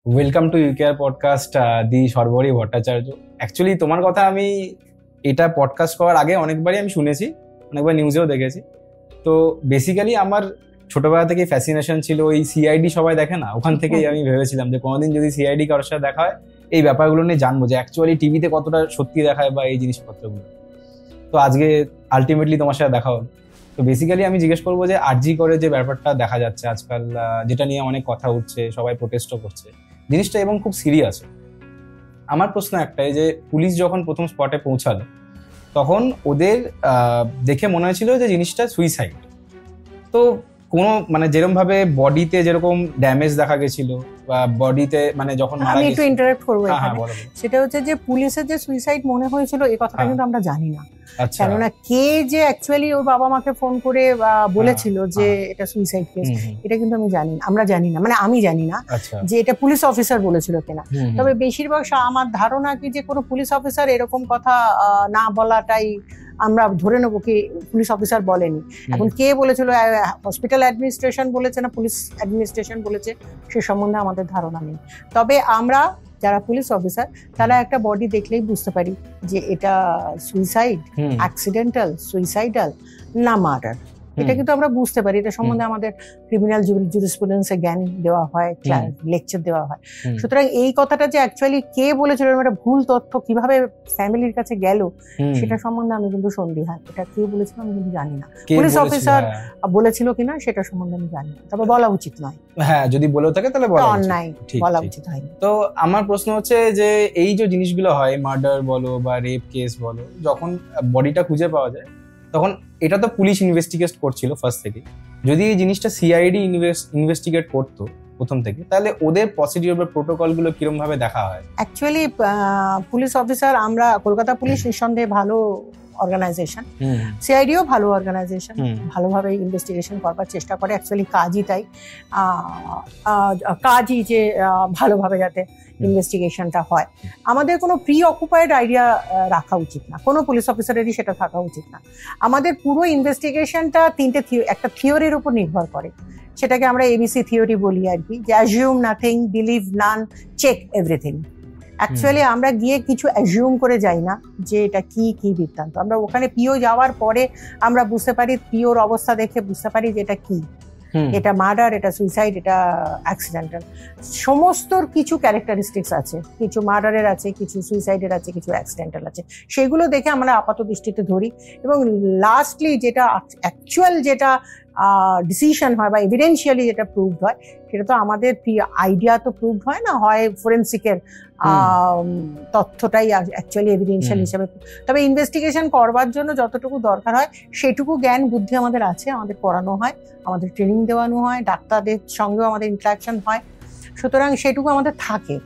Welcome to UKR podcast the Sarbari Bhattacharya. Actually তোমার কথা আমি এটা পডকাস্ট করার আগে অনেকবারই আমি শুনেছি, অনেকবার নিউজেও দেখেছি। তো বেসিক্যালি আমার ছোটবেলা থেকে ফ্যাসিনেশন ছিল ওই সিআইডি, সবাই দেখে না, ওখান থেকেই আমি ভেবেছিলাম যে কোনোদিন যদি সিআইডি কারোর সাথে দেখা হয় এই ব্যাপারগুলো নিয়ে জানবো যে অ্যাকচুয়ালি টিভিতে কতটা সত্যি দেখায় বা এই জিনিসপত্রগুলো। তো আজকে আলটিমেটলি তোমার সাথে দেখা হলো। তো বেসিক্যালি আমি জিজ্ঞেস করবো যে আরজি করে যে ব্যাপারটা দেখা যাচ্ছে আজকাল, যেটা নিয়ে অনেক কথা উঠছে, সবাই প্রোটেস্টও করছে জিনিসটা এবং খুব সিরিয়াস। আমার প্রশ্ন একটাই যে পুলিশ যখন প্রথম স্পটে পৌঁছালো তখন ওদের দেখে মনে হয়েছিল যে জিনিসটা সুইসাইড। তো কোনো মানে যেরকম ভাবে বডিতে যেরকম ড্যামেজ দেখা গেছিল বা বডিতে মানে যখন আমি একটু ইন্টারাপ্ট করবো এখানে, সেটা হচ্ছে যে পুলিশের যে সুইসাইড মনে হয়েছিল এই কথাটা কিন্তু আমরা জানি না। কেননা কে যে অ্যাকচুয়ালি ওর বাবা মাকে ফোন করে বলেছিল যে এটা সুইসাইড কেস, এটা কিন্তু আমরা জানি না, মানে আমি জানি না যে এটা পুলিশ অফিসার বলেছিল কিনা। তবে বেশিরভাগ আমার ধারণা কি যে কোনো পুলিশ অফিসার এরকম কথা না বলাটাই আমরা ধরে নেবো কি পুলিশ অফিসার বলেনি। এখন কে বলেছিল, হসপিটাল অ্যাডমিনিস্ট্রেশন বলেছে না পুলিশ অ্যাডমিনিস্ট্রেশন বলেছে, সে সম্বন্ধে আমাদের ধারণা নেই। তবে আমরা যারা পুলিশ অফিসার তারা একটা বডি দেখলেই বুঝতে পারি যে এটা সুইসাইড, অ্যাক্সিডেন্টাল, সুইসাইডাল না মার্ডার, এটা কিন্তু আমরা বুঝতে পারি। এটা সম্বন্ধে আমাদের ক্রিমিনাল জুরিসপ্রুডেন্সে জ্ঞান দেওয়া হয়, লেকচার দেওয়া হয়। সুতরাং এই কথাটা যে অ্যাকচুয়ালি কে বলেছিল, একটা ভুল তথ্য কিভাবে ফ্যামিলির কাছে গেল সেটা সম্বন্ধে আমি কিন্তু সন্দিহান। এটা কে বলেছিল আমি কিন্তু জানি না, পুলিশ অফিসার বলেছিল কিনা সেটা সম্বন্ধে আমি জানি না। তবে বলা উচিত নয়। হ্যাঁ, যদি বলেও থাকে তাহলে অন্যায়, বলা উচিত হয়নি। তো আমার প্রশ্ন হচ্ছে যে এই যে জিনিসগুলো হয়, মার্ডার বলো বা রেপ কেস বলো, যখন বডিটা খুঁজে পাওয়া যায় তখন এটা তো পুলিশ ইনভেস্টিগেট করছিল ফার্স্ট থেকে। যদি এই জিনিসটা সিআইডি ইনভেস্টিগেট করতো প্রথম থেকে, তাহলে ওদের প্রসিডিউর বা প্রোটোকল গুলো কিরকম ভাবে দেখা হয়? অ্যাকচুয়ালি পুলিশ অফিসার, আমরা কলকাতা পুলিশ নিঃসন্দেহে ভালো অর্গানাইজেশন, সিআইডিও ভালো অর্গানাইজেশন, ভালোভাবে ইনভেস্টিগেশন করবার চেষ্টা করে। অ্যাকচুয়ালি কাজই তাই, কাজই যে ভালোভাবে যাতে ইনভেস্টিগেশনটা হয়। আমাদের কোনো প্রি অকুপাইড আইডিয়া রাখা উচিত না, কোনো পুলিশ অফিসারেরই সেটা থাকা উচিত না। আমাদের পুরো ইনভেস্টিগেশনটা একটা থিওরির উপর নির্ভর করে, সেটাকে আমরা এবিসি থিওরি বলি আর কি, যে অ্যাজিউম নাথিং, বিলিভ নান, চেক এভরিথিং। অ্যাকচুয়ালি আমরা গিয়ে কিছু অ্যাজিউম করে যাই না যে এটা কি বৃত্তান্ত। আমরা ওখানে পিও যাওয়ার পরে আমরা বুঝতে পারি, পিওর অবস্থা দেখে বুঝতে পারি যে এটা কি, এটা মার্ডার, এটা সুইসাইড, এটা অ্যাক্সিডেন্টাল। সমস্ত কিছু ক্যারেক্টারিস্টিক্স আছে, কিছু মার্ডারের আছে, কিছু সুইসাইডের আছে, কিছু অ্যাক্সিডেন্টাল আছে। সেগুলো দেখে আমরা আপাত দৃষ্টিতে ধরি এবং লাস্টলি যেটা অ্যাকচুয়াল যেটা ডিসিশন হয় বা এভিডেন্সিয়ালি যেটা প্রুভড হয় সেটা তো আমাদের আইডিয়া তো প্রুভড হয় না, হয় ফোরেন্সিকের তথ্যটাই অ্যাকচুয়ালি এভিডেন্সিয়াল হিসেবে। তবে ইনভেস্টিগেশন করবার জন্য যতটুকু দরকার হয় সেটুকু জ্ঞান বুদ্ধি আমাদের আছে, আমাদের পড়ানো হয়, আমাদের ট্রেনিং দেওয়ানো হয়, ডাক্তারদের সঙ্গেও আমাদের ইন্টারাকশন হয়, সুতরাং সেটুকু আমাদের থাকে।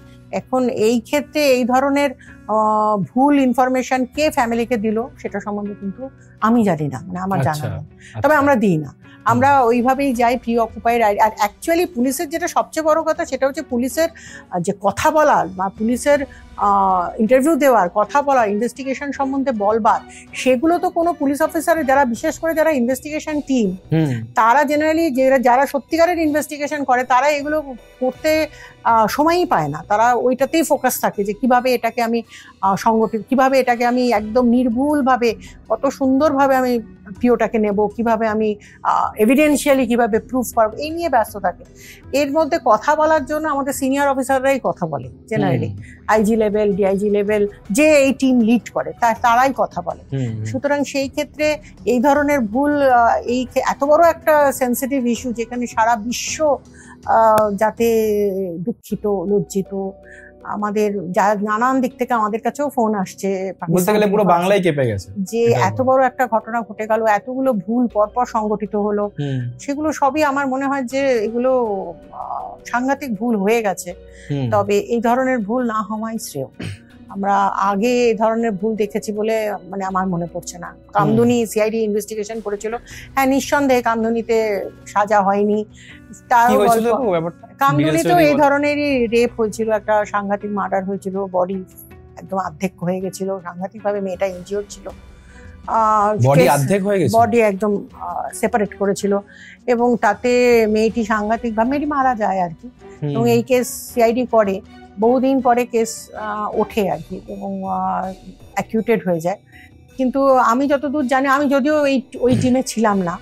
এখন এই ক্ষেত্রে এই ধরনের ভুল ইনফরমেশন কে ফ্যামিলিকে দিল সেটা সম্বন্ধে কিন্তু আমি জানি না, মানে আমার জানা নেই। তবে আমরা দিই না, আমরা ওইভাবেই যাই প্রি অকুপাইড। আর অ্যাকচুয়ালি পুলিশের যেটা সবচেয়ে বড় কথা সেটা হচ্ছে পুলিশের যে কথা বলার বা পুলিশের ইন্টারভিউ দেওয়ার, কথা বলার, ইনভেস্টিগেশন সম্বন্ধে বলবার, সেগুলো তো কোনো পুলিশ অফিসারের যারা বিশেষ করে যারা ইনভেস্টিগেশন টিম, তারা জেনারেলি যারা সত্যিকারের ইনভেস্টিগেশন করে তারা এগুলো করতে সময়ই পায় না। তারা ওইটাতেই ফোকাস থাকে যে কিভাবে এটাকে আমি সংগঠিত, কিভাবে এটাকে আমি একদম নির্ভুলভাবে কত সুন্দরভাবে আমি পিওটাকে নেব, কিভাবে আমি এভিডেন্সিয়ালি কিভাবে প্রুফ করবো, এই নিয়ে ব্যস্ত থাকে। এর মধ্যে কথা বলার জন্য আমাদের সিনিয়র অফিসাররাই কথা বলে, generally IG level, DIG level, যে এই টিম লিড করে তারাই কথা বলে। সুতরাং সেই ক্ষেত্রে এই ধরনের ভুল, এই এত বড় একটা সেন্সিটিভ ইস্যু যেখানে সারা বিশ্ব যাতে দুঃখিত, লজ্জিত, আমাদের নানান দিক থেকে আমাদের কাছেও ফোন আসছে, পুরো বাংলায় কেঁপে গেছে যে এত বড় একটা ঘটনা ঘটে গেল, এতগুলো ভুল পরপর সংগঠিত হলো, সেগুলো সবই আমার মনে হয় যে এগুলো সাংঘাতিক ভুল হয়ে গেছে। তবে এই ধরনের ভুল না হওয়াই শ্রেয়। আমরা আগে এই ধরনের ভুল দেখেছি বলে মানে আমার মনে পড়ছে না। কামদুনি সিআইডি ইনভেস্টিগেশন করেছিল, হ্যাঁ নিঃসন্দেহে কামদুনিতে সাজা হয়নি। কামদুনিতেও এই ধরনেরই রেপ হয়েছিল, একটা সাংঘাতিক মার্ডার হয়েছিল, বডি একদম অর্ধেক হয়ে গেছিল, সাংঘাতিক ভাবে মেয়েটা ইনজিওর ছিল, বডি একদম সেপারেট করেছিল এবং তাতে মেয়েটি সাংঘাতিক ভাবে মেয়েটি মারা যায় আর কি। এবং এই কেস সিআইডি করে, বহুদিন পরে কেস ওঠে আর কি, এবং অ্যাকিউটেড হয়ে যায়। কিন্তু আমি যতদূর জানি, আমি যদিও ওই টিমে ছিলাম না,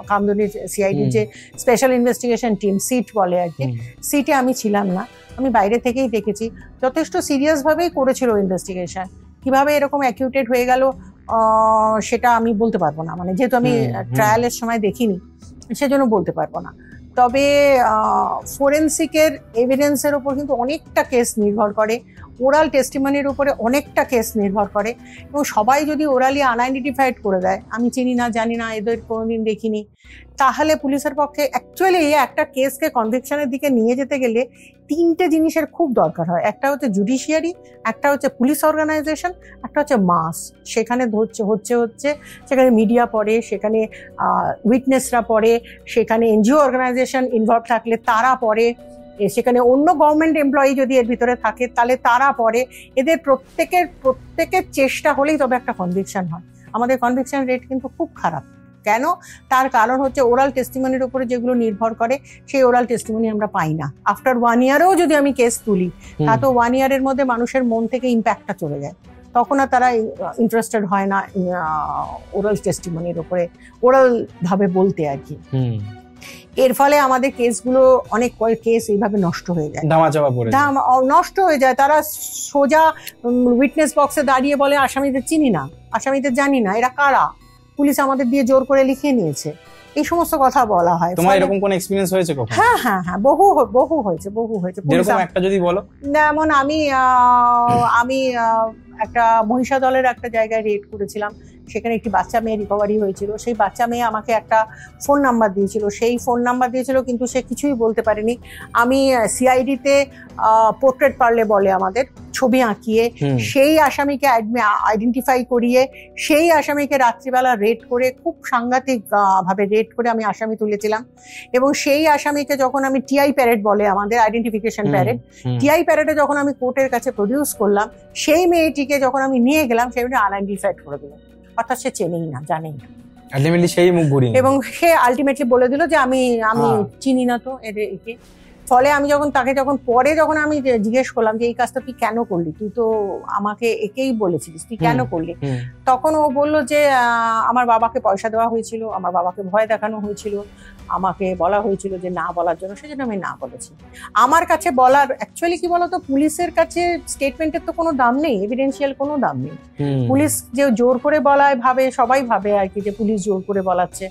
কামদুনির সিআইডির যে স্পেশাল ইনভেস্টিগেশন টিম, সিট বলে আর কি, সিটে আমি ছিলাম না, আমি বাইরে থেকেই দেখেছি যথেষ্ট সিরিয়াসভাবেই করেছিল ইনভেস্টিগেশন। কিভাবে এরকম অ্যাকিউটেড হয়ে গেল সেটা আমি বলতে পারবো না, মানে যেহেতু আমি ট্রায়ালের সময় দেখিনি সেজন্য বলতে পারবো না। তবে ফোরেন্সিকের এভিডেন্সের উপর কিন্তু অনেকটা কেস নির্ভর করে, ওরাল টেস্টিমনির উপরে অনেকটা কেস নির্ভর করে, এবং সবাই যদি ওরালি আনআইডেন্টিফাইড করে দেয়, আমি চিনি না জানি না এদের কোনোদিন দেখিনি, তাহলে পুলিশের পক্ষে অ্যাকচুয়ালি একটা কেসকে কনভিকশনের দিকে নিয়ে যেতে গেলে তিনটে জিনিসের খুব দরকার হয়। একটা হচ্ছে জুডিশিয়ারি, একটা হচ্ছে পুলিশ অর্গানাইজেশন, একটা হচ্ছে মাস। সেখানে হচ্ছে সেখানে মিডিয়া পড়ে, সেখানে উইটনেসরা পড়ে, সেখানে এনজিও অর্গানাইজেশন ইনভলভ থাকলে তারা পড়ে, সেখানে অন্য গভর্নমেন্ট এমপ্লয়ি যদি এর ভিতরে থাকে তাহলে তারা পড়ে। এদের প্রত্যেকের চেষ্টা হলেই তবে একটা কনভিকশন হয়। আমাদের কনভিকশন রেট কিন্তু খুব খারাপ। কেন? তার কারণ হচ্ছে ওরাল টেস্টিমনির উপরে যেগুলো নির্ভর করে সেই ওরাল টেস্টিমনি আমরা পাই না। আফটার 1 ইয়ারেও যদি আমি কেস তুলি, তা তো 1 ইয়ারের মধ্যে মানুষের মন থেকে ইম্প্যাক্টটা চলে যায়, তখন আর তারা ইন্টারেস্টেড হয় না ওরাল টেস্টিমনির উপরে, ওরাল ভাবে বলতে আর কি। এর ফলে আমাদের কেসগুলো, অনেক কেস এইভাবে নষ্ট হয়ে যায়, নষ্ট হয়ে যায়। তারা সোজা উইটনেস বক্সে দাঁড়িয়ে বলে আসামিদের চিনি না, আসামিদের জানি না, এরা কারা, পুলিশ আমাদের দিয়ে জোর করে লিখিয়ে নিয়েছে, এই সমস্ত কথা বলা হয়। তোমার এরকম কোন এক্সপেরিয়েন্স হয়েছে কখনো? হ্যাঁ হ্যাঁ হ্যাঁ, বহু হয়েছে। যেরকম একটা যদি বলো। যেমন আমি একটা মহিষা দলের একটা জায়গায় রেড করেছিলাম, সেখানে একটি বাচ্চা মেয়ে রিকভারি হয়েছিল। সেই বাচ্চা মেয়ে আমাকে একটা ফোন নাম্বার দিয়েছিল, কিন্তু সে কিছুই বলতে পারেনি। আমি সিআইডিতে পোর্ট্রেট পারলে বলে আমাদের, ছবি আঁকিয়ে সেই আসামিকে আইডেন্টিফাই করিয়ে সেই আসামিকে রাত্রিবেলা রেড করে, খুব সাংঘাতিক ভাবে রেড করে আমি আসামি তুলেছিলাম। এবং সেই আসামিকে যখন আমি টিআই প্যারেড বলে আমাদের, আইডেন্টিফিকেশন প্যারেড, টিআই প্যারেডে যখন আমি কোর্টের কাছে প্রডিউস করলাম, সেই মেয়েটিকে যখন আমি নিয়ে গেলাম সে আনআইডেন্টিফাইড করে দিল, অর্থাৎ সে চেনেই না, জানেই না, এবং সে আলটিমেটলি বলে দিল যে আমি চিনি না তো একে। ফলে আমি পরে যখন আমি জিজ্ঞেস করলাম যে এই কাজটা তুই কেন করলি, তুই তো আমাকে একেই বলেছিলিস, তুই কেন করলি, তখন ও বললো যে আমার বাবাকে পয়সা দেওয়া হয়েছিল, আমার বাবাকে ভয় দেখানো হয়েছিল, আমাকে বলা হয়েছিল যে না বলার জন্য, সেজন্য আমি না বলেছি। আমার কাছে বলার অ্যাকচুয়ালি কি বলতো, পুলিশের কাছে স্টেটমেন্টের তো কোনো দাম নেই, এভিডেন্সিয়াল কোনো দাম নেই। পুলিশ যে জোর করে বলায় সবাই ভাবে আর কি যে পুলিশ জোর করে বলাচ্ছে,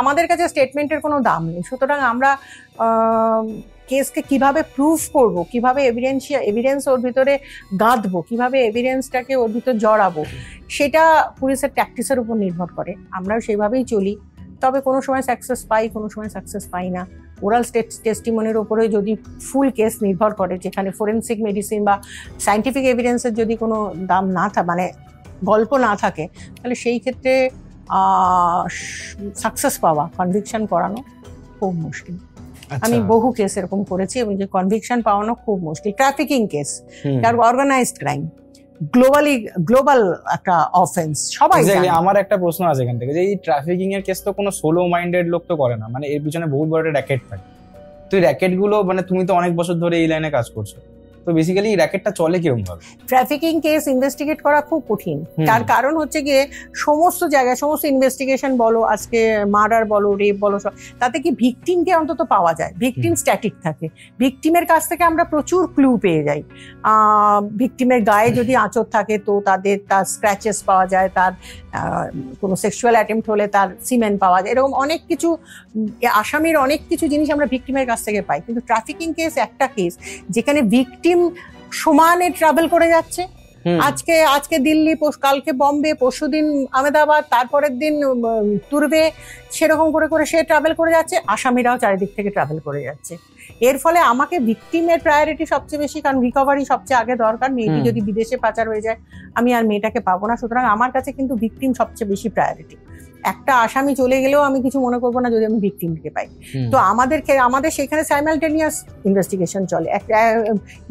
আমাদের কাছে স্টেটমেন্টের কোনো দাম নেই। সুতরাং আমরা কেসকে কিভাবে প্রুফ করব, কিভাবে এভিডেন্স ওর ভিতরে গাঁথবো, কিভাবে এভিডেন্সটাকে ওর ভিতর জড়াবো, সেটা পুলিশের ট্যাকটিক্সের উপর নির্ভর করে। আমরাও সেইভাবেই চলি, তবে কোনো সময় সাকসেস পাই, কোনো সময় সাকসেস পাই না। ওরাল টেস্টিমনির উপরে যদি ফুল কেস নির্ভর করে, যেখানে ফরেন্সিক মেডিসিন বা সায়েন্টিফিক এভিডেন্সের যদি কোনো দাম না থাকে, মানে গল্প না থাকে, তাহলে সেই ক্ষেত্রে সাকসেস পাওয়া, কনভিকশন করানো খুব মুশকিল। আমি বহু কেস এরকম করেছি, এবং যে কনভিকশন পাওয়ানো খুব মুশকিল। Trafficking case, organised crime, global একটা অফেন্স, সবাই জানে। আমার একটা প্রশ্ন আছে এখান থেকে, যে এই ট্রাফিকিং এর কেস তো কোনো সোলো মাইন্ডেড লোক তো করে না, মানে এর পিছনে বহুত বড় একটা র্যাকেট থাকে। তো এই র্যাকেট গুলো, মানে তুমি তো অনেক বছর ধরে এই লাইনে কাজ করছো, তো বেসিক্যালি এই র্যাকেটটা চলে কিরকম ভাবে? ট্রাফিকিং কেস ইনভেস্টিগেট করা খুব কঠিন। তার কারণ হচ্ছে গিয়ে সমস্ত জায়গায়, সমস্ত ইনভেস্টিগেশন বলো, আজকে মার্ডার বলো, রেপ বলো, তাতে কি ভিকটিমকে অন্তত পাওয়া যায়, ভিকটিম স্ট্যাটিক থাকে, ভিকটিমের কাছ থেকে আমরা প্রচুর ক্লু পেয়ে যাই। ভিকটিমের গায়ে যদি আঁচড় থাকে তো তার স্ক্র্যাচেস পাওয়া যায়, তার কোনো সেক্সুয়াল অ্যাটেম্প্ট হলে তার সিমেন্ট পাওয়া যায়, এরকম অনেক কিছু, আসামির অনেক কিছু জিনিস আমরা ভিকটিমের কাছ থেকে পাই। কিন্তু ট্রাফিকিং কেস একটা কেস যেখানে ভিকটিম সমানে ট্রাভেল করে যাচ্ছে, আজকে দিল্লি, কালকে বম্বে, পরশুদিন আহমেদাবাদ, তারপরের দিন তুর্বে, সেরকম করে সে ট্রাভেল করে যাচ্ছে, আসামিরাও চারিদিক থেকে ট্রাভেল করে যাচ্ছে। এর ফলে আমাকে ভিকটিমের প্রায়োরিটি সবচেয়ে বেশি, কারণ রিকভারি সবচেয়ে আগে দরকার। মেয়েটি যদি বিদেশে পাচার হয়ে যায়, আমি আর মেয়েটাকে পাবো না। সুতরাং আমার কাছে কিন্তু ভিকটিম সবচেয়ে বেশি প্রায়োরিটি। একটা আসামি চলে গেলেও আমি কিছু মনে করবো না যদি আমি ভিকটিমকে পাই। তো আমাদের সেখানে সাইমালটেনিয়াস ইনভেস্টিগেশন চলে, একটা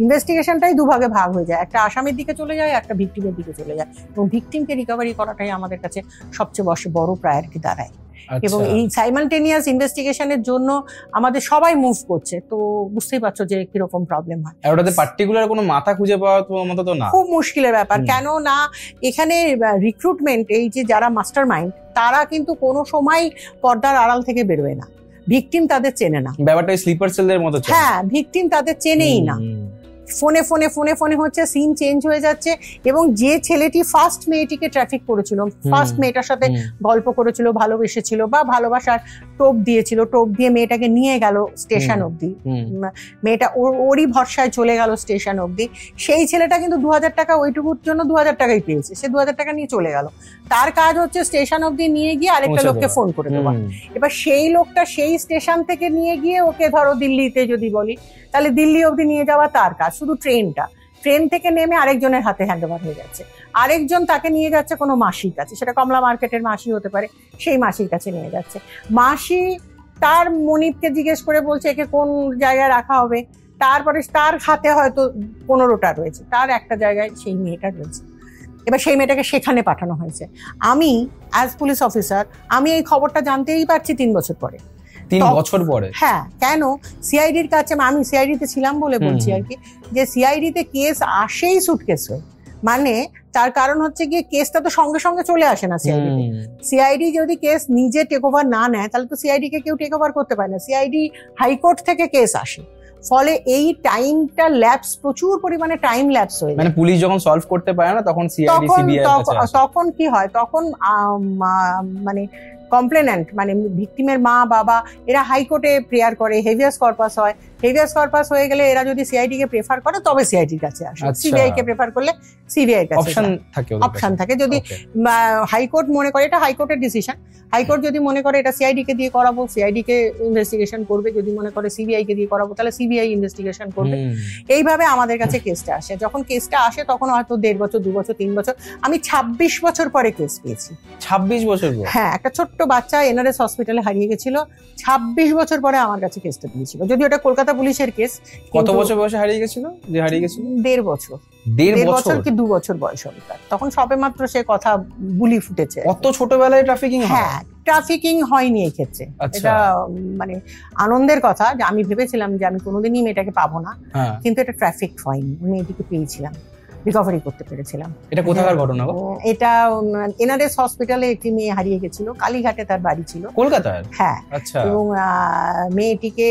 ইনভেস্টিগেশনটাই দুভাগে ভাগ হয়ে যায়, একটা আসামির দিকে চলে যায়, একটা ভিকটিমের দিকে চলে যায়, এবং ভিকটিমকে রিকভারি করাটাই আমাদের কাছে সবচেয়ে বড় প্রায়োরিটি দাঁড়ায়। এবং এই সাইমালটেনিয়াস ইনভেস্টিগেশনের জন্য আমাদের সবাই মুভ করছে, তো বুঝতেই পারছো যে কিরকম প্রবলেম হয়। ওটাতে পার্টিকুলার কোনো মাথা খুঁজে পাওয়া মতো তো না, খুব মুশকিলের ব্যাপার। কেন না এখানে রিক্রুটমেন্ট, এই যে যারা মাস্টার মাইন্ড তারা কিন্তু কোনো সময় পর্দার আড়াল থেকে বেরোয় না, ভিকটিম তাদের চেনে না, ব্যাপারটা স্লিপার সেলের মতো। হ্যাঁ, ভিকটিম তাদের চেনেই না। ফোনে ফোনে ফোনে ফোনে হচ্ছে, সিন চেঞ্জ হয়ে যাচ্ছে। এবং যে ছেলেটি ফার্স্ট মেয়েটিকে ট্রাফিক করেছিল, ফার্স্ট মেয়েটার সাথে গল্প করেছিল, ভালোবেসেছিল বা ভালোবাসার টোপ দিয়েছিল, টোপ দিয়ে মেয়েটাকে নিয়ে গেল স্টেশন অব্দি, মেয়েটা ওরই ভরসায় চলে গেল স্টেশন অব্দি, সেই ছেলেটা কিন্তু 2000 টাকা ওইটুকুর জন্য 2000 টাকাই পেয়েছে, সে 2000 টাকা নিয়ে চলে গেল। তার কাজ হচ্ছে স্টেশন অব্দি নিয়ে গিয়ে আরেকটা লোককে ফোন করে দেওয়া। এবার সেই লোকটা সেই স্টেশন থেকে নিয়ে গিয়ে ওকে ধরো দিল্লিতে যদি বলি, তাহলে দিল্লি অব্দি নিয়ে যাওয়া তার কাজ। শুধু ট্রেন থেকে নেমে আরেকজনের হাতে হ্যান্ড ওভার হয়ে যাচ্ছে, আরেকজন তাকে নিয়ে যাচ্ছে কোনো মাসির কাছে, সেটা কমলা মার্কেটের মাসি হতে পারে, সেই মাসির কাছে নিয়ে যাচ্ছে। মাসি তার মনিবকে জিজ্ঞেস করে বলছে একে কোন জায়গায় রাখা হবে, তারপরে তার হাতে হয়তো 15টা রয়েছে, তার একটা জায়গায় সেই মেয়েটা রয়েছে। এবার সেই মেয়েটাকে সেখানে পাঠানো হয়েছে। আমি অ্যাজ পুলিশ অফিসার আমি এই খবরটা জানতেই পারছি 3 বছর পরে। 3 বছর পরে? হ্যাঁ, কেন সিআইডির কাছে, আমি সিআইডিতে ছিলাম বলে বলছি আর কি, যে সিআইডিতে কেস আসেই সুটকেস হয়ে, মানে তার কারণ হচ্ছে গিয়ে কেসটা তো সঙ্গে সঙ্গে চলে আসে না সিআইডিতে। সিআইডি যদি কেস নিজে টেক ওভার না নেয় তাহলে তো সিআইডি কে কেউ টেক ওভার করতে পারে না, সিআইডি হাইকোর্ট থেকে কেস আসে, ফলে এই টাইমটা ল্যাপস, প্রচুর পরিমাণে টাইম ল্যাপস হয়ে যায়। মানে পুলিশ যখন সলভ করতে পারে না তখন সিআইডি সিবিআই তখন কি হয়, তখন মানে কমপ্লেনেন্ট মানে ভিকটিমের মা বাবা এরা হাইকোর্টে প্রেয়ার করে, হেভিয়াস কর্পাস হয়, হেভিয়াস কর্পাস হয়ে গেলে এরা যদি সিআইডি কে প্রেফার করে তবে সিআইডির কাছে আসে, সিবিআই কে প্রেফার করলে সিবিআই এর কাছে অপশন থাকে। যদি হাইকোর্ট মনে করে, এটা হাইকোর্টের ডিসিশন, হাইকোর্ট যদি মনে করে এটা সিআইডি কে দিয়ে করাবো, সিআইডি কে ইনভেস্টিগেশন করবে, যদি মনে করে সিবিআই কে দিয়ে করাবো তাহলে সিবিআই ইনভেস্টিগেশন করবে। এইভাবে আমাদের কাছে কেসটা আসে। যখন কেসটা আসে তখন হয়তো 1.5 বছর 2 বছর 3 বছর, আমি 26 বছর পরে কেস পেয়েছি। 26 বছর? হ্যাঁ, একটা ছোট্ট বাচ্চা এনআরএস হসপিটালে হারিয়ে গেছিল, 26 বছর পরে আমার কাছে কেসটা দিয়েছিল। যদিও এটা কলকাতা পুলিশের কেস। কত বছর বয়সে হারিয়ে গেছিল? যে হারিয়ে গেছিল 1.5 বছর, 1.5 বছর কি 2 বছর বয়স হবে তার, তখন সবে মাত্র সে কথা বুলি ফুটেছে। কত ছোটবেলায় ট্রাফিকিং? হ্যাঁ, ট্রাফিকিং হয়নি এই ক্ষেত্রে। এটা মানে আনন্দের কথা যে আমি ভেবেছিলাম যে আমি কোনোদিনই মেয়েটাকে পাবো না, কিন্তু এটা ট্রাফিক হয়নি, মেয়েটিকে পেয়েছিলাম, রিকভারি করতে পেরেছিলাম। এটা কোথাকার ঘটনা? এটা এনআরএস হসপিটালে একটি মেয়ে হারিয়ে গেছিল, কালীঘাটে তার বাড়ি ছিল, কলকাতায়। হ্যাঁ, আচ্ছা। এবং মেয়েটিকে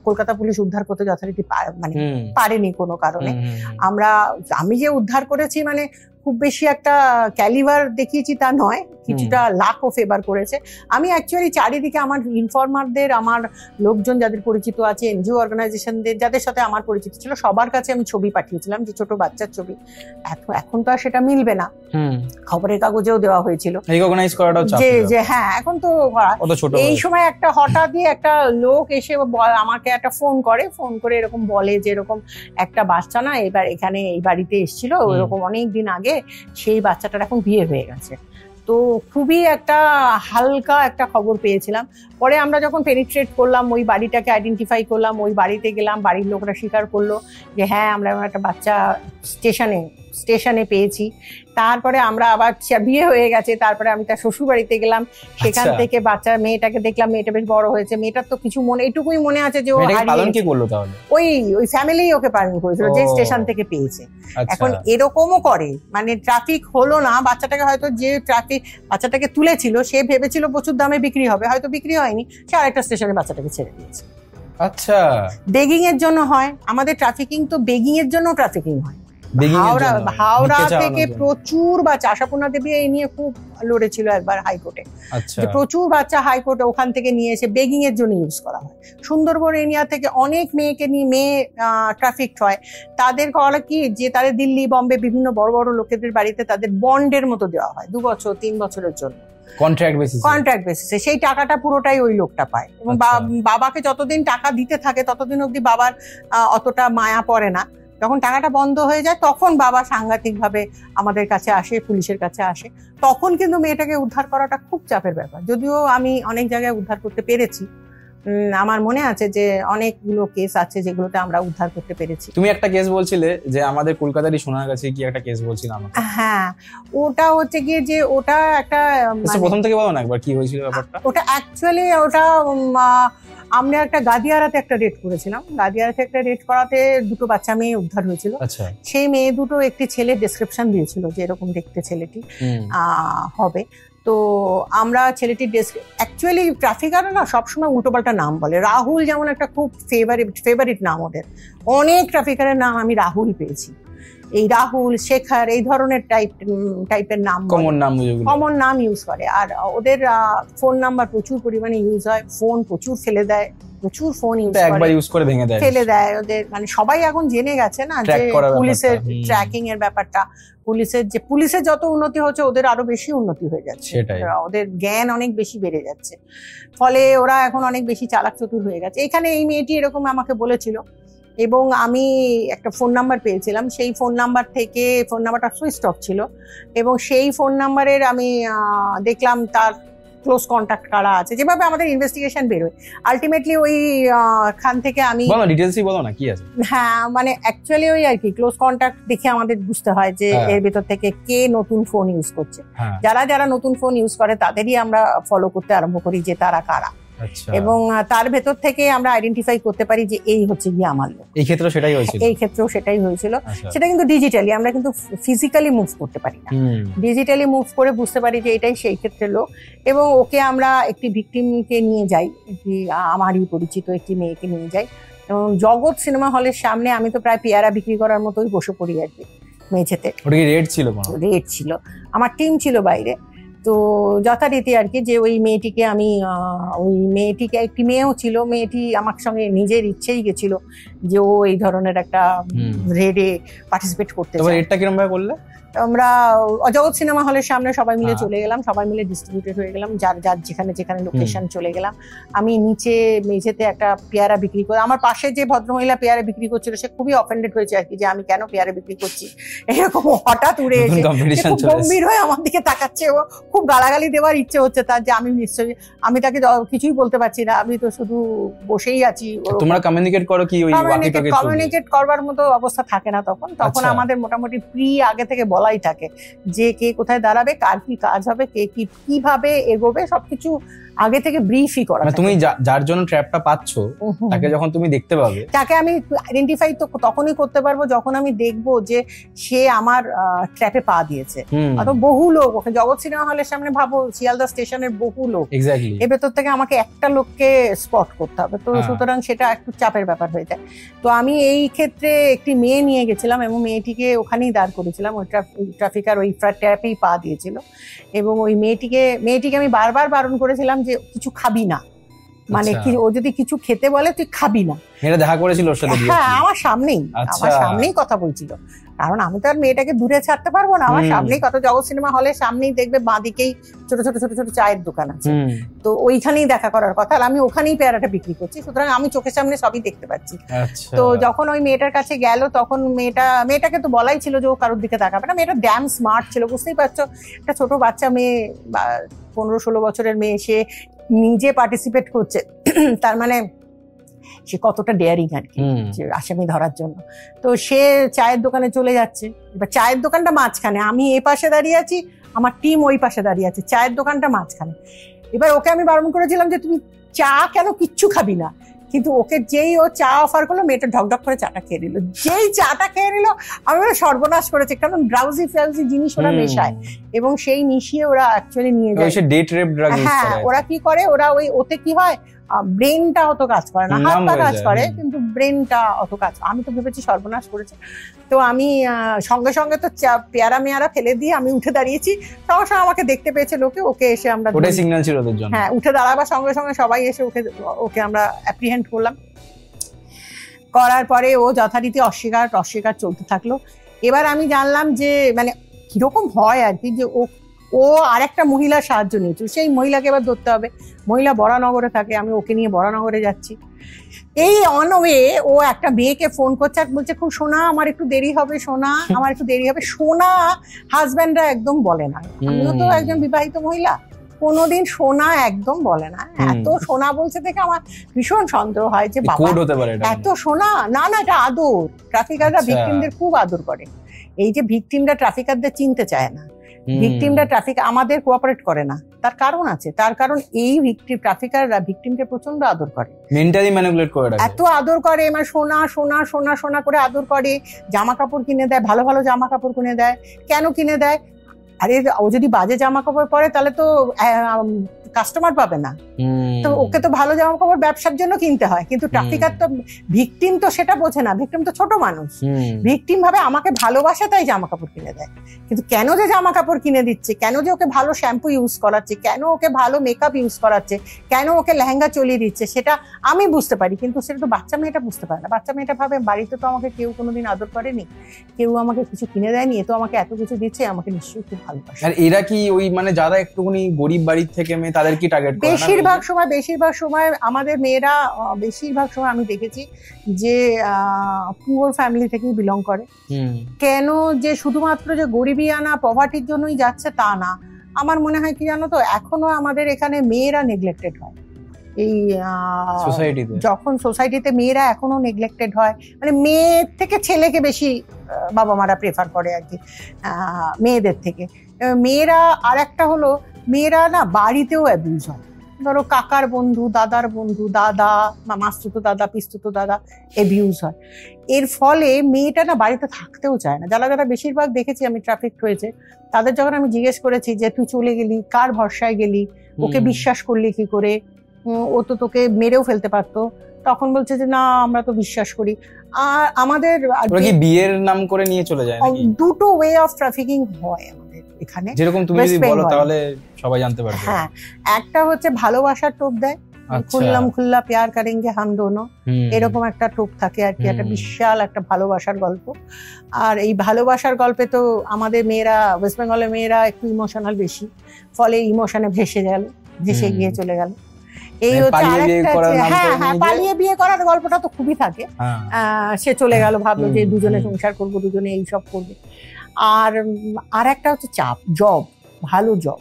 কলকাতা পুলিশ উদ্ধার করতে যথারীতি মানে পারেনি কোনো কারণে। আমি যে উদ্ধার করেছি মানে খুব বেশি একটা ক্যালিভার দেখিয়েছি তা নয়, কিছুটা লাকও ফেভার করেছে। আমি অ্যাকচুয়ালি চারিদিকে আমার ইনফর্মারদের, আমার লোকজন যাদের পরিচিত আছে, এনজিও অর্গানাইজেশনদের যাদের সাথে আমার পরিচিত ছিল, সবার কাছে আমি ছবি পাঠিয়েছিলাম, যে ছোট বাচ্চার ছবি। এখন তো আর সেটা মিলবে না, খবরের কাগজেও দেওয়া হয়েছিল যে হ্যাঁ এখন তো এই সময় একটা হঠাৎই একটা লোক এসে আমাকে একটা ফোন করে এরকম বলে যে এরকম একটা বাচ্চা না এবার এখানে এই বাড়িতে এসেছিল, ওইরকম অনেক দিন আগে, সেই বাচ্চাটার এখন বিয়ে হয়ে গেছে। তো খুবই একটা হালকা একটা খবর পেয়েছিলাম। পরে আমরা যখন পেনিট্রেট করলাম, ওই বাড়িটাকে আইডেন্টিফাই করলাম, ওই বাড়িতে গেলাম, বাড়ির লোকরা স্বীকার করলো যে হ্যাঁ আমরা একটা বাচ্চা স্টেশনে পেয়েছি। তারপরে আমরা আবার বিয়ে হয়ে গেছে, তারপরে আমি তার শ্বশুর বাড়িতে গেলাম, সেখান থেকে বাচ্চা মেয়েটাকে দেখলাম, মেয়েটা বেশ বড় হয়েছে। মেয়েটার তো কিছু এইটুকুই মনে আছে যে ও ওই ফ্যামিলি ওকে পালন করেছিল যে স্টেশন থেকে পেয়েছে। এখন এরকমও করে, মানে ট্রাফিক হলো না, বাচ্চাটাকে হয়তো যে বাচ্চাটাকে তুলেছিল সে ভেবেছিল প্রচুর দামে বিক্রি হবে, হয়তো বিক্রি হয়নি, সে আরেকটা স্টেশনে বাচ্চাটাকে ছেড়ে দিয়েছে। আচ্ছা, বেগিং এর জন্য হয় আমাদের ট্রাফিকিং, তো বেগিং এর জন্য ট্রাফিকিং হয়। হাওড়া থেকে প্রচুর বাচ্চা, আশাপূর্ণা দেবী এই নিয়ে খুব লড়েছিল একবার হাইকোর্টে, প্রচুর বাচ্চা হাইকোর্টে ওখান থেকে নিয়ে এসে বেগিং এর জন্য ইউজ করা হয়। সুন্দরবন এরিয়া থেকে অনেক মেয়েকে নিয়ে মেয়ে ট্রাফিক হয়, তাদের করা কি যে তাদের দিল্লি বোম্বে বিভিন্ন বড় বড় লোকেদের বাড়িতে তাদের বন্ডের মতো দেওয়া হয় 2 বছর 3 বছরের জন্য, কন্ট্রাক্ট বেসিসে। সেই টাকাটা পুরোটাই ওই লোকটা পায়, এবং বাবাকে যতদিন টাকা দিতে থাকে ততদিন অব্দি বাবার অতটা মায়া পড়ে না। যখন টাকাটা বন্ধ হয়ে যায় তখন বাবা সাংঘাতিক ভাবে আমাদের কাছে আসে, পুলিশের কাছে আসে। তখন কিন্তু মেয়েটাকে উদ্ধার করাটা খুব চাপের ব্যাপার, যদিও আমি অনেক জায়গায় উদ্ধার করতে পেরেছি, আমার মনে আছে যে অনেকগুলো কেস আছে যেগুলোতে আমরা উদ্ধার করতে পেরেছি। তুমি একটা কেস বলছিলে যে আমাদের কলকাতারই শোনার কাছে কি একটা কেস বলছিলাম আমাকে। হ্যাঁ, ওটা হচ্ছে গিয়ে যে ওটা একটা প্রথম থেকে বলো না একবার কি হয়েছিল ব্যাপারটা। ওটা অ্যাকচুয়ালি ওটা আমরা একটা গাদিয়ারাতে একটা রেড করেছিলাম। গাদিয়ারাতে একটা রেড করাতে দুটো বাচ্চা মেয়ে উদ্ধার হয়েছিল। আচ্ছা। সেই মেয়ে দুটো একটি ছেলে ডেসক্রিপশন দিয়েছিল যে এরকম দেখতে ছেলেটি হবে। তো আমরা ছেলেটির অ্যাকচুয়ালি ট্রাফিকাররা না সবসময় উল্টোপাল্টা নাম বলে। রাহুল যেমন একটা খুব ফেভারিট নাম ওদের, অনেক ট্রাফিকারের নাম আমি রাহুল পেয়েছি। এই রাহুল, শেখর এই ধরনের টাইপের নাম, কমন নাম ইউজ করে। আর ওদের ফোন নাম্বার প্রচুর পরিমাণে ইউজ হয়, ফোন প্রচুর ফেলে দেয়, প্রচুর ফোন ইউজ করে ফেলে দেয় ওদের। মানে সবাই এখন জেনে গেছে না যে পুলিশের ট্র্যাকিং এর ব্যাপারটা, পুলিশের যত উন্নতি হচ্ছে ওদের আরো বেশি উন্নতি হয়ে যাচ্ছে, ওদের জ্ঞান অনেক বেশি বেড়ে যাচ্ছে, ফলে ওরা এখন অনেক বেশি চালাক চতুর হয়ে গেছে। এখানে এই মেয়েটি এরকম আমাকে বলেছিল এবং আমি একটা ফোন নাম্বার পেয়েছিলাম। সেই ফোন নাম্বারটা সুইচ অফ ছিল এবং সেই ফোন নাম্বারের আমি দেখলাম তার ক্লোজ কন্ট্যাক্ট কারা আছে, যেভাবে আমাদের ইনভেস্টিগেশন বেরোয়। আলটিমেটলি ওই খান থেকে আমি বলো না কি আছে। হ্যাঁ, মানে অ্যাকচুয়ালি ওই আর কি ক্লোজ কন্ট্যাক্ট দেখে আমাদের বুঝতে হয় যে এর ভেতর থেকে কে নতুন ফোন ইউজ করছে। যারা নতুন ফোন ইউজ করে তাদেরই আমরা ফলো করতে আরম্ভ করি যে তারা কারা, এবং তার ভেতর থেকে আমরা আইডেন্টিফাই করতে পারি যে এই হচ্ছে গিয়ে আমার লোক। এই ক্ষেত্রেও সেটাই হয়েছিল। সেটা কিন্তু ডিজিটালি, আমরা কিন্তু ফিজিক্যালি মুভ করতে পারি না। ডিজিটালি মুভ করে বুঝতে পারি যে এটাই সেই ক্ষেত্রে লোক। এবং ওকে আমরা একটি ভিকটিমকে নিয়ে যাই, আমারই পরিচিত একটি মেয়েকে নিয়ে যাই এবং জগৎ সিনেমা হলের সামনে আমি তো প্রায় পেয়ারা বিক্রি করার মতোই বসে পড়ি আর কি মেঝেতে। রেড ছিল, আমার টিম ছিল বাইরে। তো যথারীতি আর কি যে ওই মেয়েটিকে একটি মেয়েও ছিল, মেয়েটি আমার সঙ্গে নিজের ইচ্ছেই গেছিল যে ও এই ধরনের একটা রেডে পার্টিসিপেট করতে চায়। রেডটা কিরকম ভাবে করলে? আমরা জগৎ সিনেমা হলের সামনে সবাই মিলে চলে গেলাম, সবাই মিলে ডিস্ট্রিবিউটেড হয়ে গেলাম, যার যেখানে লোকেশন চলে গেলাম। আমি নিচে মেঝেতে একটা পেয়ারা বিক্রি করে, আমার পাশে যে ভদ্রমহিলা পেয়ারা বিক্রি করছিল সে খুবই অফেন্ডেড হয়েছে আর কি যে আমি কেন পেয়ারা বিক্রি করছি, এরকম হঠাৎ উড়ে এসে গম্ভীর হয়ে আমার দিকে তাকাচ্ছে। ও খুব গালাগালি দেওয়ার ইচ্ছে হচ্ছে তার, যে আমি তাকে কিছুই বলতে পারছি না, আমি তো শুধু বসেই আছি। তোমরা কমিউনিকেট করো কি? কমিউনিকেট করবার মতো অবস্থা থাকে না তখন আমাদের মোটামুটি আগে থেকে বলাই থাকে যে কে কোথায় দাঁড়াবে, কার কি কাজ হবে, কে কিভাবে এগোবে, সবকিছু আগে থেকে ব্রিফই করা। তুমি যার জন্য ট্র্যাপটা পাচ্ছ তাকে যখন তুমি দেখতে পাবে, তাকে আমি আইডেন্টিফাই তো তখনই করতে পারবো যখন আমি দেখবো যে সে আমার ট্র্যাপে পা দিয়েছে। অত বহু লোক, ওখানে জগৎ সিনেমা হলের সামনে ভাবো শিয়ালদা স্টেশনের বহু লোক, এর ভেতর থেকে আমাকে একটা লোককে স্পট করতে হবে। তো সুতরাং সেটা একটু চাপের ব্যাপার হয়ে যায়। তো আমি এই ক্ষেত্রে একটি মেয়ে নিয়ে গেছিলাম এবং মেয়েটিকে ওখানেই দাঁড় করেছিলাম। ওই ট্রাফিকার ওই ট্র্যাপেই পা দিয়েছিল এবং ওই মেয়েটিকে আমি বারবার বারণ করেছিলাম যে কিছু খাবি না, মানে ও যদি কিছু খেতে বলে তুই খাবি না। মেয়েটা দেখা করেছিল ওর সাথে? হ্যাঁ, আমার সামনেই কথা বলছিল, কারণ আমি তো আর মেয়েটাকে দূরে ছাড়তে পারবো না। আমার সামনেই কথা, জগৎ সিনেমা হলের সামনেই দেখবে বাঁদিকেই ছোট ছোট ছোট ছোট চায়ের দোকান আছে, তো ওইখানেই দেখা করার কথা। আর আমি ওখানেই পেয়ারাটা বিক্রি করছি, সুতরাং আমি চোখের সামনে সবই দেখতে পাচ্ছি। তো যখন ওই মেয়েটার কাছে গেল তখন মেয়েটাকে তো বলাই ছিল যে ও কারোর দিকে তাকাবে না। মেয়েটা ড্যাম স্মার্ট ছিল, বুঝতেই পারছো, একটা ছোট বাচ্চা মেয়ে, 15-16 বছরের মেয়ে, সে নিজে পার্টিসিপেট করছে, তার মানে সে কতটা ডেয়ারিং আর কি আসামি ধরার জন্য। তো সে চায়ের দোকানে চলে যাচ্ছে। এবার চায়ের দোকানটা মাঝখানে, আমি এ পাশে দাঁড়িয়ে আছি, আমার টিম ওই পাশে দাঁড়িয়ে আছে, চায়ের দোকানটা মাঝখানে। এবার ওকে আমি বারণ করেছিলাম যে তুমি চা কেন কিচ্ছু খাবি না, কিন্তু ওকে যেই ও চা অফার করলো মেয়েটা ঢকঢক করে চাটা খেয়ে নিল। যেই চাটা খেয়ে নিল আমি সর্বনাশ করেছে, কারণ ব্রাউজি জিনিস ওরা মেশায় এবং সেই মিশিয়ে ওরা অ্যাকচুয়ালি নিয়ে যায়। হ্যাঁ, ওরা কি করে, ওতে কি হয়, ব্রেনটা অত কাজ করে না, হাত পা কাজ করে কিন্তু ব্রেনটা অত কাজ। আমি তো ভেবেছি সর্বনাশ করেছে। তো আমি সঙ্গে সঙ্গে তো পেয়ারা মেয়ারা ফেলে দিয়ে আমি উঠে দাঁড়িয়েছি, সঙ্গে সঙ্গে আমাকে দেখতে পেয়েছে লোকে, ওকে এসে আমরা সিগন্যাল ছিল ওদের জন্য। হ্যাঁ, উঠে দাঁড়াবার সঙ্গে সঙ্গে সবাই এসে ওকে আমরা অ্যাপ্রিহেন্ড করলাম। করার পরে ও যথারীতি অস্বীকার চলতে থাকলো। এবার আমি জানলাম যে মানে কিরকম হয় আর কি, যে ও আর একটা মহিলার সাহায্য নিয়েছিল, সেই মহিলাকে এবার ধরতে হবে। মহিলা বরানগরে থাকে, আমি ওকে নিয়ে বরানগরে যাচ্ছি। এই অনওয়ে ও একটা মেয়েকে ফোন করছে, বলছে খুব সোনা আমার একটু দেরি হবে, সোনা আমার একটু দেরি হবে। সোনা হাজব্যান্ডরা একদম বলে না, আমিও তো একজন বিবাহিত মহিলা, কোনোদিন সোনা একদম বলে না। এত সোনা বলছে দেখে আমার ভীষণ সন্দেহ হয় যে বাবা এত সোনা। না না, এটা আদর। ট্রাফিকাররা ভিকটিমদের খুব আদর করে। এই যে ভিকটিমরা ট্রাফিকারদের চিনতে চায় না, ভিকটিমরা আমাদের কোঅপারেট করে না, তার কারণ আছে। তার কারণ এই ট্রাফিকাররা ভিকটিমকে প্রচন্ড আদর করে, মেন্টালি ম্যানিপুলেট করে রাখে। এত আদর করে, মানে সোনা সোনা সোনা সোনা করে আদর করে। জামা কাপড় কিনে দেয়, ভালো ভালো জামা কাপড় কিনে দেয়। কেন কিনে দেয়? আরে ও যদি বাজে জামা কাপড় পরে তাহলে তো কাস্টমার পাবে না, তো ওকে তো ভালো জামা কাপড় ব্যবসার জন্য কিনতে হয়। কিন্তু ট্রাফিকার তো, ভিকটিম তো সেটা বোঝে না। ভিকটিম তো ছোট মানুষ, ভিকটিম ভাবে আমাকে ভালোবাসে তাই জামা কাপড় কিনে দেয়। কিন্তু কেন যে জামা কাপড় কিনে দিচ্ছে, কেন যে ওকে ভালো শ্যাম্পু ইউজ করাচ্ছে, কেন ওকে ভালো মেকআপ ইউজ করাচ্ছে, কেন ওকে লেহেঙ্গা চলিয়ে দিচ্ছে, সেটা আমি বুঝতে পারি। কিন্তু সেটা তো বাচ্চা মেয়েটা বুঝতে পারে না। বাচ্চা মেয়েটা ভাবে বাড়িতে তো আমাকে কেউ কোনোদিন আদর করেনি, কেউ আমাকে কিছু কিনে দেয়নি, এ তো আমাকে এত কিছু দিচ্ছে, আমাকে নিশ্চয়ই খুব ভালোবাসে। আর এরা কি ওই মানে যারা একটুখানি গরিব বাড়ির থেকে মেয়ে তাদের কি টার্গেট করে? বেশিরভাগ সময় আমাদের মেয়েরা, বেশিরভাগ সময় আমি দেখেছি যে পুয়ার ফ্যামিলি থেকেই বিলং করে। কেন যে শুধুমাত্র যে গরিবি আনা পভার্টির জন্যই যাচ্ছে তা না। আমার মনে হয় কি জানো তো, এখনো আমাদের এখানে মেয়েরা নেগলেক্টেড হয়। এই যখন সোসাইটিতে মেয়েরা এখনো নেগলেক্টেড হয়, মানে মেয়ের থেকে ছেলেকে বেশি বাবা মারা প্রেফার করে আর কি, মেয়েদের থেকে। মেয়েরা আর একটা হলো, মেয়েরা না বাড়িতেও অ্যাবিউজ হয়। ধরো কাকার বন্ধু, দাদার বন্ধু, দাদা, মাস্তুতো দাদা, পিস্তুতো দাদা অ্যাবিউজ হয়। এর ফলে মেয়েটা না বাড়িতে থাকতেও চায় না। যারা বেশিরভাগ দেখেছি আমি ট্রাফিক হয়েছে, তাদের যখন আমি জিজ্ঞেস করেছি যে তুই চলে গেলি, কার ভরসায় গেলি, ওকে বিশ্বাস করলি কি করে, ও তো তোকে মেরেও ফেলতে পারতো, তখন বলছে যে না আমরা তো বিশ্বাস করি। আর আমাদের বিয়ের নাম করে নিয়ে চলে যায়, দুটো ওয়ে অফ ট্রাফিকিং হয় আমাদের এখানে, যেরকম তুমি যদি বলো তাহলে সবাই জানতে পারবে। হ্যাঁ, একটা হচ্ছে ভালোবাসার টোপ দেয়, খুল্লা প্যার করেঙ্গে হাম দোনো, এরকম একটা টোপ থাকে আর কি, একটা বিশাল একটা ভালোবাসার গল্প। আর এই ভালোবাসার গল্পে তো আমাদের মেয়েরা, ওয়েস্ট বেঙ্গলের মেয়েরা একটু ইমোশনাল বেশি, ফলে ইমোশনে ভেসে গিয়ে চলে গেল। এই হচ্ছে আরেকটা, হ্যাঁ পালিয়ে বিয়ে করার গল্পটা তো খুবই থাকে। সে চলে গেল, ভাবলো যে দুজনে সংসার করবো, দুজনে এইসব করবে। আর একটা হচ্ছে জব, ভালো জব,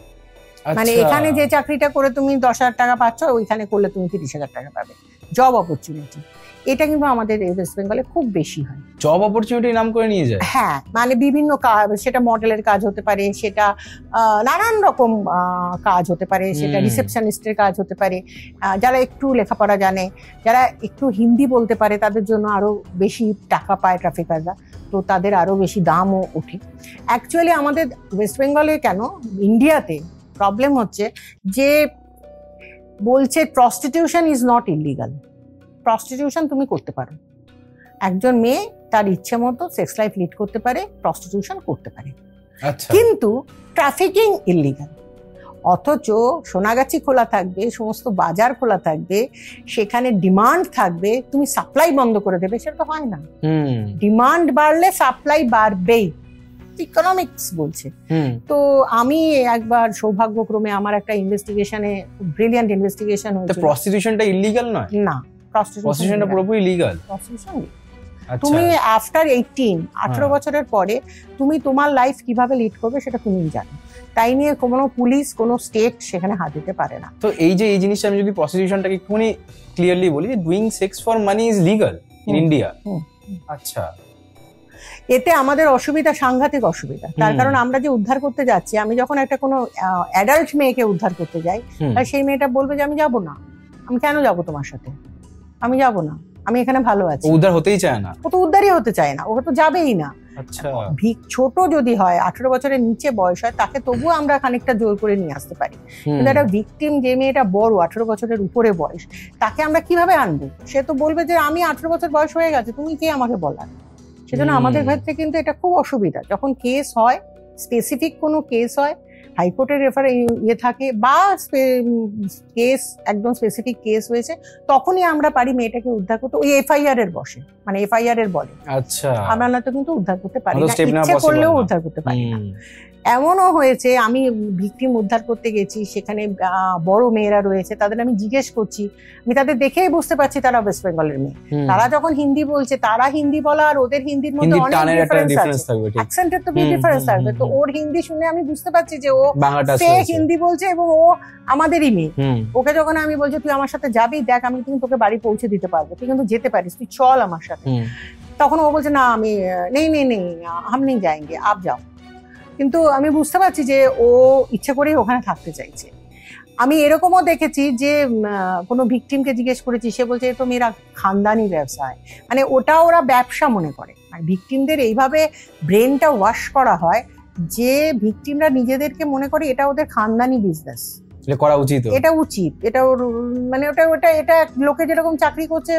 মানে এখানে যে চাকরিটা করে তুমি 10,000 টাকা পাচ্ছ, ওইখানে করলে তুমি 30,000 টাকা পাবে। জব অপরচুনিটি, এটা কিন্তু আমাদের ওয়েস্ট বেঙ্গলে খুব বেশি হয়। জব অপরচুনিটি নাম করে নিয়ে যায়। হ্যাঁ, মানে বিভিন্ন কাজ, সেটা মডেলের কাজ হতে পারে, সেটা নানান রকম কাজ হতে পারে, সেটা রিসেপশনিস্টের কাজ হতে পারে। যারা একটু লেখাপড়া জানে, যারা একটু হিন্দি বলতে পারে, তাদের জন্য আরো বেশি টাকা পায় ট্রাফিকাররা, তো তাদের আরো বেশি দামও ওঠে। অ্যাকচুয়ালি আমাদের ওয়েস্ট বেঙ্গলে কেন, ইন্ডিয়াতে প্রবলেম হচ্ছে যে বলছে prostitution is not illegal. Prostitution তুমি করতে পারো, একজন মেয়ে তার ইচ্ছে মতো সেক্স লাইফ লিড করতে পারে, প্রস্টিটিউশন করতে পারে, কিন্তু ট্রাফিকিং ইলিগাল। অথচ সোনাগাছি খোলা থাকবে, সমস্ত বাজার খোলা থাকবে, সেখানে ডিমান্ড থাকবে, তুমি সাপ্লাই বন্ধ করে দেবে, সেটা তো হয় না। ডিমান্ড বাড়লে সাপ্লাই বাড়বেই, ইকোনমিক্স বলছে। তো আমি একবার সৌভাগ্যক্রমে আমার একটা ইনভেস্টিগেশনে, ব্রিলিয়ান্ট ইনভেস্টিগেশন হয়েছে। প্রস্টিটিউশনটা ইলিগাল নয়? না, প্রস্টিটিউশনটা পুরোপুরি লিগ্যাল। তুমি আফটার 18 বছরের পরে তুমি তোমার লাইফ কিভাবে লিড করবে সেটা তুমি জানো, তাই নিয়ে কোনো পুলিশ, কোনো স্টেট সেখানে হাত দিতে পারে না। তো এই যে এই জিনিসটা আমি যদি প্রস্টিটিউশনটাকে একটুখানি ক্লিয়ারলি বলি, যে doing sex for money is legal in India. আচ্ছা, এতে আমাদের অসুবিধা, সাংঘাতিক অসুবিধা। তার কারণ আমরা যে উদ্ধার করতে যাচ্ছি, আমি যখন একটা কোনো অ্যাডাল্ট মেয়েকে উদ্ধার করতে যাই, সেই মেয়েটা বলবে যে আমি যাবো না। আমি কেন যাবো তোমার সাথে? আমি যাবো না, আমি এখানে ভালো আছি। উদ্ধার হতেই চায় না, ও তো উদ্ধারই হতে চায় না, ও তো যাবেই না। আচ্ছা, ছোট যদি হয়, 18 বছরের নিচে বয়স হয়, তাকে তবুও আমরা খানিকটা জোর করে নিয়ে আসতে পারি। কিন্তু একটা ভিকটিম, যে মেয়েটা বড়, 18 বছরের উপরে বয়স, তাকে আমরা কিভাবে আনবো? সে তো বলবে যে আমি 18 বছর বয়স হয়ে গেছে, তুমি কে আমাকে বলার? সেজন্য আমাদের ক্ষেত্রে কিন্তু এটা খুব অসুবিধা। যখন কেস হয়, স্পেসিফিক কোনো কেস হয়, হাইকোর্টের রেফারে থাকে, বা কেস একদম স্পেসিফিক কেস হয়েছে, তখনই আমরা পারি মেয়েটাকে উদ্ধার করতে। ওই এফআইআর এর বসে, মানে এফআইআর এর বলে। আচ্ছা, আমরা না তো কিন্তু উদ্ধার করতে পারি না, ইচ্ছে করলেও উদ্ধার করতে পারি না। এমনও হয়েছে আমি ভিকটিম উদ্ধার করতে গেছি, সেখানে বড় মেয়েরা রয়েছে, তাদের আমি জিজ্ঞেস করছি, আমি তাদের দেখেই বুঝতে পারছি তারা ওয়েস্ট বেঙ্গলের মেয়ে। তারা যখন হিন্দি বলছে, তারা হিন্দি বলা আর ওদের হিন্দির মধ্যে অনেক ডিফারেন্স আছে, অ্যাকসেন্টের তো ডিফারেন্স থাকবে। তো ওর হিন্দি শুনে আমি বুঝতে পারছি যে ও ফেক হিন্দি বলছে এবং ও আমাদেরই মেয়ে। ওকে যখন আমি বলছি তুই আমার সাথে যাবি, দেখ আমি কিন্তু তোকে বাড়ি পৌঁছে দিতে পারবো, তুই কিন্তু যেতে পারিস, তুই চল আমার সাথে। তখন ও বলছে না আমি নেই হাম নেই যাएंगे, আপ যাও। কিন্তু আমি বুঝতে পারছি যে ও ইচ্ছে করেই ওখানে থাকতে চাইছে। আমি এরকমও দেখেছি যে কোনো ভিকটিমকে জিজ্ঞেস করেছি, সে বলছে তো মেয়েরা খানদানি ব্যবসায়, মানে ওটা ওরা ব্যবসা মনে করে। আর ভিকটিমদের এইভাবে ব্রেনটা ওয়াশ করা হয় যে ভিকটিমরা নিজেদেরকে মনে করে এটা ওদের খানদানি বিজনেস, করা উচিত, এটা উচিত, এটা ওর মানে ওটা এটা লোকে যেরকম চাকরি করছে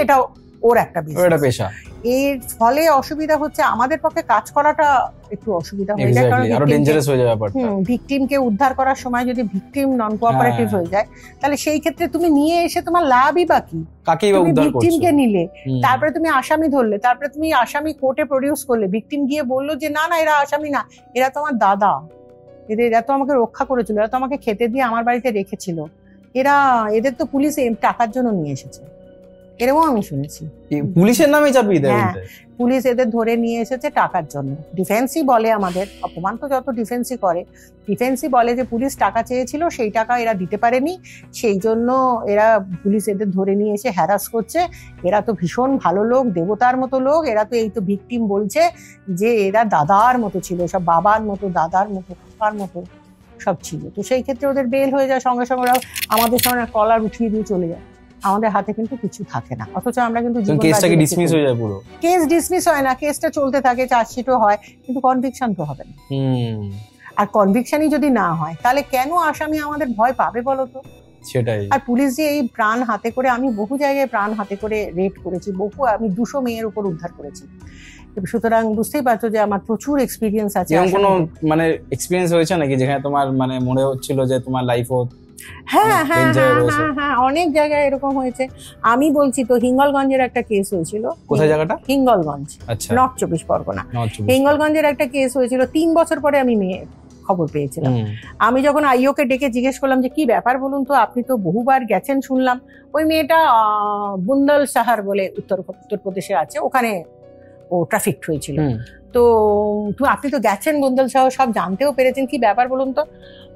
এটাও ওর একটা পেশা। এর ফলে অসুবিধা হচ্ছে আমাদের পক্ষে কাজ করাটা একটু অসুবিধা হয়ে যায়, কারণ আরো ডেঞ্জারাস হয়ে যায় ব্যাপারটা। ভিকটিমকে উদ্ধার করার সময় যদি ভিকটিম নন কোঅপারেটিভ হয়ে যায়, তাহলে সেই ক্ষেত্রে তুমি নিয়ে এসে তোমার লাভই বাকি, কাকেই বা উদ্ধার করছো? ভিকটিমকে নিলে, তারপরে তুমি আসামি ধরলে, তারপরে তুমি আসামি কোর্টে প্রডিউস করলে, ভিকটিম গিয়ে বললো যে না এরা আসামি না, এরা তো আমার দাদা, এরা তো আমাকে রক্ষা করেছিল, এরা তো আমাকে খেতে দিয়ে আমার বাড়িতে রেখেছিল, এদের তো পুলিশ টাকার জন্য নিয়ে এসেছে, এরকম আমি শুনেছি। পুলিশের নামে চাপিয়ে দেয়, পুলিশ এদের ধরে নিয়ে এসেছে টাকার জন্য। ডিফেন্সই বলে, আমাদের অপমান তো যত ডিফেন্সই করে, ডিফেন্সই বলে যে পুলিশ টাকা চেয়েছিল, সেই টাকা এরা দিতে পারেনি, সেই জন্য এরা পুলিশ এদের ধরে নিয়ে এসে হ্যারাস করছে। এরা তো ভীষণ ভালো লোক, দেবতার মতো লোক, এরা তো এই তো ভিকটিম বলছে যে এরা দাদার মতো ছিল, সব বাবার মতো, দাদার মতো, কাকার মতো সব ছিল। তো সেই ক্ষেত্রে ওদের বেল হয়ে যায়, সঙ্গে সঙ্গে ওরা আমাদের সামনে কলার উঠিয়ে দিয়ে চলে যায়, আমাদের হাতে কিন্তু কিছু থাকে না। অথচ আমরা কিন্তু কেসটাকে ডিসমিস হয়ে যায় পুরো। কেস ডিসমিস হয় না, কেসটা চলতে থাকে, চার্জশিটও হয়, কিন্তু কনভিকশন তো হবে না। আর কনভিকশনই যদি না হয় তাহলে কেন আসামি আমাদের ভয় পাবে বলো তো? সেটাই। আর পুলিশ যে এই প্রাণ হাতে করে, আমি বহু জায়গায় প্রাণ হাতে করে রেড করেছি, আমি 200 মেয়ের উপর উদ্ধার করেছি, সুতরাং বুঝতেই পারছো যে আমার প্রচুর এক্সপিরিয়েন্স আছে। এরকম কোনো মানে এক্সপিরিয়েন্স হয়েছে নাকি যেখানে তোমার মানে মনে হচ্ছিল যে তোমার লাইফও? হ্যাঁ, অনেক জায়গায় এরকম হয়েছে। আমি বলছি তো, হিঙ্গলগঞ্জের একটা কেস হয়েছিল। কোথায় জায়গাটা? হিঙ্গলগঞ্জ, নর্থ 24 পরগনা। হিঙ্গলগঞ্জের একটা কেস হয়েছিল, 3 বছর পরে আমি খবর পেয়েছিলাম। আমি যখন আইওকে ডেকে জিজ্ঞেস করলাম যে কি ব্যাপার বলুন তো, আপনি তো বহুবার গেছেন শুনলাম। ওই মেয়েটা বুন্দল সাহার বলে উত্তরপ্রদেশে আছে, ওখানে ও ট্রাফিক হয়েছিল। তো আপনি তো গেছেন বুন্দল সাহ, সব জানতেও পেরেছেন, কি ব্যাপার বলুন তো?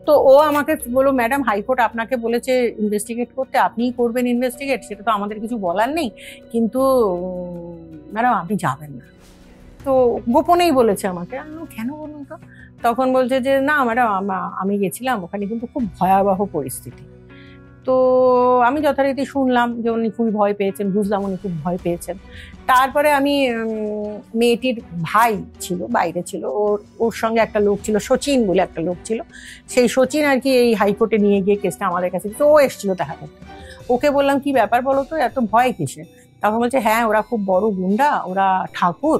তো ও আমাকে বলল, ম্যাডাম হাইকোর্ট আপনাকে বলেছে ইনভেস্টিগেট করতে, আপনিই করবেন ইনভেস্টিগেট, সেটা তো আমাদের কিছু বলার নেই, কিন্তু ম্যাডাম আপনি যাবেন না। তো গোপনেই বলেছে আমাকে। কেন বলুন তো? তখন বলছে যে না ম্যাডাম, আমি গেছিলাম, ওখানে কিন্তু খুব ভয়াবহ পরিস্থিতি। তো আমি যথারীতি শুনলাম যে উনি খুবই ভয় পেয়েছেন, বুঝলাম উনি খুব ভয় পেয়েছেন। তারপরে আমি মেয়েটির ভাই ছিল, বাইরে ছিল, ওর সঙ্গে একটা লোক ছিল, সচিন বলে একটা লোক ছিল, সেই সচিন আর কি এই হাইকোর্টে নিয়ে গিয়ে কেসটা আমাদের কাছে, তো ও এসেছিল দেখা করতে। ওকে বললাম কি ব্যাপার বলো তো, এত ভয় কিসে? তখন বলছে হ্যাঁ ওরা খুব বড় গুন্ডা, ওরা ঠাকুর,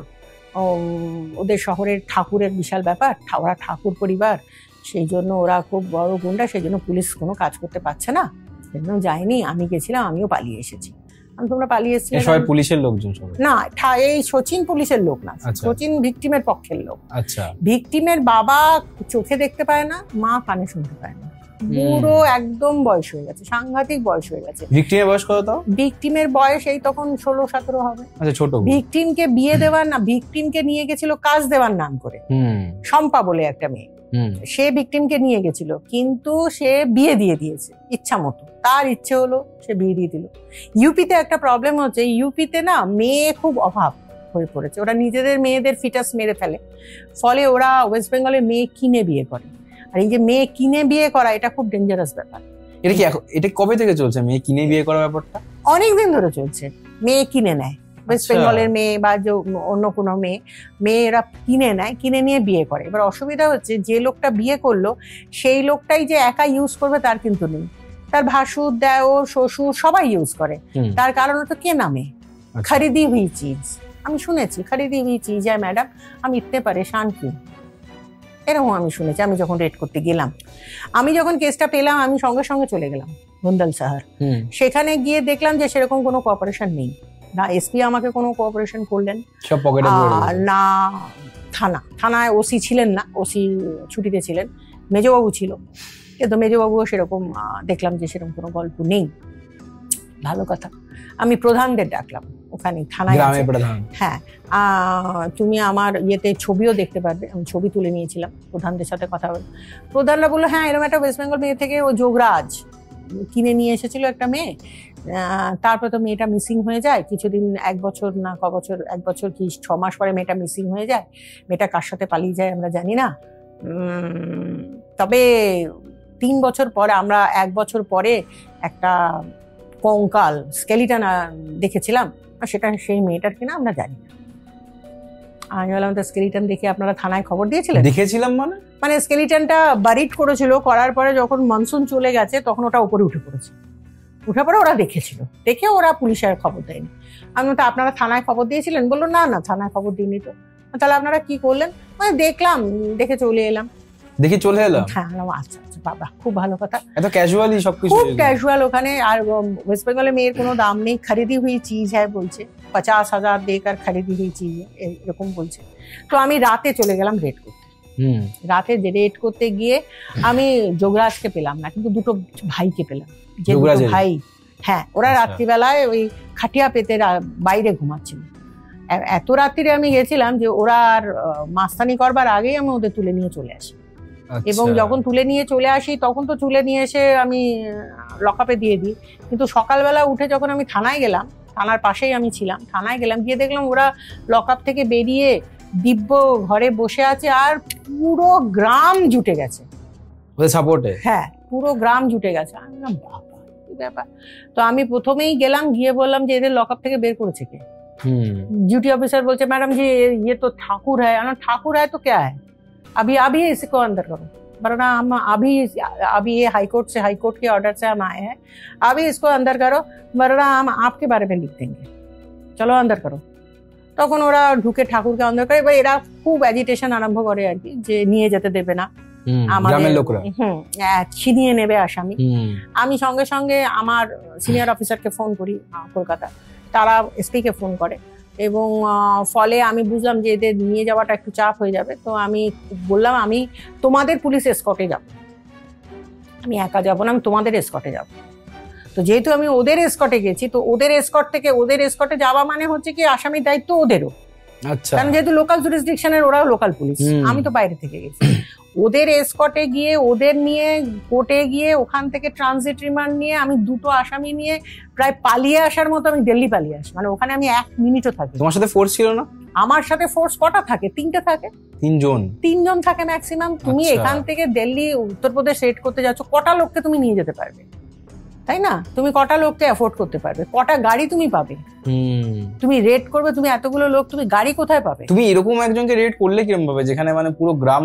ওদের শহরের ঠাকুরের বিশাল ব্যাপার, ওরা ঠাকুর পরিবার, সেই জন্য ওরা খুব বড় গুন্ডা, সেই জন্য পুলিশ কোনো কাজ করতে পারছে না, সেজন্য যায়নি। আমি গেছিলাম, আমিও পালিয়ে এসেছি। তোমরা পালিয়ে এসেছিলে? সবাই পুলিশের লোকজন? না, এই সচিন পুলিশের লোক না, সচিন ভিকটিমের পক্ষের লোক। আচ্ছা। ভিকটিমের বাবা চোখে দেখতে পায় না, মা কানে শুনতে পায় না, পুরো একদম বয়স হয়ে গেছে, সাংঘাতিক বয়স হয়ে গেছে। ভিকটিমের বয়স কত? ভিকটিমের বয়স এই তখন 16-17 হবে। আচ্ছা, ছোট। ভিকটিমকে বিয়ে দেওয়ার না, ভিকটিমকে নিয়ে গেছিল কাজ দেওয়ার নাম করে, শম্পা বলে একটা মেয়ে, সে ভিকটিমকে নিয়ে গেছিল, কিন্তু সে বিয়ে দিয়ে দিয়েছে ইচ্ছা মতো, তার ইচ্ছে হলো সে বিয়ে দিয়ে দিল। ইউপিতে একটা প্রবলেম হচ্ছে, ইউপিতে না মেয়ে খুব অভাব হয়ে পড়েছে, ওরা নিজেদের মেয়েদের ফিটাস মেরে ফেলে, ফলে ওরা ওয়েস্ট বেঙ্গলের মেয়ে কিনে বিয়ে করে। আর এই যে মেয়ে কিনে বিয়ে করা, এটা খুব ডেঞ্জারাস ব্যাপার। এটা কি এটা কবে থেকে চলছে, মেয়ে কিনে বিয়ে করার ব্যাপারটা? অনেকদিন ধরে চলছে, মেয়ে কিনে নেয়, ওয়েস্ট বেঙ্গলের মেয়ে বা অন্য কোনো মেয়েরা কিনে নেয়, কিনে নিয়ে বিয়ে করে। এবার অসুবিধা হচ্ছে, যে লোকটা বিয়ে করলো সেই লোকটাই যে একা ইউজ করবে তার কিন্তু নেই, তার ভাসুর, দেওর, শ্বশুর সবাই ইউজ করে। তার কারণ তো কে নামে খরিদি হুই চিজ, আমি শুনেছি খরিদি হুই চিজ হ্যাঁ ম্যাডাম, আমি ইতনে পরেশান কি, এরকম আমি শুনেছি। আমি যখন রেড করতে গেলাম, আমি যখন কেসটা পেলাম, আমি সঙ্গে সঙ্গে চলে গেলাম বুন্দল সাহার। সেখানে গিয়ে দেখলাম যে সেরকম কোনো কোঅপারেশন নেই, না এসপি আমাকে কোনো কোঅপারেশন করলেন, সব পকেটে, আর না থানায় ওসি ছিলেন না, ওসি ছুটিতে ছিলেন, মেজবাবু ছিল। কিন্তু মেজবাবুও সেরকম দেখলাম যে সেরকম কোনো গল্প নেই। ভালো কথা। আমি প্রধানদের ডাকলাম ওখানে থানায়। হ্যাঁ, তুমি আমার ইয়েতে ছবিও দেখতে পারবে, আমি ছবি তুলে নিয়েছিলাম, প্রধানদের সাথে কথা বলে। প্রধানরা বললো হ্যাঁ এরকম একটা ওয়েস্ট বেঙ্গল মেয়ে থেকে ও যোগরাজ কিনে নিয়ে এসেছিল একটা মেয়ে, তারপর তো মেয়েটা মিসিং হয়ে যায় কিছুদিন, 1 বছর না ক বছর, 1 বছর কি 6 মাস পরে মেয়েটা মিসিং হয়ে যায়। মেয়েটা কার সাথে পালিয়ে যায় আমরা জানি না, তবে 3 বছর পরে, আমরা 1 বছর পরে একটা কঙ্কাল স্কেলিটন দেখেছিলাম, সেটা সেই মেয়েটার কিনা আমরা জানি না। আমি বললাম তো স্কেলিটন দেখে আপনারা থানায় খবর দিয়েছিলেন? দেখেছিলাম মানে স্কেলিটনটা বারিট করেছিল, করার পরে যখন মনসুন চলে গেছে তখন ওটা উপরে উঠে পড়েছে, উঠে পরে ওরা দেখেছিল, দেখে ওরা পুলিশের খবর দেয়নি। আমি তো আপনারা থানায় খবর দিয়েছিলেন? বললো না না থানায় খবর দিইনি। তো তাহলে আপনারা কি করলেন? মানে দেখলাম, দেখে চলে এলাম। দেখে চলে এলাম? হ্যাঁ, আচ্ছা আচ্ছা বাবা, খুব ভালো কথা। এত ক্যাজুয়ালি সবকিছু, খুব ক্যাজুয়াল ওখানে। আর ওয়েস্ট বেঙ্গলে মেয়ের কোনো দাম নেই, খরিদি হুই চিজ হ্যাঁ বলছে, 50,000 দেকার খরিদি হুই চিজ এরকম বলছে। তো আমি রাতে চলে গেলাম রেড করতে। রাতে রেড করতে গিয়ে আমি যোগরাজকে পেলাম না, কিন্তু দুটো ভাইকে পেলাম, যে দুটো ভাই। হ্যাঁ, ওরা রাত্রিবেলায় ওই খাটিয়া পেতে বাইরে ঘুমাচ্ছিল। এত রাত্রিরে আমি গেছিলাম যে ওরা আর মাস্তানি করবার আগেই আমি ওদের তুলে নিয়ে চলে আসি। এবং যখন তুলে নিয়ে চলে আসি তখন তো তুলে নিয়ে এসে আমি লকআপে দিয়ে দিই। কিন্তু সকালবেলা উঠে যখন আমি থানায় গেলাম, থানার পাশেই আমি ছিলাম, থানায় গেলাম, গিয়ে দেখলাম ওরা লকআপ থেকে বেরিয়ে দিব্য ঘরে বসে আছে, আর পুরো গ্রাম জুটে গেছে সাপোর্টে। হ্যাঁ, পুরো গ্রাম জুটে গেছে। আমি বললাম বাবা কি ব্যাপার। তো আমি প্রথমেই গেলাম, গিয়ে বললাম যে এদের লকআপ থেকে বের করেছে কে? ডিউটি অফিসার বলছে ম্যাডাম जी ये तो ठाकुर है। ठाकुर है तो क्या है, अभी इसको अंदर करो। वरना हम अभी ये हाईकोर्ट के ऑर्डर से हम आए हैं, अभी इसको अंदर करो, वरना हम आपके बारे में लिख देंगे, चलो अंदर करो। তখন ওরা ঢুকে ঠাকুরকে অন্দর করে। এবার এরা খুব অ্যাজিটেশন আরম্ভ করে আর কি, যে নিয়ে যেতে দেবে না, আমাদের ছিনিয়ে নেবে আসামি। আমি সঙ্গে সঙ্গে আমার সিনিয়র অফিসারকে ফোন করি কলকাতা, তারা এসপি কে ফোন করে, এবং ফলে আমি বুঝলাম যে এদের নিয়ে যাওয়াটা একটু চাপ হয়ে যাবে। তো আমি বললাম আমি তোমাদের পুলিশ এসকর্টে যাব, আমি একা যাব না, আমি তোমাদের এসকর্টে যাব। তো যেহেতু আমি ওদের এসকর্টে গেছি, তো ওদের এসকর্ট থেকে ওদের এসকর্টে যাওয়া মানে হচ্ছে কি আসামির দায়িত্ব ওদেরও। আচ্ছা, কারণ যেহেতু লোকাল জুরিসডিকশনের, ওরাও লোকাল পুলিশ, আমি তো বাইরে থেকে গেছি। ওদের এসকর্টে গিয়ে ওদের নিয়ে কোর্টে গিয়ে ওখান থেকে ট্রানজিট রিমান্ড নিয়ে আমি দুটো আসামি নিয়ে প্রায় পালিয়ে আসার মতো আমি দিল্লি পালিয়ে আসি। মানে ওখানে আমি 1 মিনিটও থাকি। তোমার সাথে ফোর্স ছিল না? আমার সাথে ফোর্স কটা থাকে? 3টে থাকে। 3 জন থাকে ম্যাক্সিমাম। তুমি এখান থেকে দিল্লি উত্তরপ্রদেশ রেড করতে যাচ্ছ, কটা লোককে তুমি নিয়ে যেতে পারবে, তাই না? তুমি কটা লোককে অ্যাফোর্ড করতে পারবে? কটা গাড়ি তুমি পাবে? তুমি রেড করবে, তুমি এতগুলো লোক, তুমি গাড়ি কোথায় পাবে? তুমি এরকম একজনকে রেড করলে কিরকম ভাবে, যেখানে মানে পুরো গ্রাম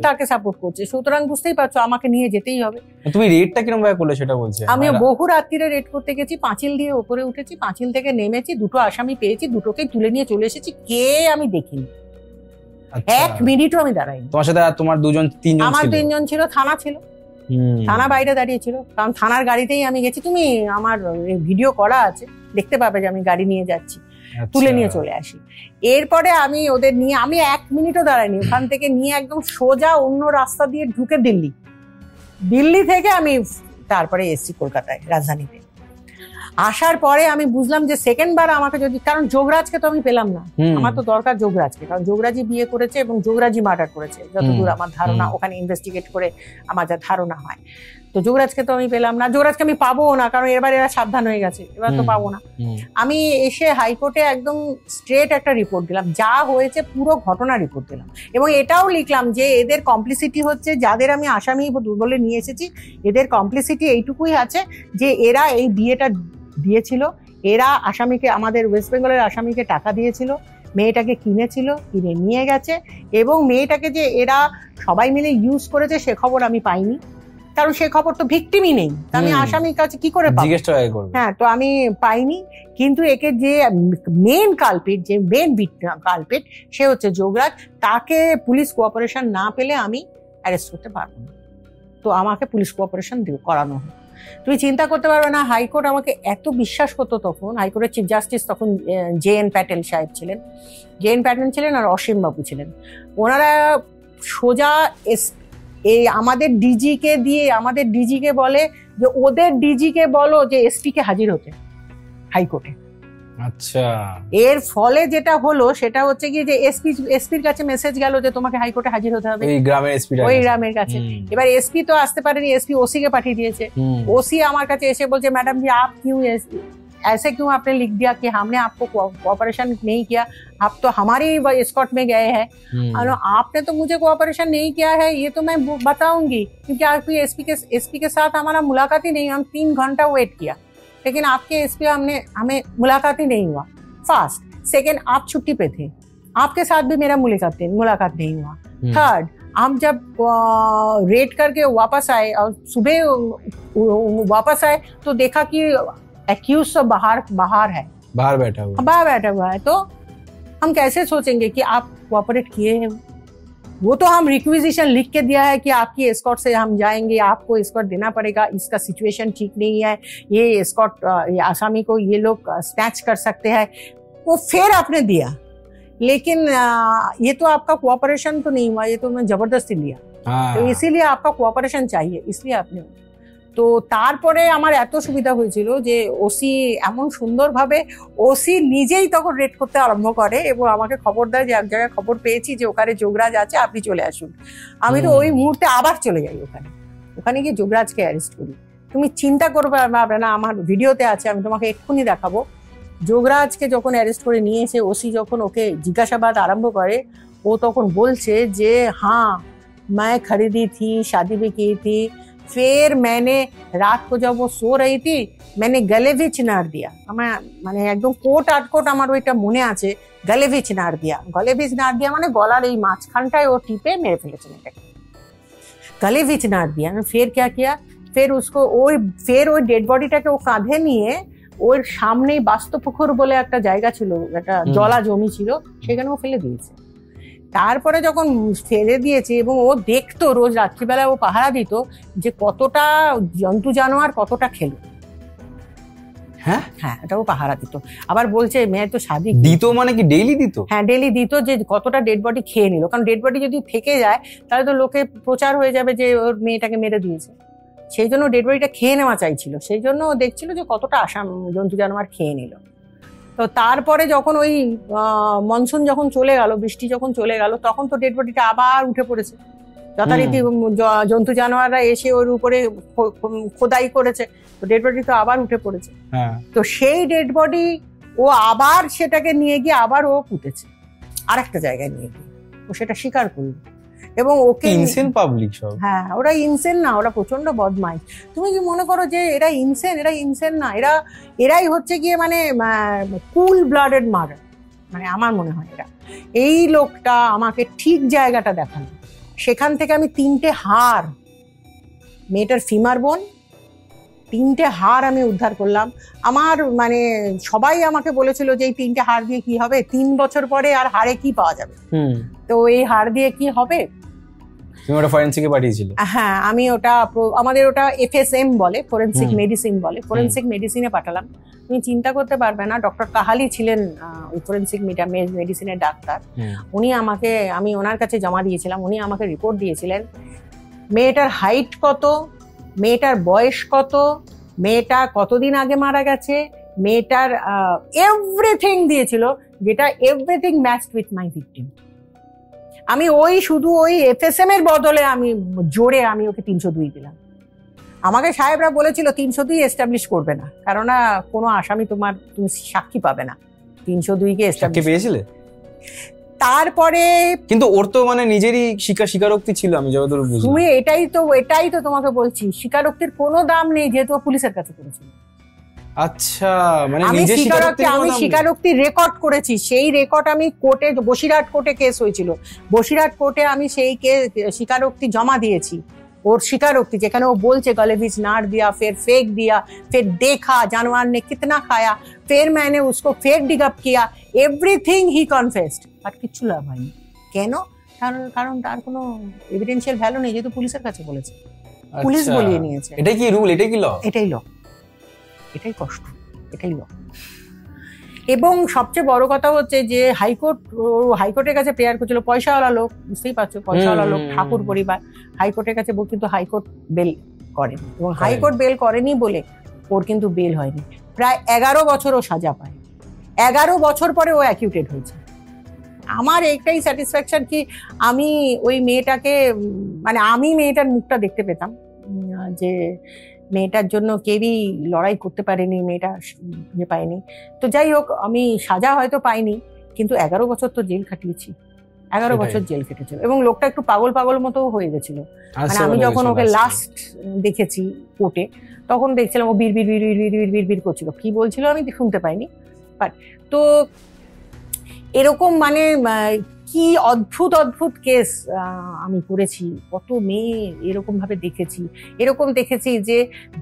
তাকে সাপোর্ট করছে, সুতরাং বুঝতেই পারছো আমাকে নিয়ে যেতেই হবে। তুমি রেডটা কিরকম ভাবে করলে সেটা বলছি। আমি বহু রাত্রিরে রেড করতে গেছি, পাঁচিল দিয়ে উপরে উঠেছি, পাঁচিল থেকে নেমেছি, দুটো আসামি পেয়েছি, দুটোকেই তুলে নিয়ে চলে এসেছি। কে আমি দেখিনি, 1 মিনিটও আমি দাঁড়াইনি। তোমার সাথে আর তোমার 2-3 জন? আমার 3 জন ছিল, থানা ছিল, থানা বাইরে দাঁড়িয়ে ছিল, কারণ থানার গাড়িতেই আমি গেছি। তুমি আমার ভিডিও করা আছে, দেখতে পাবে যে আমি গাড়ি নিয়ে যাচ্ছি, তুলে নিয়ে চলে আসি। এরপরে আমি ওদের নিয়ে, আমি 1 মিনিটও দাঁড়াইনি, ওখান থেকে নিয়ে একদম সোজা অন্য রাস্তা দিয়ে ঢুকে দিল্লি থেকে আমি তারপরে এসছি কলকাতায়, রাজধানীতে। আসার পরে আমি বুঝলাম যে সেকেন্ড বার আমাকে যদি, কারণ যোগরাজকে তো আমি পেলাম না, আমার তো দরকার যোগরাজকে, কারণ যোগরাজই বিয়ে করেছে এবং যোগরাজই মার্ডার করেছে, যতদূর আমার ধারণা, ওখানে ইনভেস্টিগেট করে আমার যা ধারণা হয়। তো যোগরাজকে তো আমি পেলাম না, যোগরাজকে আমি পাবো না, কারণ এবার এরা সাবধান হয়ে গেছে, এবার তো পাবো না। আমি এসে হাইকোর্টে একদম স্ট্রেট একটা রিপোর্ট দিলাম, যা হয়েছে পুরো ঘটনা রিপোর্ট দিলাম, এবং এটাও লিখলাম যে এদের কমপ্লিসিটি হচ্ছে, যাদের আমি আসামি বলে নিয়ে এসেছি, এদের কমপ্লিসিটি এইটুকুই আছে যে এরা এই বিয়েটা দিয়েছিল, এরা আসামিকে, আমাদের ওয়েস্ট বেঙ্গলের আসামিকে টাকা দিয়েছিল, মেয়েটাকে কিনেছিল, কিনে নিয়ে গেছে, এবং মেয়েটাকে যে এরা সবাই মিলে ইউজ করেছে সে খবর আমি পাইনি, কারণ সে খবর তো ভিকটিমই নেই, আমি আসামির কাছে কি করে পাবো? হ্যাঁ, তো আমি পাইনি। কিন্তু একে যে মেন কালপিট, যে মেন কালপিট, সে হচ্ছে যোগরাজ, তাকে পুলিশ কোঅপারেশন না পেলে আমি অ্যারেস্ট করতে পারবো না। তো আমাকে পুলিশ কোঅপারেশন করানো হয়। তুমি চিন্তা করতে পারবে না, হাইকোর্ট আমাকে এত বিশ্বাস করতো তখন। হাইকোর্টের চিফ জাস্টিস তখন JN প্যাটেল সাহেব ছিলেন, JN প্যাটেল ছিলেন আর অসীম বাবু ছিলেন। ওনারা সোজা এই আমাদের ডিজিকে বলে যে ওদের ডিজিকে বলো যে এসপি কে হাজির হতে হাইকোর্টে। আচ্ছা, এর ফলে যেটা হলো সেটা হচ্ছে কি যে এসপির কাছে মেসেজ গেল যে তোমাকে হাইকোর্টে হাজির হতে হবে, ওই গ্রামের কাছে। এবার এসপি তো আসতে পারেনি, এসপি ওসি কে পাঠিয়ে দিয়েছে। ওসি আমার কাছে এসে বলছে मैडम जी आप क्यों ऐसे क्यों आपने लिख दिया कि हमने आपको कोऑपरेशन नहीं किया, आप तो हमारी एस्कॉर्ट में गए हैं और आपने तो मुझे कोऑपरेशन नहीं किया है, ये तो मैं बताऊंगी क्योंकि आपकी एसपी के साथ हमारा मुलाकात ही नहीं, हम 3 घंटा वेट किया लेकिन आपके एसपी हमें मुलाकात ही नहीं हुआ। फर्स्ट, सेकेंड, आप छुट्टी पे थे, आपके साथ भी मेरा मुलाकात नहीं हुआ। थर्ड, हम जब रेड करके वापस आए और सुबह वापस आए तो देखा कि एक्यूज तो बाहर है, बाहर बैठा हुआ है, तो हम कैसे सोचेंगे कि आप कोऑपरेट किए हैं। वो तो हम रिक्विजिशन लिख के दिया है कि आपकी एस्कॉर्ट से हम जाएंगे, आपको एस्कॉर्ट देना पड़ेगा, इसका सिचुएशन ठीक नहीं है, ये एस्कॉर्ट आसामी को ये लोग स्नैच कर सकते हैं, वो फिर आपने दिया। लेकिन ये तो आपका कोऑपरेशन तो नहीं हुआ, ये तो मैं जबरदस्ती लिया। तो इसीलिए आपका कोऑपरेशन चाहिए, इसलिए आपने। তো তারপরে আমার এত সুবিধা হয়েছিল যে ওসি এমন সুন্দরভাবে ওসি নিজেই তখন রেড করতে আরম্ভ করে এবং আমাকে খবর দেয় যে এক জায়গায় খবর পেয়েছি যে ওখানে যোগরাজ আছে, আপনি চলে আসুন। আমি তো ওই মুহূর্তে আবার চলে যাই ওখানে গিয়ে যোগরাজকে অ্যারেস্ট করি। তুমি চিন্তা করবে না, আমার ভিডিওতে আছে, আমি তোমাকে এক্ষুনি দেখাবো। যোগরাজকে যখন অ্যারেস্ট করে নিয়ে এসে ওসি যখন ওকে জিজ্ঞাসাবাদ আরম্ভ করে, ও তখন বলছে যে হ্যাঁ मैं खरीदी थी, शादी भी की थी, फिर मैंने रात को जब वो सो रही थी मैंने गले भी चिनार दिया। মানে একদম কোট আটকোট আমার ওইটা মনে আছে, গলে भी चिनार दिया। মানে গলার এই মাঝখানটায় ও টিপে মেরে ফেলেছে এটাকে, गले भी चिनार दिया। फिर क्या किया, फिर उसको फिर ওই ডেড বডিটাকে ও কাঁধে নিয়ে ওর সামনেই বাস্তুপুকুর বলে একটা জায়গা ছিল, একটা জলা জমি ছিল, সেখানে ও ফেলে দিয়েছে। তারপরে যখন ফেলে দিয়েছে এবং ও দেখতো রোজ রাত্রিবেলা ও পাহারা দিত যে কতটা জন্তু জানোয়ার কতটা খেলো। হ্যাঁ, এটা ও পাহারা দিত। আবার বলছে মেয়ে তো শাদি দিত, মানে কি ডেইলি দিত? হ্যাঁ, ডেইলি দিত, যে কতটা ডেড বডি খেয়ে নিল। কারণ ডেড বডি যদি থেকে যায় তাহলে তো লোকে প্রচার হয়ে যাবে যে ওর মেয়েটাকে মেরে দিয়েছে। সেই জন্য ডেড বডিটা খেয়ে নেওয়া চাইছিল, সেই জন্য ও দেখছিল যে কতটা জন্তু জানোয়ার খেয়ে নিল। তো তারপরে যখন ওই মনসুন যখন চলে গেল, বৃষ্টি যখন চলে গেল, তখন তো ডেড বডিটা আবার উঠে পড়েছে। যথারীতি জন্তু জানোয়াররা এসে ওর উপরে খোদাই করেছে, তো ডেড বডি তো আবার উঠে পড়েছে। তো সেই ডেড বডি ও আবার সেটাকে নিয়ে গিয়ে আবার ও পুঁতেছে আর একটা জায়গায় নিয়ে গিয়ে, ও সেটা স্বীকার করল। এবং ওকে ইনসেন পাবলিক সব। হ্যাঁ, ওরা ইনসেন না, ওরা প্রচন্ড বদমাইশ। তুমি কি মনে করো যে এরা ইনসেন না, এরাই হচ্ছে গিয়ে মানে কুল ব্লাডেড মার্ডার। মানে আমার মনে হয় এরা, এই লোকটা আমাকে ঠিক জায়গাটা দেখালো। সেখান থেকে আমি 3টে হাড়, মেয়েটার ফিমার বোন, 3টে হাড় আমি উদ্ধার করলাম। আমার মানে সবাই আমাকে বলেছিল যে এই 3টে হাড় দিয়ে কি হবে, 3 বছর পরে আর হাড়ে কি পাওয়া যাবে, তো এই হাড় দিয়ে কি হবে। তুমি ওটা ফরেনসিকে পাঠিয়েছিলে? হ্যাঁ, আমি ওটা আমাদের ওটা FSM বলে, ফরেনসিক মেডিসিন বলে, ফরেনসিক মেডিসিনে পাঠালাম। তুমি চিন্তা করতে পারবে না, ডক্টর কাহালি ছিলেন ওই ফরেনসিক মেডিসিনের ডাক্তার। আমি ওনার কাছে জমা দিয়েছিলাম, উনি আমাকে রিপোর্ট দিয়েছিলেন মেয়েটার হাইট কত, মেয়েটার বয়স কত, মেয়েটা কতদিন আগে মারা গেছে, মেয়েটার এভরিথিং দিয়েছিল, যেটা everything matched with my victim. আমি শুধু ওই FSM এর বদলে আমি জোরে ওকে 302 দিলাম। আমাকে সাহেবরা বলেছিল 302 এস্টাবলিশ করবে না, কারণ কোনো আসামি তুমি সাক্ষী পাবে না। 302 কে এস্টাবলিশ পেয়েছিলে? তারপরে কিন্তু ওর তো মানে নিজেরই স্বীকারোক্তি ছিল, আমি যতদূর বুঝি। তুমি এটাই তো তোমাকে বলছি, স্বীকারোক্তির কোনো দাম নেই, যেহেতু পুলিশের কাছে করেছিল। আচ্ছা, মানে আমি স্বীকারোক্তি রেকর্ড করেছি, সেই রেকর্ড আমি কোর্টে, বসিরহাট কোর্টে কেস হয়েছিল, বসিরহাট কোর্টে আমি সেই স্বীকারোক্তি জমা দিয়েছি। ওর স্বীকারোক্তি যেখানে ও বলছে गले बीच नाड़ दिया, फिर फेंक दिया, फिर देखा जानवर ने कितना खाया, फिर मैंने उसको फेक डिग अप किया, एवरीथिंग ही कन्फेस्ड। আর কিচ্ছু লাভ হয়নি। কেন? কারণ তার কোনো এভিডেন্সিয়াল ভ্যালু নেই, যেহেতু পুলিশের কাছে বলেছে। পুলিশ বলিয়ে নিয়েছে। এটাই কি রুল, এটাই কি ল? এটাই ল, এটাই কষ্ট, এটাই ল। এবং সবচেয়ে বড় কথা হচ্ছে যে হাইকোর্টের কাছে প্রেয়ার করছিল, পয়সাওয়ালা লোক, বুঝতেই পারছো, পয়সাওয়ালা লোক, ঠাকুর পরিবার, হাইকোর্টের কাছে কিন্তু হাইকোর্ট বেল করেন, এবং হাইকোর্ট বেল করেনি বলে ওর কিন্তু বেল হয়নি। প্রায় 11 বছর ও সাজা পায়, 11 বছর পরে ও অ্যাকিউটেড হয়েছে। আমার একটাই স্যাটিসফ্যাকশন কি আমি ওই মেয়েটাকে, মানে আমি মেয়েটার মুখটা দেখতে পেতাম, যে মেয়েটার জন্য কেউই লড়াই করতে পারেনি, মেয়েটা ইয়ে পায়নি। তো যাই হোক, আমি সাজা হয়তো পাইনি, কিন্তু 11 বছর তো জেল খাটিয়েছি, 11 বছর জেল কেটেছিল। এবং লোকটা একটু পাগল পাগল মতো হয়ে গেছিল, মানে আমি যখন ওকে লাস্ট দেখেছি কোর্টে, তখন দেখছিলাম ও বিড় বিড় বিড় বিড় বিড় বিড় বিড় করছিল, কি বলছিল আমি শুনতে পাইনি। বাট তো এরকম মানে কি অদ্ভুত অদ্ভুত কেস আমি করেছি, কত মেয়ে এরকম ভাবে দেখেছি। এরকম দেখেছি যে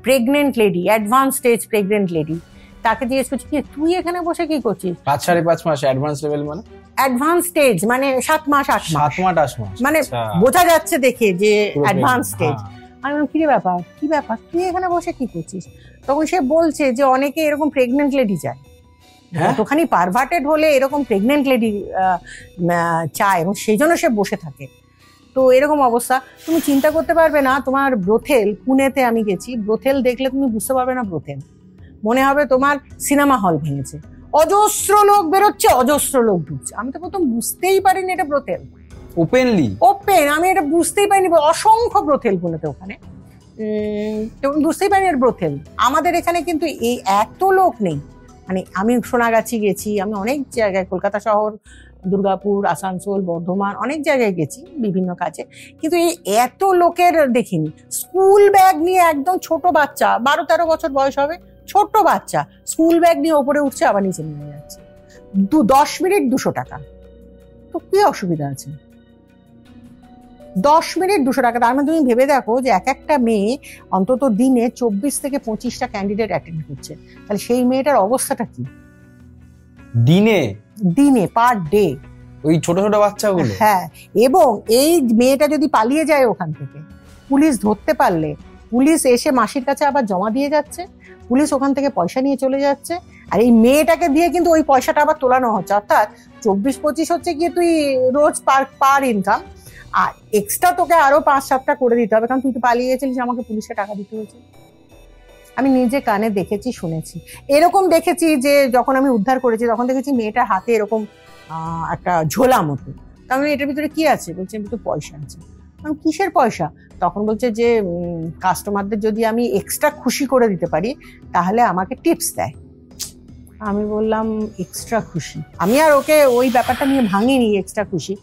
pregnant lady, advance stage pregnant lady, তাকে জিজ্ঞেস করছি কি তুই এখানে বসে কি করছিস? 5.5 মাস অ্যাডভান্স লেভেল, মানে অ্যাডভান্স স্টেজ মানে 7 মাস 8 মাস, 7 মাস 8 মাস, মানে বোঝা যাচ্ছে দেখে যে অ্যাডভান্স স্টেজ। আমি বললাম কি ব্যাপার, কি ব্যাপার, তুই এখানে বসে কি করছিস? তখন সে বলছে যে অনেকে এরকম প্রেগনেন্ট লেডি চায়, কতখানি পারভার্টেড হলে এরকম প্রেগনেন্ট লেডি চায়, এবং সেই জন্য সে বসে থাকে। তো এরকম অবস্থা, তুমি চিন্তা করতে পারবে না। তোমার ব্রোথেল, পুনেতে আমি গেছি, ব্রোথেল দেখলে তুমি বুঝতে পারবে না ব্রোথেল, মনে হবে তোমার সিনেমা হল ভেঙেছে, অজস্র লোক বেরোচ্ছে, অজস্র লোক ঢুকছে। আমি তো প্রথম বুঝতেই পারিনি এটা ব্রোথেল, ওপেন, আমি এটা বুঝতেই পারিনি। অসংখ্য ব্রোথেল পুনেতে ওখানে, বুঝতেই পারিনি এটা ব্রোথেল। আমাদের এখানে কিন্তু এই এত লোক নেই, মানে আমি সোনাগাছি গেছি, আমি অনেক জায়গায়, কলকাতা শহর, দুর্গাপুর, আসানসোল, বর্ধমান, অনেক জায়গায় গেছি বিভিন্ন কাজে, কিন্তু এই এত লোকের দেখিনি। স্কুল ব্যাগ নিয়ে একদম ছোট বাচ্চা, 12-13 বছর বয়স হবে, ছোট্ট বাচ্চা স্কুল ব্যাগ নিয়ে ওপরে উঠছে, আবার নিচে নেমে যাচ্ছে। 10 মিনিট 200 টাকা, তো কি অসুবিধা আছে? 10 মিনিট 200 টাকা। তার মানে তুমি ভেবে দেখো যে এক একটা মেয়ে অন্তত দিনে 24 থেকে 25টা ক্যান্ডিডেট অ্যাটেন্ড করছে, তাহলে সেই মেয়েটার অবস্থাটা কি? দিনে পার ডে, ওই ছোট ছোট বাচ্চাগুলো। হ্যাঁ, এবং এই মেয়েটা যদি পালিয়ে যায় ওখান থেকে, পুলিশ ধরতে পারলে, পুলিশ এসে মাসির কাছে আবার জমা দিয়ে যাচ্ছে, পুলিশ ওখান থেকে পয়সা নিয়ে চলে যাচ্ছে, আর এই মেয়েটাকে দিয়ে কিন্তু ওই পয়সাটা আবার তোলানো হচ্ছে। অর্থাৎ 24-25 হচ্ছে গিয়ে তুই রোজ পার ইনকাম, আর এক্সট্রা তোকে আরো 5-7টা করে দিতে হবে, কারণ তুই তো পালিয়ে গেছিলিস, আমাকে পুলিশকে টাকা দিতে হয়েছে। আমি নিজে কানে দেখেছি, শুনেছি। এরকম দেখেছি যে যখন আমি উদ্ধার করেছি তখন দেখেছি মেয়েটার হাতে এরকম একটা ঝোলা মতো, তার মানে এটার ভিতরে কি আছে? বলছে ভিতরে পয়সা আছে। কিসের পয়সা? তখন বলছে যে কাস্টমারদের যদি আমি এক্সট্রা খুশি করে দিতে পারি তাহলে আমাকে টিপস দেয়। আমি বললাম এক্সট্রা খুশি? আমি আর ওকে ওই ব্যাপারটা নিয়ে ভাঙিনি। এক্সট্রা খুশি,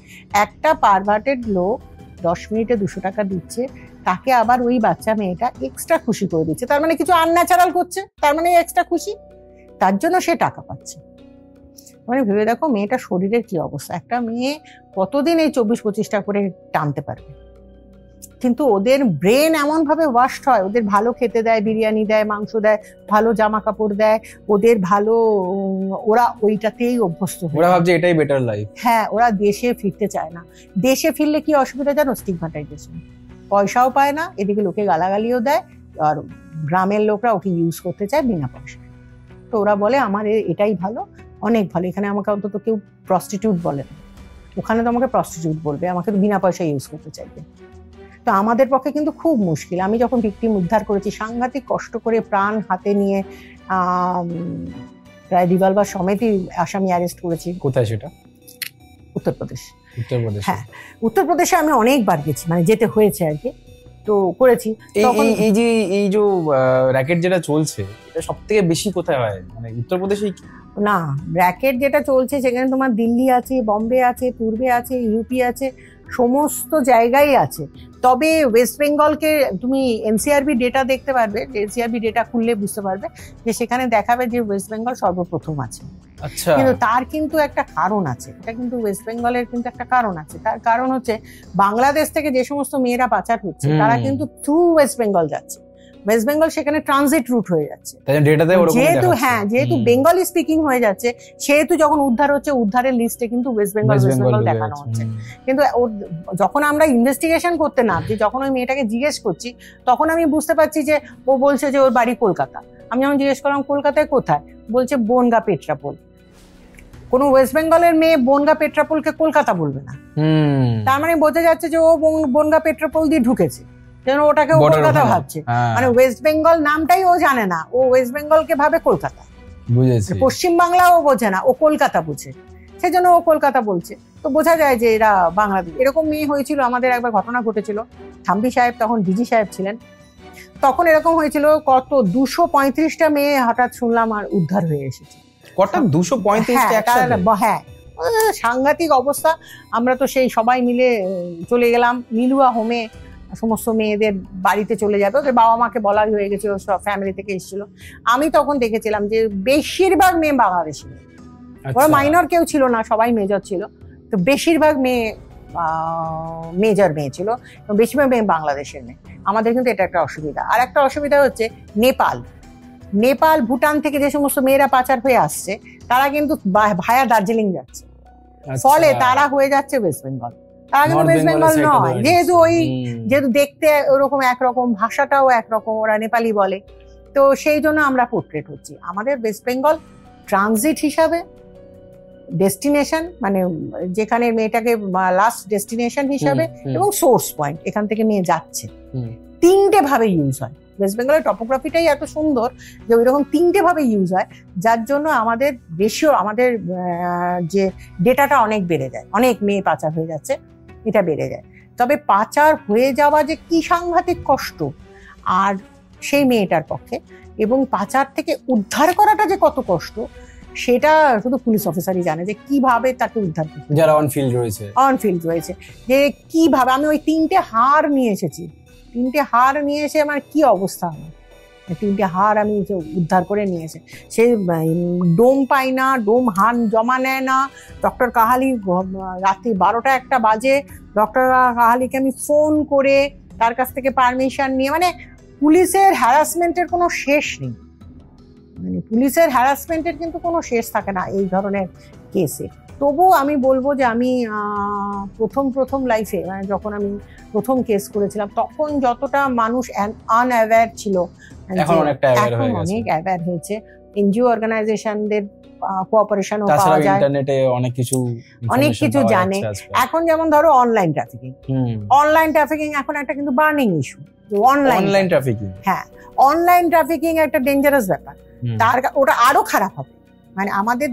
একটা পারভার্টেড লোক 10 মিনিটে 200 টাকা দিচ্ছে, তাকে আবার ওই বাচ্চা মেয়েটা এক্সট্রা খুশি করে দিচ্ছে, তার মানে কিছু আনন্যাচারাল করছে, তার মানে এক্সট্রা খুশি, তার জন্য সে টাকা পাচ্ছে। মানে ভেবে দেখো মেয়েটার শরীরের কি অবস্থা। একটা মেয়ে কতদিন এই 24-25টা করে টানতে পারবে? কিন্তু ওদের ব্রেন এমন ভাবে ওয়াশড হয়, ওদের ভালো খেতে দেয়, বিরিয়ানি দেয়, মাংস দেয়, ভালো জামা কাপড় দেয়, ওদের ভালো, ওরা ওইটাতেই অভ্যস্ত, ওরা ভাবছে এটাই বেটার লাইফ। হ্যাঁ, ওরা দেশে ফিরতে চায় না। দেশে ফিরলে কি অসুবিধা জানো? স্টিগমাটাইজেশন, পয়সাও পায় না, এদিকে লোকে গালাগালিও দেয়, আর গ্রামের লোকরা ওকে ইউজ করতে চায় বিনা পয়সায়। তো ওরা বলে আমার এটাই ভালো, অনেক ভালো, এখানে আমাকে অন্তত কেউ প্রস্টিটিউট বলে না, ওখানে তো আমাকে প্রস্টিটিউট বলবে, আমাকে তো বিনা পয়সায় ইউজ করতে চাইবে। তো আমাদের পক্ষে কিন্তু খুব মুশকিল। আমি যখন ভিকটিম উদ্ধার করেছি, সাংঘাতিক কষ্ট করে প্রাণ হাতে নিয়ে, প্রায় রিভলভার সমেতই আসামি অ্যারেস্ট করেছি। কোথায় সেটা? উত্তরপ্রদেশ। হ্যাঁ, উত্তরপ্রদেশে আমি অনেকবার গেছি, মানে যেতে হয়েছে আর কি, তো করেছি। তখন এই যে র্যাকেট যেটা চলছে, এটা সব থেকে বেশি কোথায় হয়? মানে উত্তরপ্রদেশেই না, র্যাকেট যেটা চলছে সেখানে তোমার দিল্লি আছে, বম্বে আছে, পূর্বে আছে, ইউপি আছে, সমস্ত জায়গায় আছে। তবে ওয়েস্ট বেঙ্গলকে তুমি এনসিআরবি ডেটা দেখতে পারবে, এনসিআরবি ডেটা খুললে বুঝতে পারবে যে সেখানে দেখাবে যে ওয়েস্ট বেঙ্গল সর্বপ্রথম আছে। আচ্ছা, কিন্তু তার কিন্তু একটা কারণ আছে, এটা কিন্তু ওয়েস্ট বেঙ্গলের কিন্তু একটা কারণ আছে। তার কারণ হচ্ছে বাংলাদেশ থেকে যে সমস্ত মেয়েরা পাচার হচ্ছে তারা কিন্তু থ্রু ওয়েস্ট বেঙ্গল যাচ্ছে। ওয়েস্ট বেঙ্গল সেখানে ট্রানজিট রুট হয়ে যাচ্ছে। যেহেতু বেঙ্গলি স্পিকিং হয়ে যাচ্ছে, সেহেতু যখন উদ্ধার হচ্ছে, উদ্ধারের লিস্টে কিন্তু ওয়েস্ট বেঙ্গল দেখানো হচ্ছে। কিন্তু যখন আমরা ইনভেস্টিগেশন করতে নামছি, যখন ওই মেয়েটাকে জিজ্ঞেস করছি, তখন আমি বুঝতে পারছি যে ও বলছে যে ওর বাড়ি কলকাতা। আমি যখন জিজ্ঞেস করলাম কলকাতায় কোথায়, বলছে বনগা পেট্রাপোল। কোনো ওয়েস্ট বেঙ্গলের মেয়ে বনগা পেট্রাপোলকে কলকাতা বলবে না। তার মানে বোঝা যাচ্ছে যে ও বনগা পেট্রাপোল দিয়ে ঢুকেছে, যেন ওটাকে ও কলকাতা ভাবছে। মানে ওয়েস্ট বেঙ্গল নামটাই ও জানে না, ও ওয়েস্ট বেঙ্গলকে ভাবে কলকাতা। পশ্চিম বাংলা ও বোঝে না, ও কলকাতা বুঝে, সেজন্য ও কলকাতা বলছে। তো বোঝা যায় যে এরা বাংলাদেশ। এরকম মেয়ে হয়েছিল, আমাদের একবার ঘটনা ঘটেছিল। থাম্বি সাহেব তখন ডিজি সাহেব ছিলেন, তখন এরকম হয়েছিল কত 235টা মেয়ে হঠাৎ শুনলাম আর উদ্ধার হয়ে এসেছে। কত 235টা? হ্যাঁ, সাংঘাতিক অবস্থা। আমরা তো সেই সবাই মিলে চলে গেলাম নিলুয়া হোমে, সমস্ত মেয়েদের বাড়িতে চলে যাবে, ওদের বাবা মাকে বলাই হয়ে গেছিল, সব ফ্যামিলি থেকে এসেছিল। আমি তখন দেখেছিলাম যে বেশিরভাগ মেয়ে বাংলাদেশি, ওরা মাইনর কেউ ছিল না, সবাই মেজর ছিল। তো বেশিরভাগ মেয়ে মেজর মেয়ে ছিল, বেশিরভাগ মেয়ে বাংলাদেশের মেয়ে। আমাদের কিন্তু এটা একটা অসুবিধা। আর একটা অসুবিধা হচ্ছে নেপাল ভুটান থেকে যে সমস্ত মেয়েরা পাচার হয়ে আসছে, তারা কিন্তু ভায়া দার্জিলিং যাচ্ছে, ফলে তারা হয়ে যাচ্ছে ওয়েস্ট বেঙ্গল। তারা কিন্তু ওয়েস্ট বেঙ্গল নয়, যেহেতু দেখতে ওরকম একরকম, ভাষাটাও একরকম, ওরা নেপালি বলে। তো সেই জন্য আমরা পোর্ট্রেট হচ্ছি। আমাদের ওয়েস্ট বেঙ্গল ট্রানজিট হিসাবে, ডেস্টিনেশন মানে যেখানে মেয়েটাকে লাস্ট ডেস্টিনেশন হিসাবে, এবং সোর্স পয়েন্ট, এখান থেকে মেয়ে যাচ্ছে, তিনটে ভাবে ইউজ হয়। ওয়েস্ট বেঙ্গলের টপোগ্রাফিটাই এত সুন্দর যে ওইরকম তিনটে ভাবে ইউজ হয়, যার জন্য আমাদের রেশিও, আমাদের যে ডেটাটা অনেক বেড়ে যায়। অনেক মেয়ে পাচার হয়ে যাচ্ছে, এটা বেড়ে যায়। তবে পাচার হয়ে যাওয়া যে কি সাংঘাতিক কষ্ট আর সেই মেয়েটার পক্ষে, এবং পাচার থেকে উদ্ধার করাটা যে কত কষ্ট, সেটা শুধু পুলিশ অফিসারই জানে যে কিভাবে তাকে উদ্ধার করতে, যারা অন ফিল্ড রয়েছে, যে কিভাবে। আমি ওই 3টে হাড় নিয়ে এসেছি, 3টে হাড় নিয়ে এসে আমার কি অবস্থা, আমার 3টে হাড় আমি উদ্ধার করে নিয়ে এসে, সে ডোম পাই না, ডোম হাড় জমা নেয় না। ডক্টর কাহালি রাত্রি 12টা-1টা বাজে, ডক্টর কাহালিকে আমি ফোন করে তার কাছ থেকে পারমিশন নিয়ে, মানে পুলিশের হ্যারাসমেন্টের কোনো শেষ নেই। মানে পুলিশের হ্যারাসমেন্টের কিন্তু কোনো শেষ থাকে না এই ধরনের কেসে। তবুও আমি বলবো যে আমি প্রথম লাইফে, মানে যখন আমি প্রথম কেস করেছিলাম, তখন যতটা মানুষ আনঅ্যাওয়্যার ছিল, এখন অনেক অ্যাওয়্যার হয়েছে। এনজিও অর্গানাইজেশনদের কোঅপারেশনও পাওয়া যায়, ইন্টারনেটে অনেক কিছু জানে। এখন যেমন ধরো অনলাইন ট্রাফিকিং এখন একটা কিন্তু বার্নিং ইস্যু। অনলাইন ট্রাফিকিং, হ্যাঁ, অনলাইন ট্রাফিকিং একটা ডেঞ্জারাস ব্যাপার। ওটা আরো খারাপ হবে, মানে আমাদের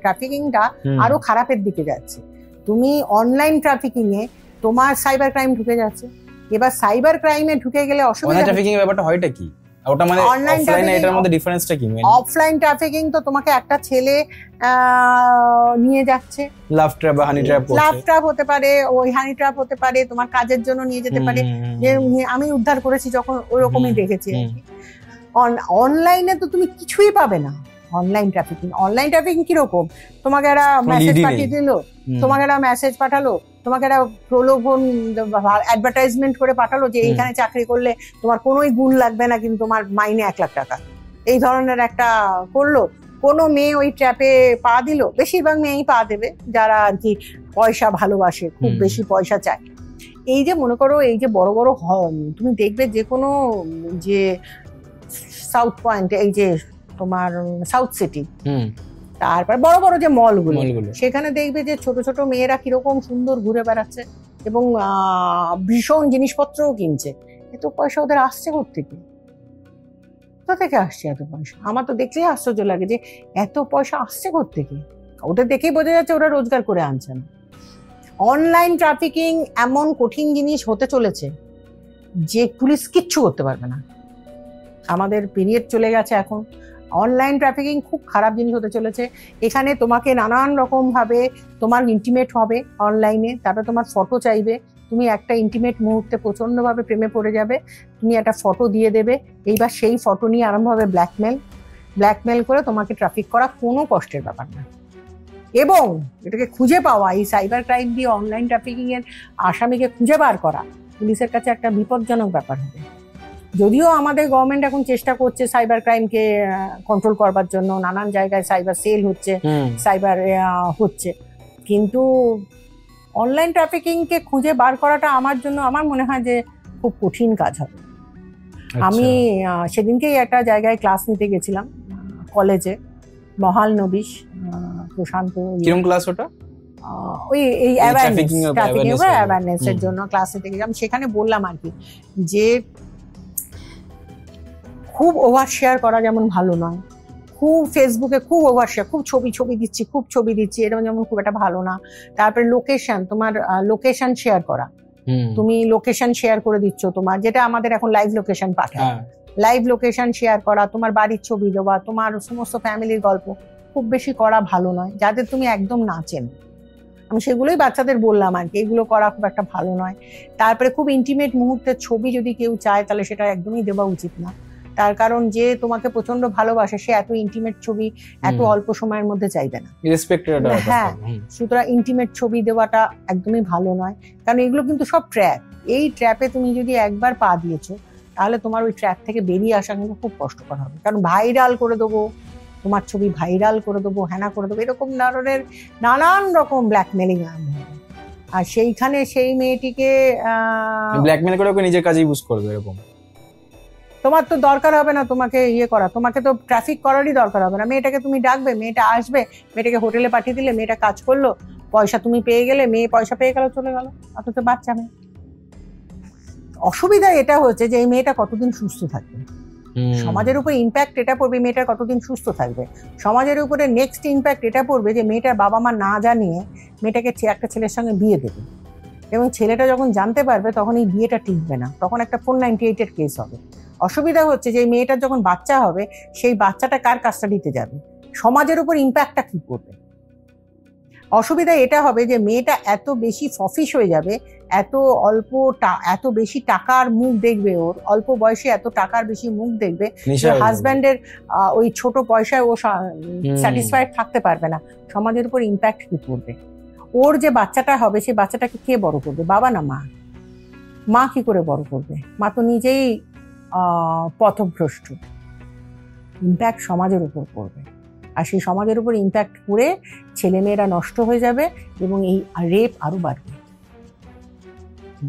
ট্রাফিকিংটা আরো খারাপের দিকে যাচ্ছে। তুমি অনলাইন ট্রাফিকিং এ তোমার সাইবার ক্রাইম ঢুকে যাচ্ছে। এবার সাইবার ক্রাইমে ঢুকে গেলে অসুবিধা। ট্রাফিকিং এর ব্যাপারটা হয়টা কি? ওটা মানে অফলাইন, এটার মধ্যে ডিফারেন্সটা কি? অফলাইন ট্রাফিকিং তো তোমাকে একটা ছেলে নিয়ে যাচ্ছে, লাভ ট্র্যাপ বা হানি ট্র্যাপ, হতে পারে, ওই হানি ট্র্যাপ হতে পারে, তোমার কাজের জন্য নিয়ে যেতে পারে। যে আমি উদ্ধার করেছি যখন, ওই রকমই দেখেছি আর কি। অনলাইনে তো তুমি কিছুই পাবে না। অনলাইন ট্রাফিকিং কিরকম? তোমাকে একটা মেসেজ পাঠিয়ে দিল, তোমাকে একটা প্রলোভন অ্যাডভার্টাইজমেন্ট করে পাঠালো যে এইখানে চাকরি করলে তোমার কোনোই গুণ লাগবে না, কিন্তু তোমার মাইনে 1 লাখ টাকা, এই ধরনের একটা করলো। কোনো মেয়ে ওই ট্র্যাপে পা দিল, বেশিরভাগ মেয়েই পা দেবে যারা আর কি পয়সা ভালোবাসে, খুব বেশি পয়সা চায়। এই যে মনে করো, এই যে বড় বড় তুমি দেখবে যে কোনো যে সাউথ পয়েন্ট, এই যে তোমার সাউথ সিটি, তারপর বড় বড় যে মলগুলো, সেখানে দেখবে যে ছোট ছোট মেয়েরা কিরকম সুন্দর ঘুরে বেড়াচ্ছে এবং ভীষণ জিনিসপত্রও কিনছে। এত পয়সা ওদের আসছে কোত্থেকে? কোথা থেকে আসছে এত পয়সা? আমার তো দেখলেই আশ্চর্য লাগে যে এত পয়সা আসছে কোত্থেকে। ওদের দেখেই বোঝা যাচ্ছে ওরা রোজগার করে আনছে না। অনলাইন ট্রাফিকিং এমন কঠিন জিনিস হতে চলেছে যে পুলিশ কিচ্ছু করতে পারবে না। আমাদের পিরিয়ড চলে গেছে এখন। অনলাইন ট্রাফিকিং খুব খারাপ জিনিস হতে চলেছে। এখানে তোমাকে নানান রকম ভাবে তোমার ইন্টিমেট হবে অনলাইনে, তারপরে তোমার ফটো চাইবে, তুমি একটা ইন্টিমেট মুহূর্তে প্রচন্ডভাবে প্রেমে পড়ে যাবে, তুমি একটা ফটো দিয়ে দেবে, এইবার সেই ফটো নিয়ে আরম্ভ হবে ব্ল্যাকমেল করে তোমাকে ট্রাফিক করা কোনো কষ্টের ব্যাপার না। এবং এটাকে খুঁজে পাওয়া, এই সাইবার ক্রাইম দিয়ে অনলাইন ট্রাফিকিং এর আসামিকে খুঁজে বার করা পুলিশের কাছে একটা বিপজ্জনক ব্যাপার হবে। যদিও আমাদের গভর্নমেন্ট এখন চেষ্টা করছে সাইবার ক্রাইমকে কন্ট্রোল করবার জন্য, নানান জায়গায় সাইবার সেল হচ্ছে, সাইবার হচ্ছে, কিন্তু অনলাইন ট্রাফিকিংকে খুঁজে বার করাটা আমার জন্য আমার মনে হয় যে খুব কঠিন কাজ হবে। আমি সেদিনকেই একটা জায়গায় ক্লাস নিতে গেছিলাম কলেজে, মহালনবিশ প্রশান্ত। কিরকম ক্লাস ওটা? ওই এই অ্যাওয়ারনেস এর জন্য ক্লাস নিতে গেছিলাম। সেখানে বললাম আর কি যে খুব ওভার শেয়ার করা যেমন ভালো নয়, খুব ফেসবুকে খুব ওভার শেয়ার, খুব ছবি দিচ্ছি এরকম যেমন খুব একটা ভালো না। তারপরে লোকেশন, তোমার লোকেশন শেয়ার করা, তুমি লোকেশন শেয়ার করে দিচ্ছ তোমার, যেটা আমাদের এখন লাইভ লোকেশন পাঠায়, লাইভ লোকেশন শেয়ার করা, তোমার বাড়ির ছবি দেওয়া, তোমার সমস্ত ফ্যামিলির গল্প খুব বেশি করা ভালো নয়, যাদের তুমি একদম না চেনো। আমি সেগুলোই বাচ্চাদের বললাম আর কি, এগুলো করা খুব একটা ভালো নয়। তারপরে খুব ইন্টিমেট মুহূর্তের ছবি যদি কেউ চায় তাহলে সেটা একদমই দেওয়া উচিত না, তার কারণ যে তোমাকে প্রচন্ড ভালোবাসে সে এত ইন্টিমেট ছবি এত অল্প সময়ের মধ্যে চাইবে না। হ্যাঁ, সুতরাং ইন্টিমেট ছবি দেওয়াটা একদমই ভালো নয়, কারণ এগুলো কিন্তু সব ট্র্যাপ। এই ট্র্যাপে তুমি যদি একবার পা দিয়েছো তাহলে তোমার ওই ট্র্যাপ থেকে বেরিয়ে আসা কিন্তু খুব কষ্টকর হবে, কারণ ভাইরাল করে দেবো তোমার ছবি, ভাইরাল করে দেবো, হ্যানা করে দেবো, এরকম ধরনের নানান রকম ব্ল্যাকমেলিং আরম্ভ হবে। আর সেইখানে সেই মেয়েটিকে ব্ল্যাকমেল করে ওকে নিজের কাজে ইউজ করবে, এরকম তোমার তো দরকার হবে না তোমাকে ইয়ে করা, তোমাকে তো ট্রাফিক করারই দরকার হবে না। মেয়েটাকে তুমি ডাকবে, মেয়েটা আসবে, মেয়েটাকে হোটেলে পাঠিয়ে দিলে, মেয়েটা কাজ করলো, পয়সা তুমি পেয়ে গেলে, মেয়ে পয়সা পেয়ে গেল, চলে গেল, অথচ বাচ্চা মেয়ে। অসুবিধা এটা হচ্ছে যে এই মেয়েটা কতদিন সুস্থ থাকবে, সমাজের উপর ইম্প্যাক্ট এটা পড়বে মেয়েটার কতদিন সুস্থ থাকবে, সমাজের উপরে নেক্সট ইম্প্যাক্ট এটা পড়বে যে মেয়েটার বাবা মা না জানিয়ে মেয়েটাকে একটা ছেলের সঙ্গে বিয়ে দেবে, এবং ছেলেটা যখন জানতে পারবে তখন এই বিয়েটা টিকবে না, তখন একটা 498 কেস হবে। অসুবিধা হচ্ছে যে মেয়েটার যখন বাচ্চা হবে সেই বাচ্চাটা কার কাস্টাডিতে যাবে, সমাজের উপর ইম্প্যাক্টটা কি করবে। অসুবিধা এটা হবে যে মেয়েটা এত বেশি ফফিশ হয়ে যাবে, এত বেশি টাকার মুখ দেখবে, ওর অল্প বয়সে এত টাকার বেশি মুখ দেখবে, হাজব্যান্ডের ওই ছোট পয়সায় ও স্যাটিসফাইড থাকতে পারবে না। সমাজের উপর ইম্প্যাক্ট কি পড়বে, ওর যে বাচ্চাটা হবে সেই বাচ্চাটাকে কে বড় করবে, বাবা না মা? মা কি করে বড় করবে? মা তো নিজেই পথভ্রষ্ট। ইম্প্যাক্ট সমাজের উপর পড়বে, আর সেই সমাজের উপর ইম্প্যাক্ট পড়ে ছেলেমেয়েরা নষ্ট হয়ে যাবে এবং এই রেপ আরো বাড়বে।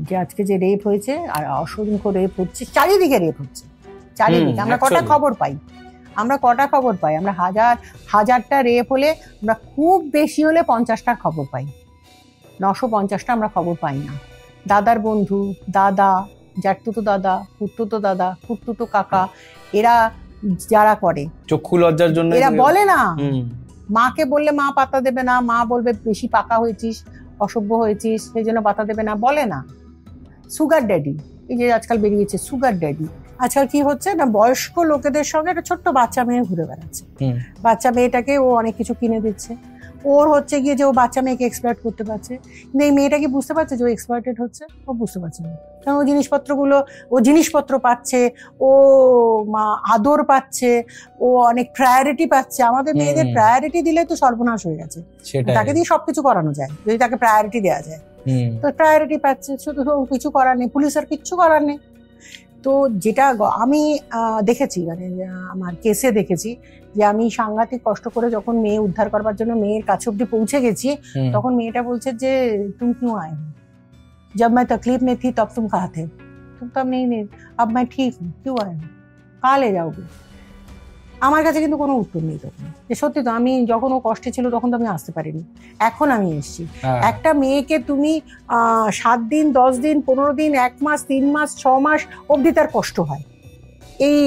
যে আজকে যে রেপ হয়েছে আর অসংখ্য রেপ হচ্ছে, চারিদিকে রেপ হচ্ছে, চারিদিকে। আমরা কটা খবর পাই, আমরা হাজারটা রেপ হলে আমরা খুব বেশি হলে 50টার খবর পাই, 950টা আমরা খবর পাই না। দাদার বন্ধু, দাদা, জ্যাঠতুতো দাদা, খুড়তুতো দাদা, খুড়তুতো কাকা, এরা যারা করে চক্ষু লজ্জার জন্য এরা বলে না, মাকে বললে মা পাত্তা দেবে না, মা বলবে বেশি পাকা হয়েছিস, অসভ্য হয়েছিস, সেই জন্য পাত্তা দেবে না, বলে না। সুগার ড্যাডি, এই যে আজকাল বেরিয়েছে সুগার ড্যাডি, আজকাল কি হচ্ছে না, বয়স্ক লোকেদের সঙ্গে একটা ছোট্ট বাচ্চা মেয়ে ঘুরে বেড়াচ্ছে, বাচ্চা মেয়েটাকে ও অনেক কিছু কিনে দিচ্ছে, ওর হচ্ছে গিয়ে যে ও বাচ্চা মেয়েকে এক্সপ্লয়েট করতে পারছে, কিন্তু এই মেয়েটা কি বুঝতে পারছে যে ও এক্সপ্লয়েটেড হচ্ছে? ও বুঝতে পারছে না, কারণ ও জিনিসপত্র পাচ্ছে, ও আদর পাচ্ছে, ও অনেক প্রায়োরিটি পাচ্ছে। আমাদের মেয়েদের প্রায়োরিটি দিলে তো সর্বনাশ হয়ে গেছে, তাকে দিয়ে সবকিছু করানো যায় যদি তাকে প্রায়োরিটি দেওয়া যায়, তো প্রায়োরিটি পাচ্ছে, শুধু কিছু করার নেই, পুলিশের কিচ্ছু করার নেই। তো যেটা আমি দেখেছি, মানে আমার কেসে দেখেছি যে আমি সাংঘাতিক কষ্ট করে যখন মেয়ে উদ্ধার করবার জন্য মেয়ের কাছে অব্দি পৌঁছে গেছি, তখন মেয়েটা বলছে যে তুম क्यों आए हो, जब मैं तकलीफ में थी तब तुम कहाँ थे, तुम तब नहीं, अब मैं ठीक हूँ, क्यों आए हो, कहाँ ले जाओगे। আমার কাছে কিন্তু কোনো উত্তর নেই তখন, যে সত্যি তো আমি যখন ও কষ্টে ছিল তখন তো আমি আসতে পারিনি, এখন আমি এসেছি। একটা মেয়েকে তুমি 7 দিন 10 দিন 15 দিন 1 মাস 3 মাস 6 মাস অবধি তার কষ্ট হয়, এই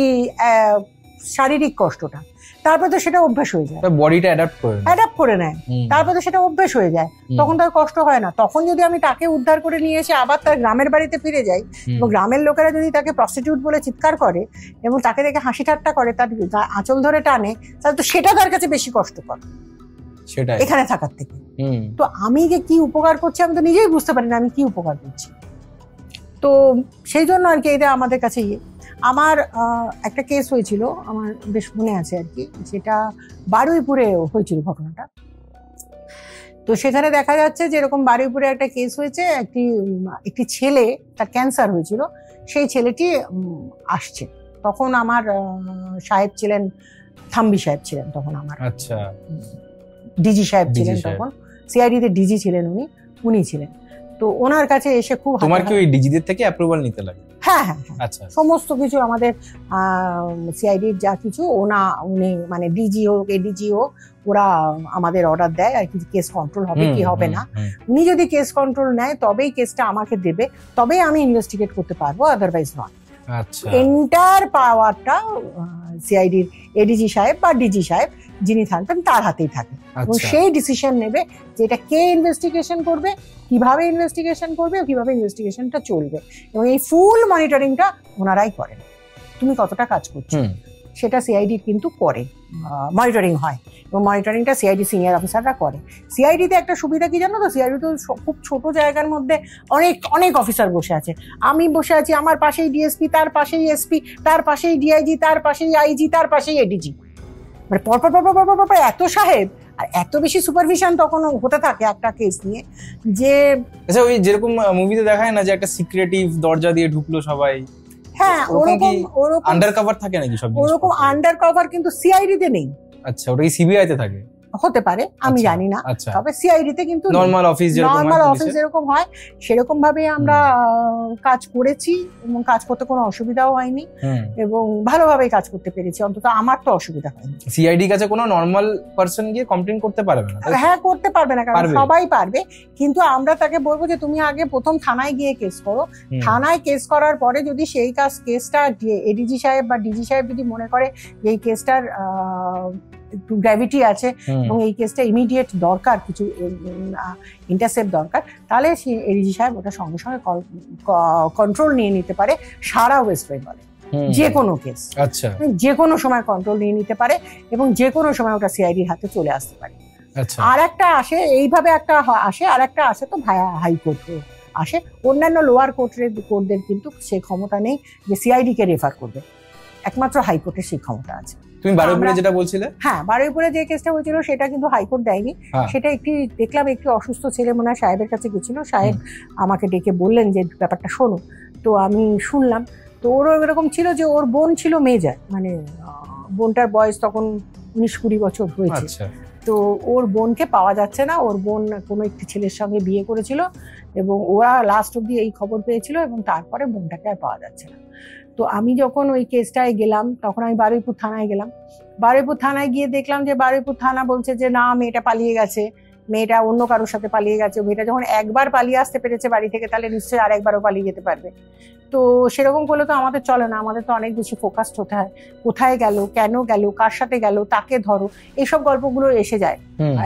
শারীরিক কষ্টটা, তারপর তো সেটা অভ্যাস হয়ে যায়, বডিটা অ্যাডাপ্ট করে নেয়, তারপর তো সেটা অভ্যাস হয়ে যায়, তখন তার কষ্ট হয় না। তখন যদি আমি তাকে উদ্ধার করে নিয়ে এসে আবার তার গ্রামের বাড়িতে ফিরে যাই এবং গ্রামের লোকেরা যদি তাকে প্রস্টিটিউট বলে চিৎকার করে এবং তাকে দেখে হাসি ঠাট্টা করে, তার আঁচল ধরে টানে, তাহলে তো সেটা তার কাছে বেশি কষ্টকর এখানে থাকার থেকে। তো আমি যে কি উপকার করছি আমি তো নিজেই বুঝতে পারি না আমি কি উপকার করছি। তো সেই জন্য আর কি এটা আমাদের কাছে আমার একটা কেস হয়েছিল, আমার বেশ মনে আছে আর কি, যেটা বারুইপুরে হয়েছিল ঘটনাটা। তো সেখানে দেখা যাচ্ছে যে এরকম বারুইপুরে একটা কেস হয়েছে, একটি ছেলে, তার ক্যান্সার হয়েছিল, সেই ছেলেটি আসছে। তখন আমার সাহেব ছিলেন, থাম্বি সাহেব ছিলেন তখন, আমার আচ্ছা ডিজি সাহেব ছিলেন তখন, সিআইডি তে ডিজি ছিলেন উনি ছিলেন। তো ওনার কাছে এসে খুব, তোমার কি ওই ডিজিদের থেকে অ্যাপ্রুভাল নিতে লাগে? হ্যাঁ হ্যাঁ, আচ্ছা, সমস্ত কিছু আমাদের সিআইডির যা কিছু উনি মানে ডিজি হোক এডিজি হোক, ওরা আমাদের অর্ডার দেয় আর কি, কেস কন্ট্রোল হবে কি হবে না। উনি যদি কেস কন্ট্রোল নেয় তবেই কেসটা আমাকে দেবে, তবেই আমি ইনভেস্টিগেট করতে পারবো, আদারওয়াইজ নট। আচ্ছা, এন্টার পাওয়ারটা সিআইডির এডিজি সাহেব বা ডিজি সাহেব যিনি থাকবেন তার হাতেই থাকে, এবং সেই ডিসিশন নেবে যে এটা কে ইনভেস্টিগেশন করবে, কিভাবে ইনভেস্টিগেশন করবে, কিভাবে ইনভেস্টিগেশনটা চলবে, এবং এই ফুল মনিটরিংটা ওনারাই করেন। তুমি কতটা কাজ করছো সেটা সিআইডি কিন্তু করে, মনিটরিং হয়, এবং মনিটরিংটা সিআইডি সিনিয়র অফিসাররা করে। সিআইডিতে একটা সুবিধা কি জানো তো, সিআইডি তো খুব ছোট জায়গার মধ্যে অনেক অনেক অফিসার বসে আছে। আমি বসে আছি, আমার পাশেই ডিএসপি, তার পাশেই এসপি, তার পাশেই ডিআইজি, তার পাশেই আইজি, তার পাশেই এডিজি, মানে পরপর পরপর এত সাহেব আর এত বেশি সুপারভিশন তখন হতে থাকে একটা কেস নিয়ে। যে আচ্ছা, ওই যেরকম মুভিতে দেখায় না যে একটা সিক্রেটিভ দরজা দিয়ে ঢুকলো সবাই, হ্যাঁ ওরকম আন্ডার কভার থাকে নাকি সব? ওরকম আন্ডার কভার কিন্তু সিআইডি তে নেই। আচ্ছা, ওটা কি সিবিআই তে থাকে? হতে পারে, আমি জানি না, তবে সিআইডি তে কিন্তু নরমাল অফিস যেরকম হয় সেরকম ভাবে আমরা কাজ করেছি, এবং কাজ করতে কোনো অসুবিধাও হয়নি, এবং ভালোভাবেই কাজ করতে পেরেছি, অন্তত আমার তো অসুবিধা হয়নি। সিআইডি কাছে কোনো নরমাল পারসন গিয়ে কমপ্লেইন করতে পারবে না? হ্যাঁ, করতে পারবে না, কারণ সবাই পারবে, কিন্তু আমরা তাকে বলবো যে তুমি আগে প্রথম থানায় গিয়ে কেস করো। থানায় কেস করার পরে যদি সেই কেসটা এডিজি সাহেব বা ডিজি সাহেব যদি মনে করে এই কেসটার একটু গ্র্যাভিটি আছে এবং এই কেসটা ইমিডিয়েট দরকার, কিছু ইন্টারসেপ্ট দরকার, তাহলে এডিজি সাহেব ওটা সঙ্গে সঙ্গে কন্ট্রোল নিয়ে নিতে পারে সারা ওয়েস্ট বেঙ্গলে, যে কোনো কেস। আচ্ছা, যে কোনো সময় কন্ট্রোল নিয়ে নিতে পারে, এবং যে কোনো সময় ওটা সিআইডির হাতে চলে আসতে পারে। আর একটা আসে এইভাবে, একটা আসে, আর একটা আসে তো ভায়া হাইকোর্ট আসে। অন্যান্য লোয়ার কোর্টদের কিন্তু সে ক্ষমতা নেই যে সিআইডি কে রেফার করবে, একমাত্র হাইকোর্টের সেই ক্ষমতা আছে। তুমি বারুইপুরে যেটা বলছিলে? হ্যাঁ, বারুইপুরে যে কেসটা হয়েছিল সেটা কিন্তু হাইকোর্ট দেয়নি। সেটা দেখলাম একটি অসুস্থ ছেলে মনে হয় সাহেবের কাছে গেছিল, সাহেব আমাকে ডেকে বললেন যে ব্যাপারটা শোনো। তো আমি শুনলাম। তো ওরও এরকম ছিল যে ওর বোন ছিল মেজর, মানে বোনটার বয়স তখন 19-20 বছর হয়েছে। তো ওর বোনকে পাওয়া যাচ্ছে না, ওর বোন কোনো একটি ছেলের সঙ্গে বিয়ে করেছিল, এবং ওরা লাস্ট অব্দি এই খবর পেয়েছিল, এবং তারপরে বোনটাকে আর পাওয়া যাচ্ছে না। তো আমি যখন ওই কেসটায় গেলাম, তখন আমি বারুইপুর থানায় গেলাম। বারুইপুর থানায় গিয়ে দেখলাম যে বারুইপুর থানা বলছে যে না, মেয়েটা পালিয়ে গেছে, মেয়েটা অন্য কারোর সাথে পালিয়ে গেছে। মেয়েটা যখন একবার পালিয়ে আসতে পেরেছে বাড়ি থেকে, তাহলে নিশ্চয়ই আর একবারও পালিয়ে যেতে পারবে। তো সেরকম করলে তো আমাদের চলে না, আমাদের তো অনেক বেশি ফোকাসড হতে হয়, কোথায় গেল, কেন গেল, কার সাথে গেল, তাকে ধরো, এইসব গল্পগুলো এসে যায়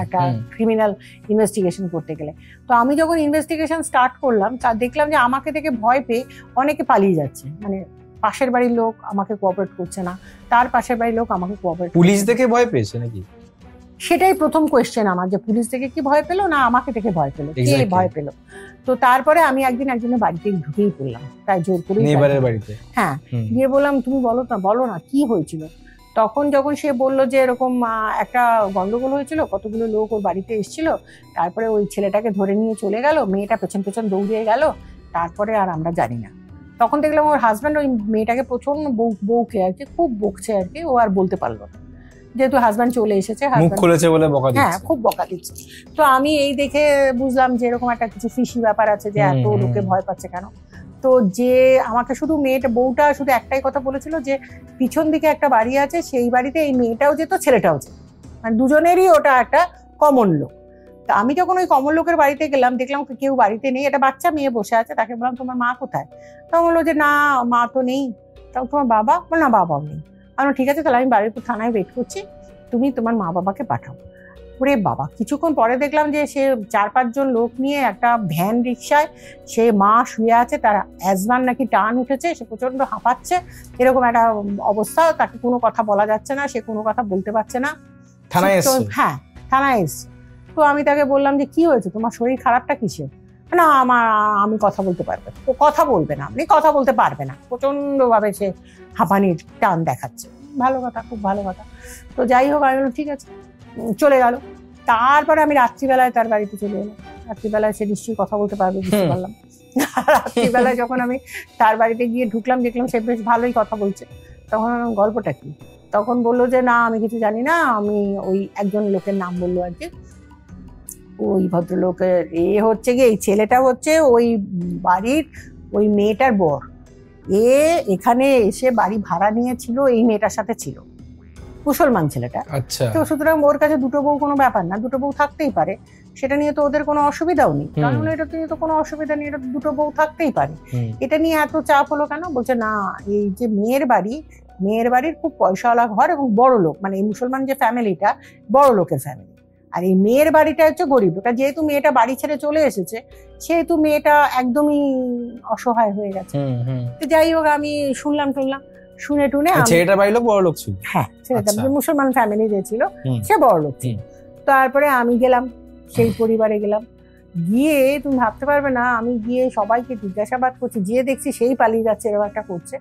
একটা ক্রিমিনাল ইনভেস্টিগেশন করতে গেলে। তো আমি যখন ইনভেস্টিগেশন স্টার্ট করলাম, তা দেখলাম যে আমাকে দেখে ভয় পেয়ে অনেকে পালিয়ে যাচ্ছে, মানে পাশের বাড়ির লোক আমাকে কোঅপারেট করছে না, তার পাশের বাড়ির লোক আমাকে কোঅপারেট। পুলিশ দেখে ভয় পেয়েছে নাকি? সেটাই প্রথম কোয়েশ্চেন আমার, যে পুলিশ থেকে কি ভয় পেলো না আমাকে থেকে ভয় পেলো, কে ভয় পেলো। তো তারপরে আমি একজনের বাড়িতে ঢুকেই পড়লাম, প্রায় জোর করে নেইবারের বাড়িতে। হ্যাঁ, গিয়ে বললাম তুমি বলো না কি হয়েছিল। তখন যখন সে বললো যে এরকম একটা গন্ডগোল হয়েছিল, কতগুলো লোক ওর বাড়িতে এসেছিল, তারপরে ওই ছেলেটাকে ধরে নিয়ে চলে গেল, মেয়েটা পেছন পেছন দৌড়িয়ে গেল, তারপরে আর আমরা জানি না। তখন দেখলাম ওর হাজব্যান্ড ওই মেয়েটাকে প্রচন্ড বউকে আর কি খুব বকছে আর কি, ও আর বলতে পারলো না, যেহেতু হাজব্যান্ড চলে এসেছে, হ্যাঁ খুব বকা দিচ্ছে। তো আমি এই দেখে বুঝলাম যে এরকম একটা কিছু ফিশি ব্যাপার আছে, যে এত লোকে ভয় পাচ্ছে কেন। তো যে আমাকে শুধু বউটা শুধু একটাই কথা বলেছিল যে পিছন দিকে একটা বাড়ি আছে, সেই বাড়িতে এই মেয়েটাও যেত, ছেলেটাও যেত, মানে দুজনেরই ওটা একটা কমন লোক। তা আমি যখন ওই কমন লোকের বাড়িতে গেলাম, দেখলাম কেউ বাড়িতে নেই, একটা বাচ্চা মেয়ে বসে আছে। তাকে বললাম তোমার মা কোথায়? তখন বললো যে না, মা তো নেই। তখন তোমার বাবা? না, বাবাও নেই। আমি ঠিক আছে, তাহলে আমি বারুইপুর থানায় ওয়েট করছি, তুমি তোমার মা বাবাকে পাঠাও। ওরে বাবা, কিছুক্ষণ পরে দেখলাম যে সে 4-5 জন লোক নিয়ে একটা ভ্যান রিক্সায়, সে মা শুয়ে আছে, তার অ্যাজমার নাকি টান উঠেছে, সে প্রচন্ড হাঁপাচ্ছে, এরকম একটা অবস্থা। তাকে কোনো কথা বলা যাচ্ছে না, সে কোনো কথা বলতে পারছে না। হ্যাঁ, থানায় এসছে। তো আমি তাকে বললাম যে কি হয়েছে, তোমার শরীর খারাপটা কিসের? না, আমি কথা বলতে পারবে। ও কথা বলবে না, আপনি কথা বলতে পারবে না, প্রচন্ড ভাবে সে হাঁপানির টান দেখাচ্ছে। ভালো কথা, খুব ভালো কথা। তো যাই হোক, আমি বললাম ঠিক আছে, চলে গেল। তারপরে আমি রাত্রিবেলায় তার বাড়িতে চলে এলাম। রাত্রিবেলায় সে নিশ্চয়ই কথা বলতে পারবে বুঝতে পারলাম। রাত্রিবেলা যখন আমি তার বাড়িতে গিয়ে ঢুকলাম, দেখলাম সে বেশ ভালোই কথা বলছে, তখন গল্পটা কি, তখন বললো যে না আমি কিছু জানি না, আমি ওই একজন লোকের নাম বললো আর কি, ওই ভদ্রলোকের হচ্ছে গিয়ে এই ছেলেটা হচ্ছে ওই বাড়ির ওই মেয়েটার বর, এখানে এসে বাড়ি ভাড়া নিয়েছিল, এই মেয়েটার সাথে ছিল, মুসলমান ছেলেটা। আচ্ছা। তো সুতরাং ওর কাছে দুটো বউ কোনো ব্যাপার না, দুটো বউ থাকতেই পারে, সেটা নিয়ে তো ওদের কোনো অসুবিধাও নেই, কারণ এটা নিয়ে তো কোনো অসুবিধা নেই, এটা দুটো বউ থাকতেই পারে। এটা নিয়ে এত চাপ হলো কেন? বলছে না এই যে মেয়ের বাড়ির খুব পয়সাওয়ালা ঘর এবং বড় লোক, মানে এই মুসলমান যে ফ্যামিলিটা বড় লোকের ফ্যামিলি, আর এই মেয়ের বাড়িটা হচ্ছে গরিব লোক। যেহেতু মেয়েটা বাড়ি ছেড়ে চলে এসেছে, সেহেতু মেয়েটা একদমই অসহায় হয়ে গেছে। যাই হোক আমি শুনলাম শুনে টুনে, ছেলেটার বাড়ির লোক বড় লোক ছিল। হ্যাঁ, ছেলেটা মুসলমান ফ্যামিলি যে ছিল সে বড় লোক ছিল। তারপরে আমি গেলাম, সেই পরিবারে গেলাম, গিয়ে তুমি ভাবতে পারবে না, আমি গিয়ে সবাইকে জিজ্ঞাসাবাদ করছি, গিয়ে দেখছি সেই পালিয়ে যাচ্ছে, এরকম একটা করছে।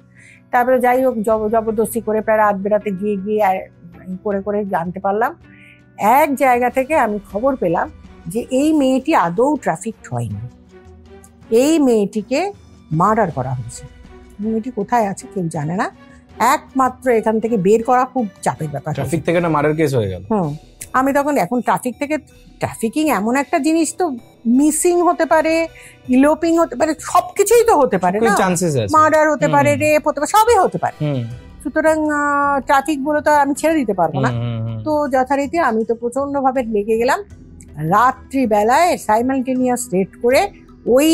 তারপরে যাই হোক জবরদস্তি করে প্রায় রাত বেরাতে গিয়ে করে জানতে পারলাম, এক জায়গা থেকে আমি খবর পেলাম যে এই মেয়েটি আদৌ ট্রাফিক হয়নি, এই মেয়েটিকে মার্ডার করা হয়েছে। মেয়েটি কোথায় আছে কেউ জানে না, একমাত্র এখান থেকে বের করা খুব চাপের ব্যাপার। ট্রাফিক থেকে না মার্ডার কেস হয়ে গেল। আমি তখন এখন ট্রাফিকিং এমন একটা জিনিস, তো মিসিং হতে পারে, ইলোপিং হতে পারে, সবকিছুই তো হতে পারে না, মার্ডার হতে পারে, রেপ হতে পারে, সবই হতে পারে। সুতরাং ট্রাফিক বলে তো আমি ছেড়ে দিতে পারবো না। তো যথারীতি আমি তো প্রচন্ড ভাবে লেগে গেলাম, রাত্রিবেলায় সাইমালটেনিয়াস রেড করে ওই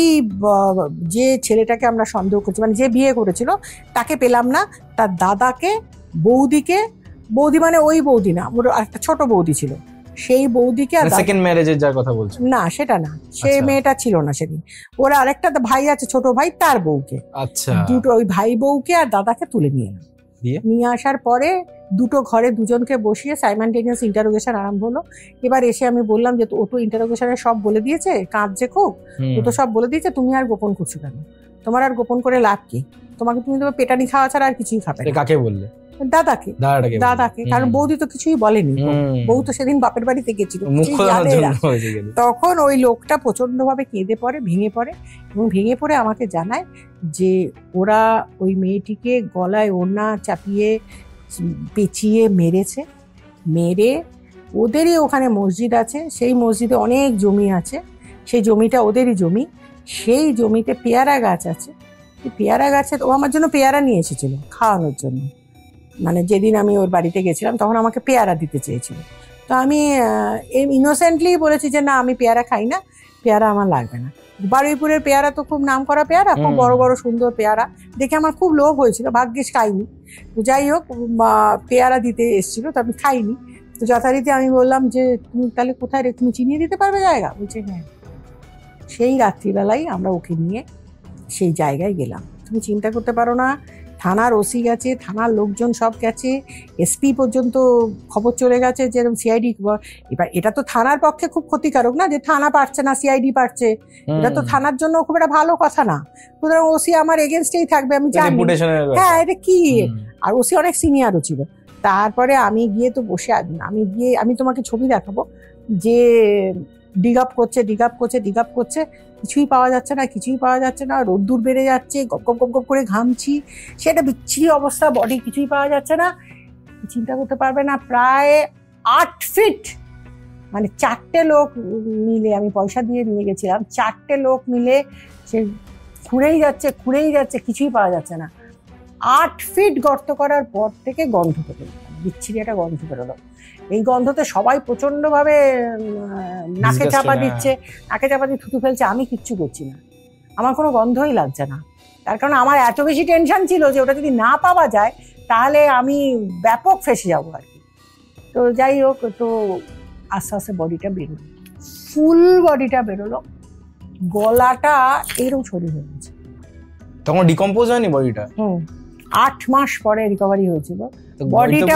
যে ছেলেটাকে আমরা সন্দেহ করছি, মানে যে বিয়ে করেছিল তাকে পেলাম না, তার দাদাকে, বৌদি মানে ওই বৌদি না, ওর একটা ছোট বৌদি ছিল, সেই বৌদিকে, সেকেন্ড ম্যারেজের যার কথা বলছো না সেটা না, সেই মেয়েটা ছিল না সেদিন। ওরা আরেকটা ভাই আছে, ছোট ভাই, তার বউকে, আচ্ছা দুটো ওই ভাই বউকে আর দাদাকে তুলে নিয়ে এলাম। নিয়ে আসার পরে দুটো ঘরে দুজনকে বসিয়ে সাইমালটেনিয়াস ইন্টারোগেশন আরম্ভ হলো। এবার এসে আমি বললাম যে ও তো ইন্টারোগেশনে সব বলে দিয়েছে, কাঁদছে খুব, ও তো সব বলে দিয়েছে, তুমি আর গোপন করছো কেন? তোমার আর গোপন করে লাভ কি? তুমি তো পেটানি খাওয়া ছাড়া আর কিছুই খাবে না। কাকে বললে? দাদাকে, কারণ বৌদি তো কিছুই বলেনি, বউ তো সেদিন বাপের বাড়িতে গেছিল। তখন ওই লোকটা প্রচন্ড ভাবে কেঁদে পড়ে, ভেঙে পড়ে আমাকে জানায় যে ওরা ওই মেয়েটিকে গলায় ওড়না চাপিয়ে পেঁচিয়ে মেরে ওদেরই ওখানে মসজিদ আছে, সেই মসজিদে অনেক জমি আছে, সেই জমিটা ওদেরই জমি, সেই জমিতে পেয়ারা গাছ আছে, পেয়ারা গাছে ও আমার জন্য পেয়ারা নিয়ে এসেছিল খাওয়ানোর জন্য, মানে যেদিন আমি ওর বাড়িতে গেছিলাম তখন আমাকে পেয়ারা দিতে চেয়েছিল। তো আমি ইনোসেন্টলি বলেছি যে না আমি পেয়ারা খাই না, পেয়ারা আমার লাগবে না। বারুইপুরের পেয়ারা তো খুব নাম করা পেয়ারা, খুব বড় বড় সুন্দর পেয়ারা, দেখে আমার খুব লোভ হয়েছিল, ভাগ্যিস খাইনি। তো যাই হোক পেয়ারা দিতে এসেছিল, তো আমি খাইনি। তো যথারীতি আমি বললাম যে তুমি তাহলে কোথায় তুমি চিনিয়ে দিতে পারবে জায়গা? বলছে হ্যাঁ। সেই রাত্রিবেলাই আমরা ওকে নিয়ে সেই জায়গায় গেলাম। তুমি চিন্তা করতে পারো না, থানার ওসি গেছে, থানার লোকজন সব গেছে, এসপি পর্যন্ত খবর চলে গেছে, যেরকম সিআইডি। এবার এটা তো থানার পক্ষে খুব ক্ষতিকারক না যে থানা পারছে না, সিআইডি পারছে, এটা তো থানার জন্য খুব একটা ভালো কথা না। সুতরাং ওসি আমার এগেনস্টেই থাকবে, আমি জানি। হ্যাঁ, এটা কি, আর ওসি অনেক সিনিয়রও ছিল। তারপরে আমি গিয়ে তো বসে, আমি তোমাকে ছবি দেখাবো, যে ডিগ আপ করছে, কিছুই পাওয়া যাচ্ছে না, রোদ্দুর বেড়ে যাচ্ছে, গপ গপ করে ঘামছি, সেটা বিচ্ছিরি অবস্থা, বডি কিছুই পাওয়া যাচ্ছে না। চিন্তা করতে পারবে না, প্রায় 8 ফিট, মানে 4টে লোক মিলে, আমি পয়সা দিয়ে নিয়ে গেছিলাম, 4টে লোক মিলে সে খুঁড়েই যাচ্ছে, কিছুই পাওয়া যাচ্ছে না। 8 ফিট গর্ত করার পর থেকে গন্ধ বেরোলো, বিচ্ছিরি একটা গন্ধ বেরোলো। এই গন্ধতে সবাই প্রচন্ড ভাবে নাকে চাপা দিয়ে থুতু ফেলছে। আমি কিচ্ছু করছি না, আমার কোনো গন্ধই লাগছে না, তার কারণ আমার এত বেশি টেনশন ছিল যে ওটা যদি না পাওয়া যায় তাহলে আমি ব্যাপক ফেসে যাবো আর কি। তো যাই হোক, তো আস্তে আস্তে বডিটা বেরোলো, ফুল বডিটা বেরোলো, গলাটা এরকম সরু হয়ে গেছে। তখন ডিকম্পোজ হয়নি বডিটা? 8 মাস পরে রিকভারি হয়েছিল। বডিটা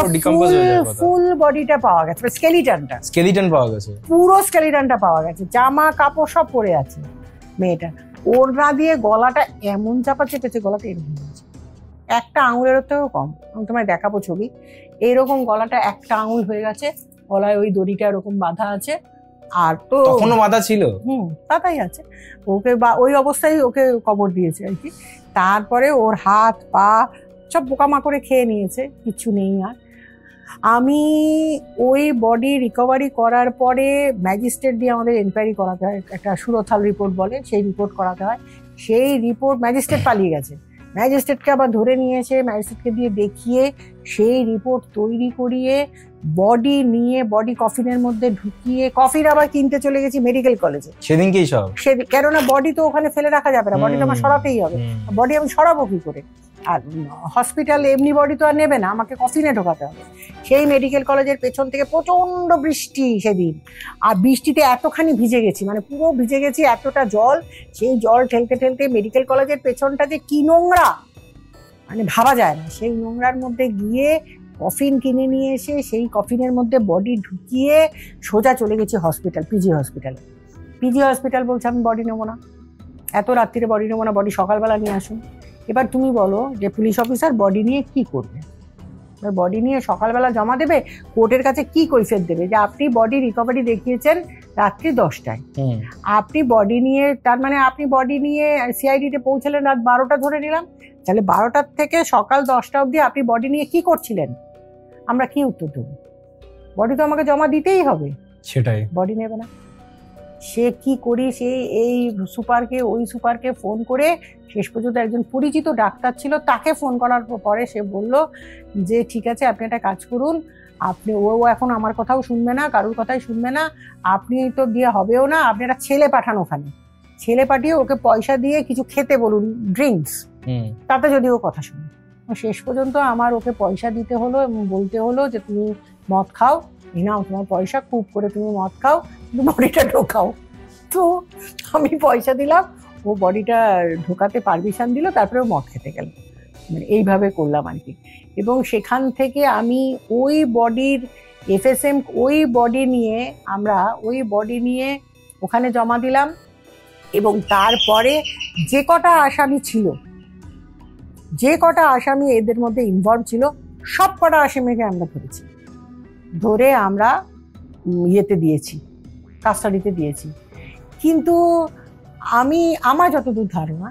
ফুল বডিটা পাওয়া গেছে, স্কেলিটন পাওয়া গেছে, পুরো স্কেলিটনটা পাওয়া গেছে, জামা কাপড় সব পরে আছে মেয়েটা। ওড়না দিয়ে গলাটা এমন চাপা চেপেছে, গলাটা এরকম হয়েছে, একটা আঙুলের থেকেও কম। আমি তোমায় দেখাবো ছবি, এইরকম গলাটা একটা আঙুল হয়ে গেছে, গলায় ওই দড়িটা এরকম বাঁধা আছে, আর তো তখনও বাধা ছিল, বাধাই আছে ওকে, বা ওই অবস্থায় ওকে কবর দিয়েছে আর কি। তারপরে ওর হাত পা সব পোকামাকড়ে খেয়ে নিয়েছে, কিছু নেই আর। আমি ওই বডি রিকভারি করার পরে ম্যাজিস্ট্রেট দিয়ে আমাদের এনকোয়ারি করাতে হয়, একটা সুরথাল রিপোর্ট বলে, সেই রিপোর্ট করাতে হয়। সেই রিপোর্ট ম্যাজিস্ট্রেট পালিয়ে গেছে, ম্যাজিস্ট্রেটকে আবার ধরে নিয়ে এসে ম্যাজিস্ট্রেটকে দিয়ে দেখিয়ে সেই রিপোর্ট তৈরি করিয়ে বডি নিয়ে বডি কফিনের মধ্যে ঢুকিয়ে, কফিন আবার কিনতে চলে গেছি মেডিকেল কলেজে সেদিনকেই সব। কেননা বডি তো ওখানে ফেলে রাখা যাবে না, বডিটা আমার সরাতেই হবে। বডি আমি সরাবো কি করে, আর হসপিটাল এমনি বডি তো আর নেবে না, আমাকে কফিনে ঢোকাতে হবে। সেই মেডিকেল কলেজের পেছন থেকে প্রচন্ড বৃষ্টি সেদিন, আর বৃষ্টিতে এতখানি ভিজে গেছি, মানে পুরো ভিজে গেছি, এতটা জল, সেই জল ঠেলতে ঠেলতে মেডিকেল কলেজের পেছনটা যে কি নোংরা মানে ভাবা যায় না। সেই নোংরার মধ্যে গিয়ে কফিন কিনে নিয়ে এসে সেই কফিনের মধ্যে বডি ঢুকিয়ে সোজা চলে গেছি হসপিটাল, পিজি হসপিটালে। পিজি হসপিটাল বলছে আমি বডি নেবো না, এত রাত্রিরে বডি নেবো না, বডি সকালবেলা নিয়ে আসুন। এবার তুমি বলো যে পুলিশ অফিসার বডি নিয়ে কি করবে, বডি নিয়ে সকালবেলা জমা দেবে, কোর্টের কাছে কি কৈফিয়ত দেবে যে আপনি বডি রিকভারি দেখিয়েছেন রাত্রি 10টায়, আপনি বডি নিয়ে, তার মানে আপনি বডি নিয়ে সিআইডিতে পৌঁছলেন রাত 12টা ধরে নিলাম, তাহলে 12টার থেকে সকাল 10টা অবধি আপনি বডি নিয়ে কি করছিলেন, আমরা কি উত্তর দেবো? বডি তো আমাকে জমা দিতেই হবে, সেটাই, বডি নেবে না। সে কি করি, সে এই সুপারকে ওই সুপারকে ফোন করে, শেষ পর্যন্ত একজন পরিচিত ডাক্তার ছিল তাকে ফোন করার পরে সে বলল যে ঠিক আছে আপনি একটা কাজ করুন, আপনি ও এখন আমার কথাও শুনবে না, কারোর কথাই শুনবে না, আপনি তো দিয়ে হবেও না, আপনি একটা ছেলে পাঠান ওখানে, ছেলে পাঠিয়ে ওকে পয়সা দিয়ে কিছু খেতে বলুন, ড্রিঙ্কস, তাতে যদি ও কথা শুনে। শেষ পর্যন্ত আমার ওকে পয়সা দিতে হলো এবং বলতে হলো যে তুমি মদ খাও, নাও তোমার পয়সা, খুব করে তুমি মদ খাও, কিন্তু বডিটা ঢোকাও। তো আমি পয়সা দিলাম, ও বডিটা ঢোকাতে পারমিশন দিল, তারপরে ও মদ খেতে গেল। মানে এইভাবে করলাম আর কি। এবং সেখান থেকে আমি ওই বডির এফএসএম, ওই বডি নিয়ে ওখানে জমা দিলাম। এবং তারপরে যে কটা আসামি এদের মধ্যে ইনভলভ ছিল, সব কটা আসামিকে আমরা ধরেছি, ধরে আমরা ইয়েতে দিয়েছি, কাস্টাডিতে দিয়েছি। কিন্তু আমার যতদূর ধারণা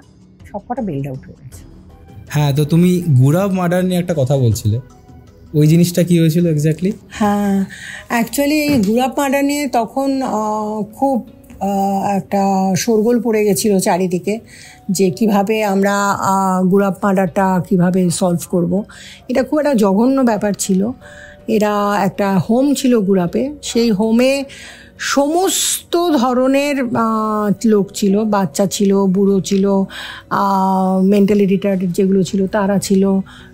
সব কটা বেল্ড আউট হয়ে গেছে। হ্যাঁ, তো তুমি গুরাব মার্ডার নিয়ে একটা কথা বলছিলে, ওই জিনিসটা কি হয়েছিল এক্স্যাক্টলি? হ্যাঁ, অ্যাকচুয়ালি এই গুরাব মার্ডার নিয়ে তখন খুব একটা শোরগোল পড়ে গেছিল চারিদিকে, যে কিভাবে আমরা গুরাব মার্ডারটা কিভাবে সলভ করব। এটা খুব একটা জঘন্য ব্যাপার ছিল। এরা একটা হোম ছিল গুরাপে, সেই হোমে সমস্ত ধরনের লোক ছিল, বাচ্চা ছিল, বুড়ো ছিল, মেন্টালি রিটার্ডেড যেগুলো ছিল তারা ছিল,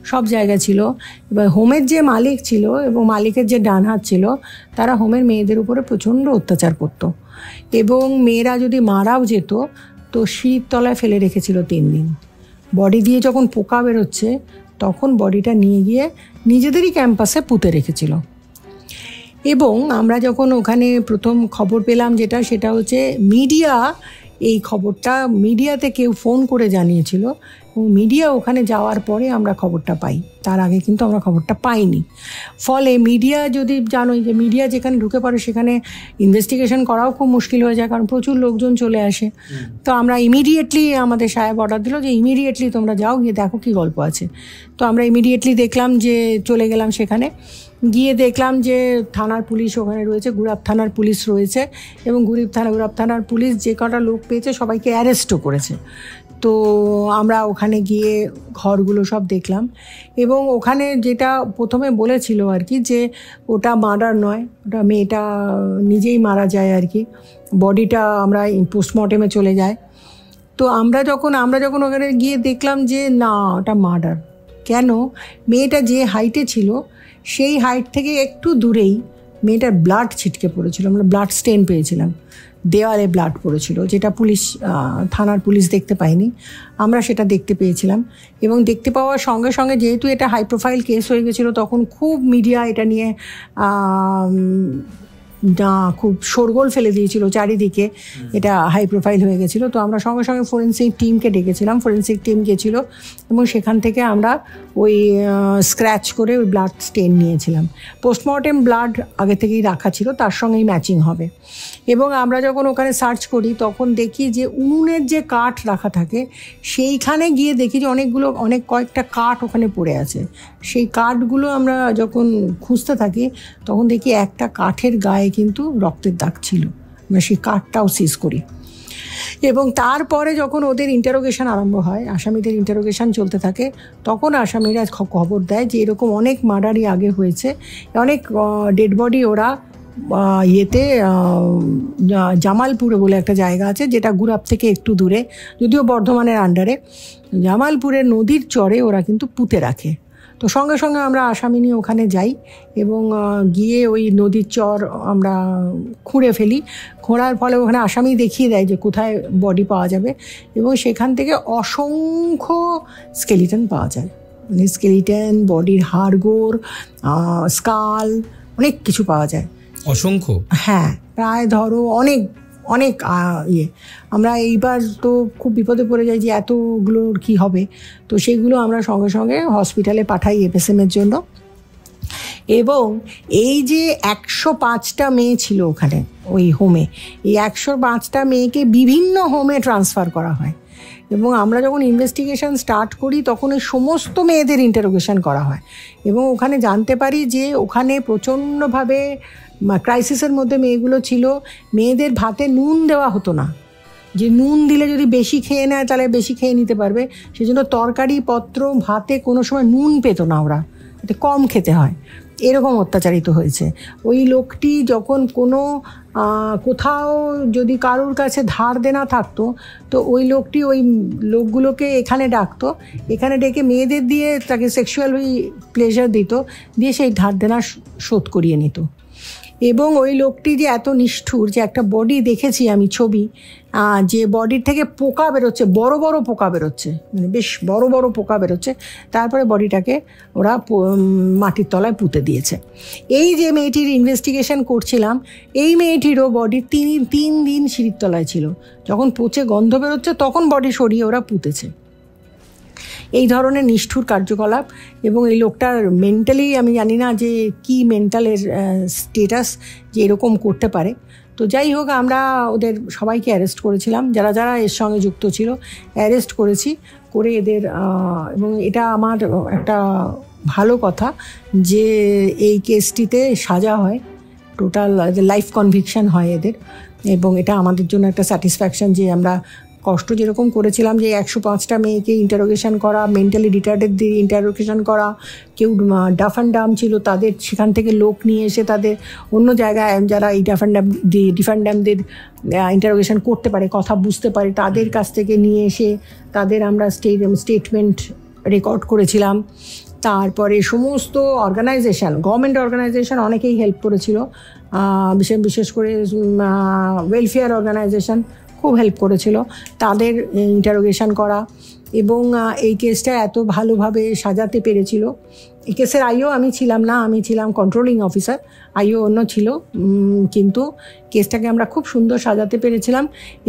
সব জায়গা ছিল। এবার হোমের যে মালিক ছিল এবং মালিকের যে ডান হাত ছিল, তারা হোমের মেয়েদের উপরে প্রচণ্ড অত্যাচার করতো, এবং মেয়েরা যদি মারাও যেত তো শীত তলায় ফেলে রেখেছিল 3 দিন। বডি দিয়ে যখন পোকা বেরোচ্ছে তখন বডিটা নিয়ে গিয়ে নিজেদেরই ক্যাম্পাসে পুঁতে রেখেছিল। এবং আমরা যখন ওখানে প্রথম খবর পেলাম সেটা হচ্ছে মিডিয়া, এই খবরটা মিডিয়াতে কেউ ফোন করে জানিয়েছিল, এবং মিডিয়া ওখানে যাওয়ার পরে আমরা খবরটা পাই, তার আগে কিন্তু আমরা খবরটা পাইনি। ফলে মিডিয়া, যদি জানোই যে মিডিয়া যেখানে ঢুকে পড়ে সেখানে ইনভেস্টিগেশন করাও খুব মুশকিল হয়ে যায়, কারণ প্রচুর লোকজন চলে আসে। তো আমরা ইমিডিয়েটলি, আমাদের সাহেব অর্ডার দিল যে ইমিডিয়েটলি তোমরা যাও, গিয়ে দেখো কী গল্প আছে। তো আমরা ইমিডিয়েটলি দেখলাম, যে চলে গেলাম সেখানে, গিয়ে দেখলাম যে থানার পুলিশ ওখানে রয়েছে, গুরাব থানার পুলিশ রয়েছে, এবং গুরাব থানার পুলিশ যে কটা লোক পেয়েছে সবাইকে অ্যারেস্টও করেছে। তো আমরা ওখানে গিয়ে ঘরগুলো সব দেখলাম, এবং ওখানে যেটা প্রথমে বলেছিল আর কি, যে ওটা মার্ডার নয়, ওটা মেয়েটা নিজেই মারা যায় আর কি, বডিটা আমরা পোস্টমর্টেমে চলে যায়। তো আমরা যখন ওখানে গিয়ে দেখলাম যে না, ওটা মার্ডার। কেন? মেয়েটা যে হাইটে ছিল সেই হাইট থেকে একটু দূরেই মেয়েটার ব্লাড ছিটকে পড়েছিল, আমরা ব্লাড স্টেন পেয়েছিলাম, দেওয়ালে ব্লাড পড়েছিল, যেটা থানার পুলিশ দেখতে পায়নি, আমরা সেটা দেখতে পেয়েছিলাম। এবং দেখতে পাওয়ার সঙ্গে সঙ্গে, যেহেতু এটা হাই প্রোফাইল কেস হয়ে গেছিলো, তখন খুব মিডিয়া এটা নিয়ে খুব শোরগোল ফেলে দিয়েছিল চারিদিকে, এটা হাই প্রোফাইল হয়ে গেছিলো। তো আমরা সঙ্গে সঙ্গে ফরেন্সিক টিমকে ডেকেছিলাম, ফরেন্সিক টিম গেছিলো এবং সেখান থেকে আমরা ওই স্ক্র্যাচ করে ওই ব্লাড স্টেন নিয়েছিলাম। পোস্টমর্টেম ব্লাড আগে থেকেই রাখা ছিল, তার সঙ্গেই ম্যাচিং হবে। এবং আমরা যখন ওখানে সার্চ করি তখন দেখি যে উনুনের যে কাঠ রাখা থাকে সেইখানে গিয়ে দেখি যে অনেক কয়েকটা কাঠ ওখানে পড়ে আছে। সেই কাঠগুলো আমরা যখন খুঁজতে থাকি তখন দেখি একটা কাঠের গায়ে কিন্তু রক্তের দাগ ছিল। আমরা সেই কাঠটাও সিজ করি এবং তারপরে যখন ওদের ইন্টারোগেশন আরম্ভ হয়, আসামিদের ইন্টারোগেশন চলতে থাকে, তখন আসামিরা খবর দেয় যে এরকম অনেক মার্ডারই আগে হয়েছে, অনেক ডেড বডি ওরা জামালপুরে বলে একটা জায়গা আছে যেটা গুরাব থেকে একটু দূরে, যদিও বর্ধমানের আন্ডারে, জামালপুরের নদীর চরে ওরা কিন্তু পুঁতে রাখে। তো সঙ্গে সঙ্গে আমরা আসামি নিয়ে ওখানে যাই এবং গিয়ে ওই নদীর চর আমরা খুঁড়ে ফেলি। খোঁড়ার ফলে ওখানে আসামি দেখিয়ে দেয় যে কোথায় বডি পাওয়া যাবে এবং সেখান থেকে অসংখ্য স্কেলিটন পাওয়া যায়, মানে স্কেলিটন, বডির হাড়গোড়, স্কাল, অনেক কিছু পাওয়া যায়। অসংখ্য? হ্যাঁ, প্রায় ধরো অনেক অনেক আমরা এইবার তো খুব বিপদে পড়ে যাই যে এতগুলোর কি হবে। তো সেগুলো আমরা সঙ্গে সঙ্গে হসপিটালে পাঠাই এফএসএমের জন্য। এবং এই যে 105টা মেয়ে ছিল ওখানে ওই হোমে, এই 105টা মেয়েকে বিভিন্ন হোমে ট্রান্সফার করা হয় এবং আমরা যখন ইনভেস্টিগেশন স্টার্ট করি তখন ওই সমস্ত মেয়েদের ইন্টারোগেশন করা হয় এবং ওখানে জানতে পারি যে ওখানে প্রচণ্ডভাবে ক্রাইসিসের মধ্যে মেয়েগুলো ছিল। মেয়েদের ভাতে নুন দেওয়া হতো না, যে নুন দিলে যদি বেশি খেয়ে নেয় তাহলে বেশি খেয়ে নিতে পারবে, সেজন্য তরকারি পত্র ভাতে কোনো সময় নুন পেত না, ওরা এতে কম খেতে হয়, এরকম অত্যাচারিত হয়েছে। ওই লোকটি যখন কোনো কোথাও যদি কারোর কাছে ধার দেনা থাকতো তো ওই লোকটি ওই লোকগুলোকে এখানে ডাকতো, এখানে ডেকে মেয়েদের দিয়ে তাকে সেক্সুয়ালি প্লেজার দিত, দিয়ে সেই ধার দেনা শোধ করিয়ে নিত। এবং ওই লোকটি যে এত নিষ্ঠুর যে একটা বডি দেখেছি আমি ছবি, যে বডির থেকে পোকা বেরোচ্ছে, বড় বড় পোকা বেরোচ্ছে, মানে বেশ বড় বড় পোকা বেরোচ্ছে, তারপরে বডিটাকে ওরা মাটির তলায় পুঁতে দিয়েছে। এই যে মেয়েটির ইনভেস্টিগেশন করছিলাম এই মেয়েটিরও বডি 3 দিন সিঁড়ির তলায় ছিল, যখন পচে গন্ধ বেরোচ্ছে তখন বডি সরিয়ে ওরা পুঁতেছে। এই ধরনের নিষ্ঠুর কার্যকলাপ। এবং এই লোকটার মেন্টালি আমি জানি না যে কি মেন্টালের স্টেটাস যে এরকম করতে পারে। তো যাই হোক, আমরা ওদের সবাইকে অ্যারেস্ট করেছিলাম, যারা যারা এর সঙ্গে যুক্ত ছিল অ্যারেস্ট করেছি, করে এদের এবং এটা আমার একটা ভালো কথা যে এই কেসটিতে সাজা হয়, টোটাল লাইফ কনভিকশন হয় এদের, এবং এটা আমাদের জন্য একটা স্যাটিসফ্যাকশন যে আমরা কষ্ট যেরকম করেছিলাম যে 105টা মেয়েকে ইন্টারোগেশন করা, মেন্টালি রিটার্ডেড দিয়ে ইন্টারোগেশন করা, কেউ ডাফ অ্যান্ড ডাম ছিল তাদের সেখান থেকে লোক নিয়ে এসে তাদের অন্য জায়গায় যারা এই ডাফ অ্যান্ড ড্যামদের ইন্টারোগেশন করতে পারে, কথা বুঝতে পারে, তাদের কাছ থেকে নিয়ে এসে তাদের আমরা স্টেটমেন্ট রেকর্ড করেছিলাম। তারপরে সমস্ত অর্গানাইজেশন, গভর্নমেন্ট অর্গানাইজেশন অনেকেই হেল্প করেছিল, বিশেষ করে ওয়েলফেয়ার অর্গানাইজেশন খুব হেল্প করেছিল তাদের ইন্টারোগেশন করা। এবং এই কেসটা এত ভালোভাবে সাজাতে পেরেছিল। এই কেসের আইও আমি ছিলাম না, আমি ছিলাম কন্ট্রোলিং অফিসার, আইও অন্য ছিল, কিন্তু কেসটাকে আমরা খুব সুন্দর সাজাতে পেরেছিলাম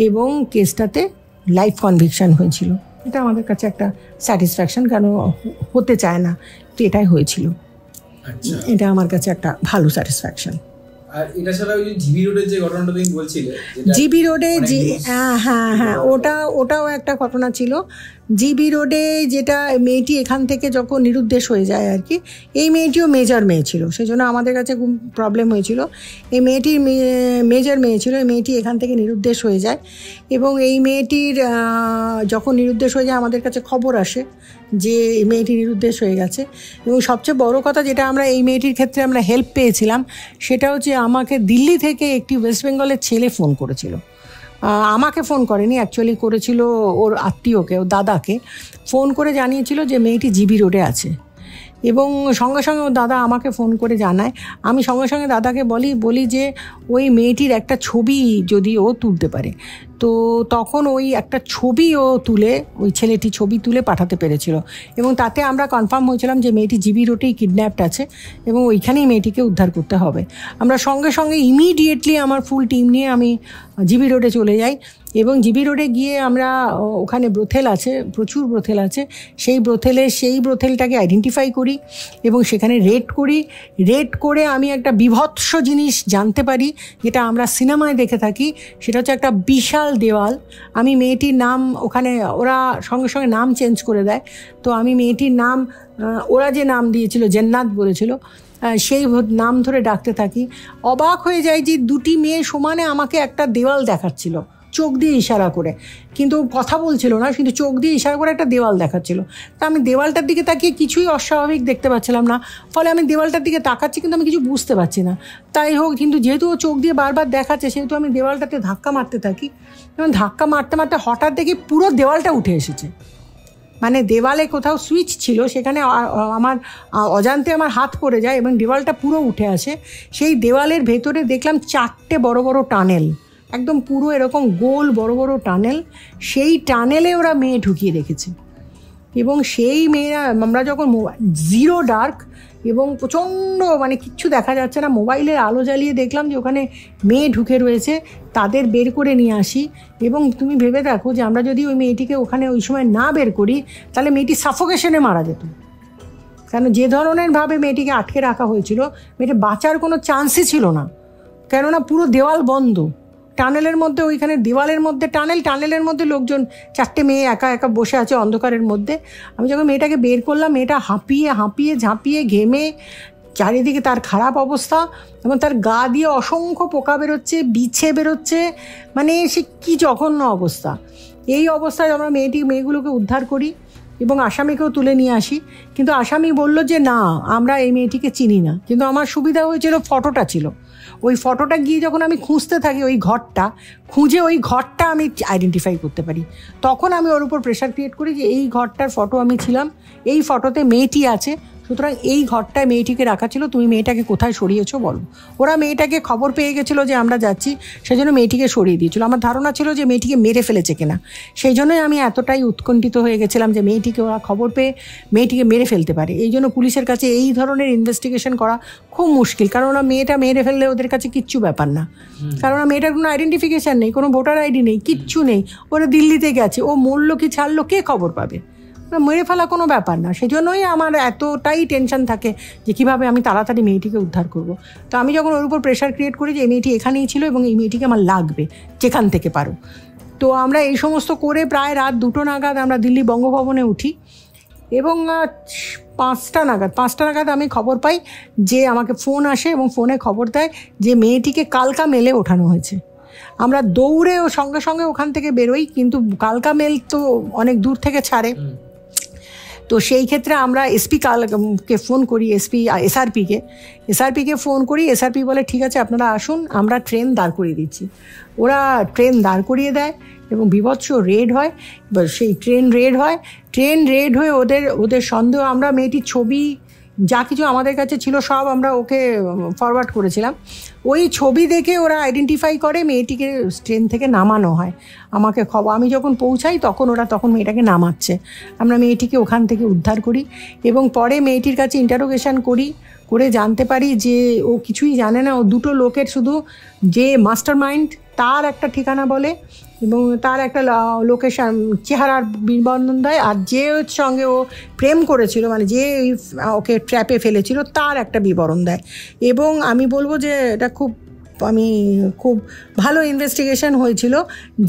এবং কেসটাতে লাইফ কনভিকশন হয়েছিল। এটা আমাদের কাছে একটা স্যাটিসফ্যাকশন, কেন হতে চায় না, তো এটাই হয়েছিল। এটা আমার কাছে একটা ভালো স্যাটিসফ্যাকশন। আর এটা ছাড়া ওই জিবি রোডের যে ঘটনাটা তুমি বলছিলে, জিবি রোডে হ্যাঁ ওটাও একটা ঘটনা ছিল। জিবি রোডে যেটা মেয়েটি এখান থেকে যখন নিরুদ্দেশ হয়ে যায় আর কি, এই মেয়েটিও মেজর মেয়ে ছিল, সেজন্য আমাদের কাছে খুব প্রবলেম হয়েছিল। এই মেয়েটির মেজর মেয়ে ছিল, এই মেয়েটি এখান থেকে নিরুদ্দেশ হয়ে যায় এবং এই মেয়েটির যখন নিরুদ্দেশ হয়ে যায় আমাদের কাছে খবর আসে যে এই মেয়েটি নিরুদ্দেশ হয়ে গেছে। এবং সবচেয়ে বড় কথা যেটা আমরা এই মেয়েটির ক্ষেত্রে আমরা হেল্প পেয়েছিলাম সেটা হচ্ছে আমাকে দিল্লি থেকে একটি ওয়েস্ট বেঙ্গলের ছেলে ফোন করেছিল, আমাকে ফোন করেনি, অ্যাকচুয়ালি করেছিল ওর আত্মীয়কে, ওর দাদাকে ফোন করে জানিয়েছিল যে মেয়েটি জিবি রোডে আছে। এবং সঙ্গে সঙ্গে ওর দাদা আমাকে ফোন করে জানায়, আমি সঙ্গে সঙ্গে দাদাকে বলি যে ওই মেয়েটির একটা ছবি যদি ও তুলতে পারে। তো তখন ওই একটা ছবিও তুলে, ওই ছেলেটি ছবি তুলে পাঠাতে পেরেছিল, এবং তাতে আমরা কনফার্ম হয়েছিলাম যে মেয়েটি জিবি রোডেই কিডন্যাপড আছে এবং ওইখানেই মেয়েটিকে উদ্ধার করতে হবে। আমরা সঙ্গে সঙ্গে ইমিডিয়েটলি আমার ফুল টিম নিয়ে আমি জিবি রোডে চলে যাই, এবং জিবি রোডে গিয়ে আমরা ওখানে ব্রোথেল আছে, প্রচুর ব্রোথেল আছে, সেই ব্রোথেলটাকে আইডেন্টিফাই করি এবং সেখানে রেড করে আমি একটা বিভৎস জিনিস জানতে পারি যেটা আমরা সিনেমায় দেখে থাকি। সেটা হচ্ছে একটা বিশাল দেওয়াল। আমি মেয়েটির নাম, ওখানে ওরা সঙ্গে সঙ্গে নাম চেঞ্জ করে দেয়, তো আমি মেয়েটির নাম, ওরা যে নাম দিয়েছিল জান্নাত বলেছিল, সেই নাম ধরে ডাকতে থাকি। অবাক হয়ে যাই যে দুটি মেয়ে সমানে আমাকে একটা দেওয়াল দেখাচ্ছিল চোখ দিয়ে ইশারা করে, কিন্তু কথা বলছিল না, কিন্তু চোখ দিয়ে ইশারা করে একটা দেওয়াল দেখাচ্ছিল। তা আমি দেওয়ালটার দিকে তাকিয়ে কিছুই অস্বাভাবিক দেখতে পাচ্ছিলাম না, ফলে আমি দেওয়ালটার দিকে তাকাচ্ছি কিন্তু আমি কিছু বুঝতে পারছি না। তাই হোক, কিন্তু যেহেতু ও চোখ দিয়ে বারবার দেখাচ্ছে সেহেতু আমি দেওয়ালটাতে ধাক্কা মারতে থাকি, এবং ধাক্কা মারতে মারতে হঠাৎ দেখি পুরো দেওয়ালটা উঠে এসেছে। মানে দেওয়ালে কোথাও সুইচ ছিল, সেখানে আমার অজান্তে আমার হাত পড়ে যায় এবং দেওয়ালটা পুরো উঠে আসে। সেই দেওয়ালের ভেতরে দেখলাম 4টে বড় বড় টানেল, একদম পুরো এরকম গোল বড় বড় টানেল। সেই টানেলে ওরা মেয়ে ঢুকিয়ে রেখেছে, এবং সেই মেয়েরা, আমরা যখন জিরো ডার্ক এবং প্রচণ্ড মানে কিচ্ছু দেখা যাচ্ছে না, মোবাইলের আলো জ্বালিয়ে দেখলাম যে ওখানে মেয়ে ঢুকে রয়েছে, তাদের বের করে নিয়ে আসি। এবং তুমি ভেবে দেখো যে আমরা যদি ওই মেয়েটিকে ওখানে ওই সময় না বের করি তাহলে মেয়েটি সাফোকেশনে মারা যেত, কারণ যে ধরনের ভাবে মেয়েটিকে আটকে রাখা হয়েছিল মেয়েটি বাঁচার কোনো চান্সই ছিল না, কেননা পুরো দেওয়াল বন্ধ, টানেলের মধ্যে, ওইখানে দেওয়ালের মধ্যে টানেলের মধ্যে লোকজন, 4টে মেয়ে একা একা বসে আছে অন্ধকারের মধ্যে। আমি যখন মেয়েটাকে বের করলাম, মেয়েটা হাঁপিয়ে ঝাঁপিয়ে ঘেমে, চারিদিকে তার খারাপ অবস্থা, এবং তার গা দিয়ে অসংখ্য পোকা বেরোচ্ছে, বিছে বেরোচ্ছে, মানে সে কী জঘন্য অবস্থা। এই অবস্থায় আমরা মেয়েগুলোকে উদ্ধার করি এবং আসামিকেও তুলে নিয়ে আসি, কিন্তু আসামি বলল যে না, আমরা এই মেয়েটিকে চিনি না। কিন্তু আমার সুবিধা হয়েছিল ফটোটা ছিল, ওই ফটোটা গিয়ে যখন আমি খুঁজতে থাকি ওই ঘরটা আমি আইডেন্টিফাই করতে পারি। তখন আমি ওর উপর প্রেশার ক্রিয়েট করি যে এই ঘরটার ফটো আমি ছিলাম, এই ফটোতে মেয়েটি আছে, সুতরাং এই ঘরটায় মেয়েটিকে রাখা ছিল, তুমি মেয়েটাকে কোথায় সরিয়েছো বলো। ওরা মেয়েটাকে খবর পেয়ে গেছিলো যে আমরা যাচ্ছি, সেই জন্য মেয়েটিকে সরিয়ে দিয়েছিল। আমার ধারণা ছিল যে মেয়েটিকে মেরে ফেলেছে কিনা, সেই জন্যই আমি এতটাই উৎকণ্ঠিত হয়ে গেছিলাম যে মেয়েটিকে ওরা খবর পেয়ে মেয়েটিকে মেরে ফেলতে পারে। এই জন্য পুলিশের কাছে এই ধরনের ইনভেস্টিগেশন করা খুব মুশকিল, কারণ ওরা মেয়েটা মেরে ফেললে ওদের কাছে কিচ্ছু ব্যাপার না, কারণ মেয়েটার কোনো আইডেন্টিফিকেশান নেই, কোনো ভোটার আইডি নেই, কিচ্ছু নেই। ওরা দিল্লিতে গেছে, ও মরলো কি ছাড়লো কে খবর পাবে, মেরে ফেলা কোনো ব্যাপার না। সেই জন্যই আমার এতটাই টেনশন থাকে যে কীভাবে আমি তাড়াতাড়ি মেয়েটিকে উদ্ধার করব। তো আমি যখন ওর উপর প্রেশার ক্রিয়েট করি যে এই মেয়েটি এখানেই ছিল এবং এই মেয়েটিকে আমার লাগবে যেখান থেকে পারো, তো আমরা এই সমস্ত করে প্রায় রাত 2টো নাগাদ আমরা দিল্লি বঙ্গভবনে উঠি, এবং 5টা নাগাদ আমি খবর পাই যে আমাকে ফোন আসে এবং ফোনে খবর দেয় যে মেয়েটিকে কালকা মেলে ওঠানো হয়েছে। আমরা দৌড়ে সঙ্গে সঙ্গে ওখান থেকে বেরোই, কিন্তু কালকা মেল তো অনেক দূর থেকে ছাড়ে, তো সেই ক্ষেত্রে আমরা কে ফোন করি, এসআরপিকে ফোন করি। এসআরপি বলে ঠিক আছে আপনারা আসুন, আমরা ট্রেন দাঁড় করিয়ে দিচ্ছি। ওরা ট্রেন দাঁড় করিয়ে দেয় এবং বিভৎস রেড হয়, সেই ট্রেন রেড হয়ে ওদের সন্দেহ, আমরা মেয়েটির ছবি যা কিছু আমাদের কাছে ছিল সব আমরা ওকে ফরওয়ার্ড করেছিলাম, ওই ছবি দেখে ওরা আইডেন্টিফাই করে, মেয়েটিকে ট্রেন থেকে নামানো হয়। আমাকে আমি যখন পৌঁছাই তখন মেয়েটাকে নামাচ্ছে। আমরা মেয়েটিকে ওখান থেকে উদ্ধার করি এবং পরে মেয়েটির কাছে ইন্টারোগেশন করে জানতে পারি যে ও কিছুই জানে না, ও 2টো লোকের শুধু, যে মাস্টার মাইন্ড তার একটা ঠিকানা বলে এবং তার একটা লোকের চেহারার বিবরণ দেয়, আর যে সঙ্গে ও প্রেম করেছিল, মানে যে ওকে ট্র্যাপে ফেলেছিল, তার একটা বিবরণ দেয়। এবং আমি বলবো যে এটা খুব ভালো ইনভেস্টিগেশন হয়েছিল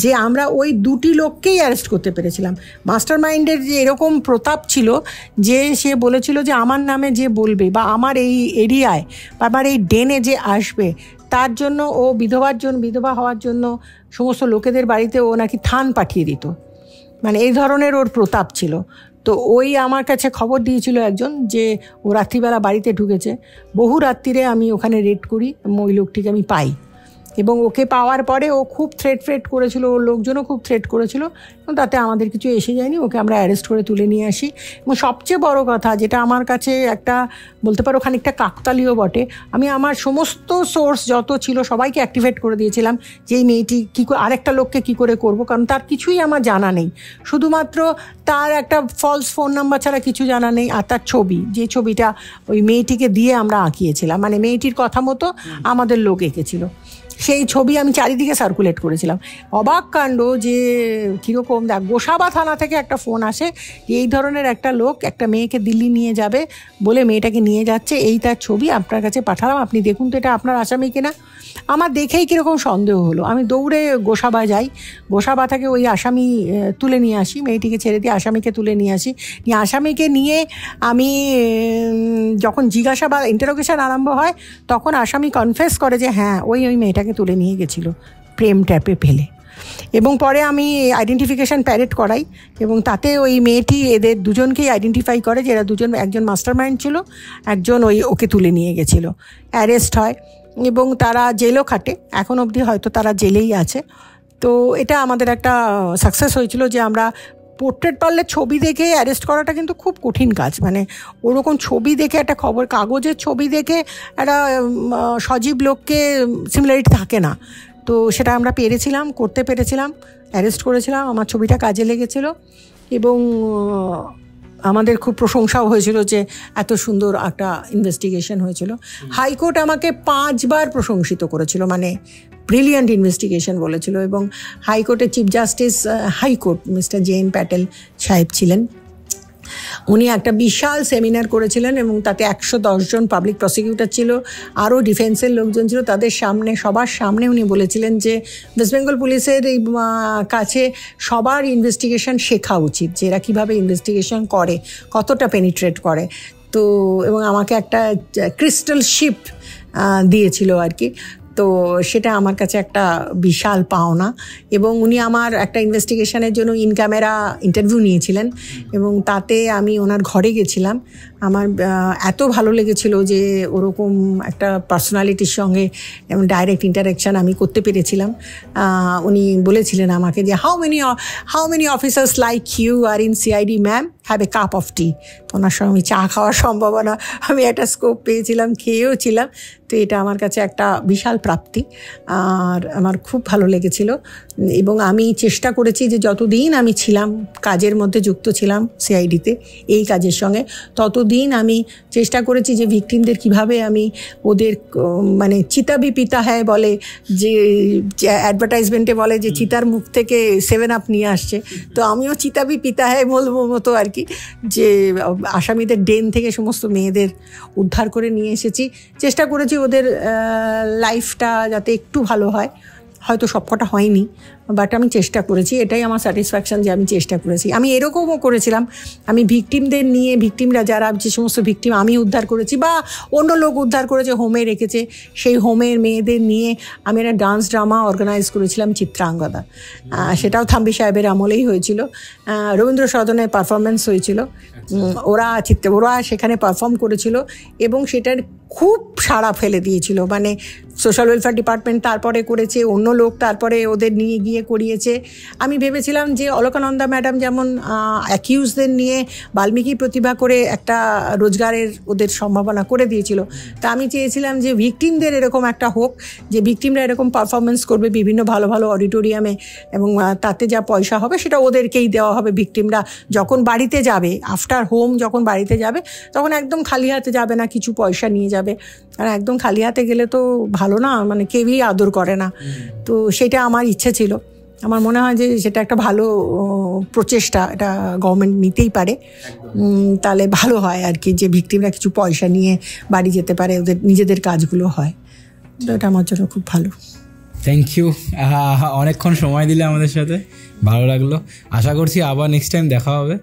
যে আমরা ওই 2টি লোককেই অ্যারেস্ট করতে পেরেছিলাম। মাস্টার মাইন্ডের যে এরকম প্রতাপ ছিল যে সে বলেছিল যে আমার নামে যে বলবে বা আমার এই এরিয়ায় বা আমার এই ডেনে যে আসবে তার জন্য ও বিধবা হওয়ার জন্য সমস্ত লোকেদের বাড়িতে ও নাকি থান পাঠিয়ে দিত, মানে এই ধরনের ওর প্রতাপ ছিল। তো ওই আমার কাছে খবর দিয়েছিল একজন যে ও রাত্রিবেলা বাড়িতে ঢুকেছে। বহু রাত্রিরে আমি ওখানে রেড করি এবং ওই লোকটিকে আমি পাই এবং ওকে পাওয়ার পরে ও খুব থ্রেট করেছিল, ওর লোকজনও খুব থ্রেট করেছিল, তাতে আমাদের কিছু এসে যায়নি। ওকে আমরা অ্যারেস্ট করে তুলে নিয়ে আসি। এবং সবচেয়ে বড় কথা যেটা আমার কাছে একটা বলতে পারো খানিকটা কাকতালীয় বটে, আমি আমার সমস্ত সোর্স যত ছিল সবাইকে অ্যাক্টিভেট করে দিয়েছিলাম যে এই মেয়েটি কী করে আরেকটা লোককে কী করে করবো, কারণ তার কিছুই আমার জানা নেই, শুধুমাত্র তার একটা ফলস ফোন নাম্বার ছাড়া কিছু জানা নেই, আর তার ছবি, যে ছবিটা ওই মেয়েটিকে দিয়ে আমরা আঁকিয়েছিলাম, মানে মেয়েটির কথা মতো আমাদের লোক এঁকেছিল, সেই ছবি আমি চারিদিকে সার্কুলেট করেছিলাম। অবাক কাণ্ড যে কীরকম, দেখ গোসাবা থানা থেকে একটা ফোন আসে, এই ধরনের একটা লোক একটা মেয়েকে দিল্লি নিয়ে যাবে বলে মেয়েটাকে নিয়ে যাচ্ছে, এই তার ছবি আপনার কাছে পাঠালাম, আপনি দেখুন তো এটা আপনার আসামি কিনা। আমার দেখেই কীরকম সন্দেহ হলো, আমি দৌড়ে গোসাবা যাই, গোসাবা থেকে ওই আসামি তুলে নিয়ে আসি, মেয়েটিকে ছেড়ে দিয়ে আসামিকে তুলে নিয়ে আসি। আসামিকে নিয়ে আমি যখন জিজ্ঞাসাবাদ ইন্টারোগেশন আরম্ভ হয় তখন আসামি কনফেস করে যে হ্যাঁ ওই মেয়েটাকে তুলে নিয়ে গেছিলো প্রেম ট্যাপে ফেলে। এবং পরে আমি আইডেন্টিফিকেশান প্যারেড করাই এবং তাতে ওই মেয়েটি এদের দুজনকেই আইডেন্টিফাই করে যে এরা দুজন, একজন মাস্টার মাইন্ড ছিল, একজন ওকে তুলে নিয়ে গেছিলো। অ্যারেস্ট হয় এবং তারা জেলও খাটে, এখন অবধি হয়তো তারা জেলেই আছে। তো এটা আমাদের একটা সাকসেস হয়েছিল যে আমরা পোর্ট্রেট পারলে ছবি দেখে অ্যারেস্ট করাটা কিন্তু খুব কঠিন কাজ, মানে ওরকম ছবি দেখে একটা খবর কাগজের ছবি দেখে একটা সজীব লোককে সিমিলারিটি থাকে না, তো সেটা আমরা করতে পেরেছিলাম, অ্যারেস্ট করেছিলাম, আমার ছবিটা কাজে লেগেছিল এবং আমাদের খুব প্রশংসাও হয়েছিল যে এত সুন্দর একটা ইনভেস্টিগেশন হয়েছিল। হাইকোর্ট আমাকে 5 বার প্রশংসিত করেছিল, মানে ব্রিলিয়ান্ট ইনভেস্টিগেশন বলেছিল। এবং হাইকোর্টের chief justice high court mister JN Patel সাহেব ছিলেন, উনি একটা বিশাল সেমিনার করেছিলেন এবং তাতে 110 জন পাবলিক প্রসিকিউটর ছিল, আরও ডিফেন্সের লোকজন ছিল, তাদের সামনে সবার সামনে উনি বলেছিলেন যে ওয়েস্ট বেঙ্গল পুলিশের এই কাছে সবার ইনভেস্টিগেশন শেখা উচিত, যে এরা কীভাবে ইনভেস্টিগেশন করে, কতটা পেনিট্রেট করে। তো এবং আমাকে একটা ক্রিস্টাল শিপ দিয়েছিল আর কি, তো সেটা আমার কাছে একটা বিশাল পাওনা। এবং উনি আমার একটা ইনভেস্টিগেশনের জন্য ইন ক্যামেরা ইন্টারভিউ নিয়েছিলেন এবং তাতে আমি ওনার ঘরে গেছিলাম। আমার এত ভালো লেগেছিল যে ওরকম একটা পার্সোনালিটির সঙ্গে ডাইরেক্ট ইন্টারাকশান আমি করতে পেরেছিলাম। উনি বলেছিলেন আমাকে যে how many officers like you are in CID ma'am, have a cup of tea. তো ওনার সঙ্গে আমি চা খাওয়ার সম্ভাবনা, আমি একটা স্কোপ পেয়েছিলাম, খেয়েও ছিলাম। তো এটা আমার কাছে একটা বিশাল প্রাপ্তি আর আমার খুব ভালো লেগেছিল। এবং আমি চেষ্টা করেছি যে যতদিন আমি ছিলাম কাজের মধ্যে যুক্ত ছিলাম সিআইডিতে এই কাজের সঙ্গে, ততদিন আমি চেষ্টা করেছি যে ভিকটিমদের কিভাবে আমি ওদের মানে চিতা ভি পিতা হ্যায় বলে, যে অ্যাডভার্টাইজমেন্টে বলে যে চিতার মুখ থেকে 7 আপ নিয়ে আসছে, তো আমিও চিতা ভি পিতা হ্যায় বলবো মতো আর কি, যে আসামিদের ডেন থেকে সমস্ত মেয়েদের উদ্ধার করে নিয়ে এসেছি। চেষ্টা করেছি ওদের লাইফটা যাতে একটু ভালো হয়, হয়তো সবকটা হয়নি, বাট আমি চেষ্টা করেছি, এটাই আমার স্যাটিসফ্যাকশান যে আমি চেষ্টা করেছি। আমি এরকমও করেছিলাম, আমি ভিকটিমদের নিয়ে, ভিকটিমরা যারা যে সমস্ত ভিকটিম আমি উদ্ধার করেছি বা অন্য লোক উদ্ধার করেছে, হোমে রেখেছে, সেই হোমের মেয়েদের নিয়ে আমি একটা ডান্স ড্রামা অর্গানাইজ করেছিলাম, চিত্রাঙ্গদা। সেটাও থাম্বি সাহেবের আমলেই হয়েছিল, রবীন্দ্র সদনে পারফরমেন্স হয়েছিল, ওরা সেখানে পারফর্ম করেছিল এবং সেটার খুব সাড়া ফেলে দিয়েছিল। মানে সোশ্যাল ওয়েলফেয়ার ডিপার্টমেন্ট তারপরে করেছে, অন্য লোক তারপরে ওদের নিয়ে গিয়ে করিয়েছে। আমি ভেবেছিলাম যে অলকানন্দা ম্যাডাম যেমন অ্যাকিউজদের নিয়ে বাল্মীকি প্রতিভা করে একটা রোজগারের ওদের সম্ভাবনা করে দিয়েছিল, তা আমি চেয়েছিলাম যে ভিকটিমদের এরকম একটা হোক, যে ভিকটিমরা এরকম পারফরমেন্স করবে বিভিন্ন ভালো ভালো অডিটোরিয়ামে এবং তাতে যা পয়সা হবে সেটা ওদেরকেই দেওয়া হবে। ভিকটিমরা যখন বাড়িতে যাবে, আফটার হোম যখন বাড়িতে যাবে, তখন একদম খালি হাতে যাবে না, কিছু পয়সা নিয়ে যাবে। আর একদম খালি হাতে গেলে তো ভালো না, মানে কেউই আদর করে না। তো সেটা আমার ইচ্ছে ছিল, আমার মনে হয় যে সেটা একটা ভালো প্রচেষ্টা, এটা গভর্নমেন্ট নিতেই পারে, তাহলে ভালো হয় আর কি, যে ভিকটিমরা কিছু পয়সা নিয়ে বাড়ি যেতে পারে, ওদের নিজেদের কাজগুলো হয়। তো এটা আমার জন্য খুব ভালো। থ্যাংক ইউ, অনেকক্ষণ সময় দিলে আমাদের সাথে, ভালো লাগলো। আশা করছি আবার নেক্সট টাইম দেখা হবে।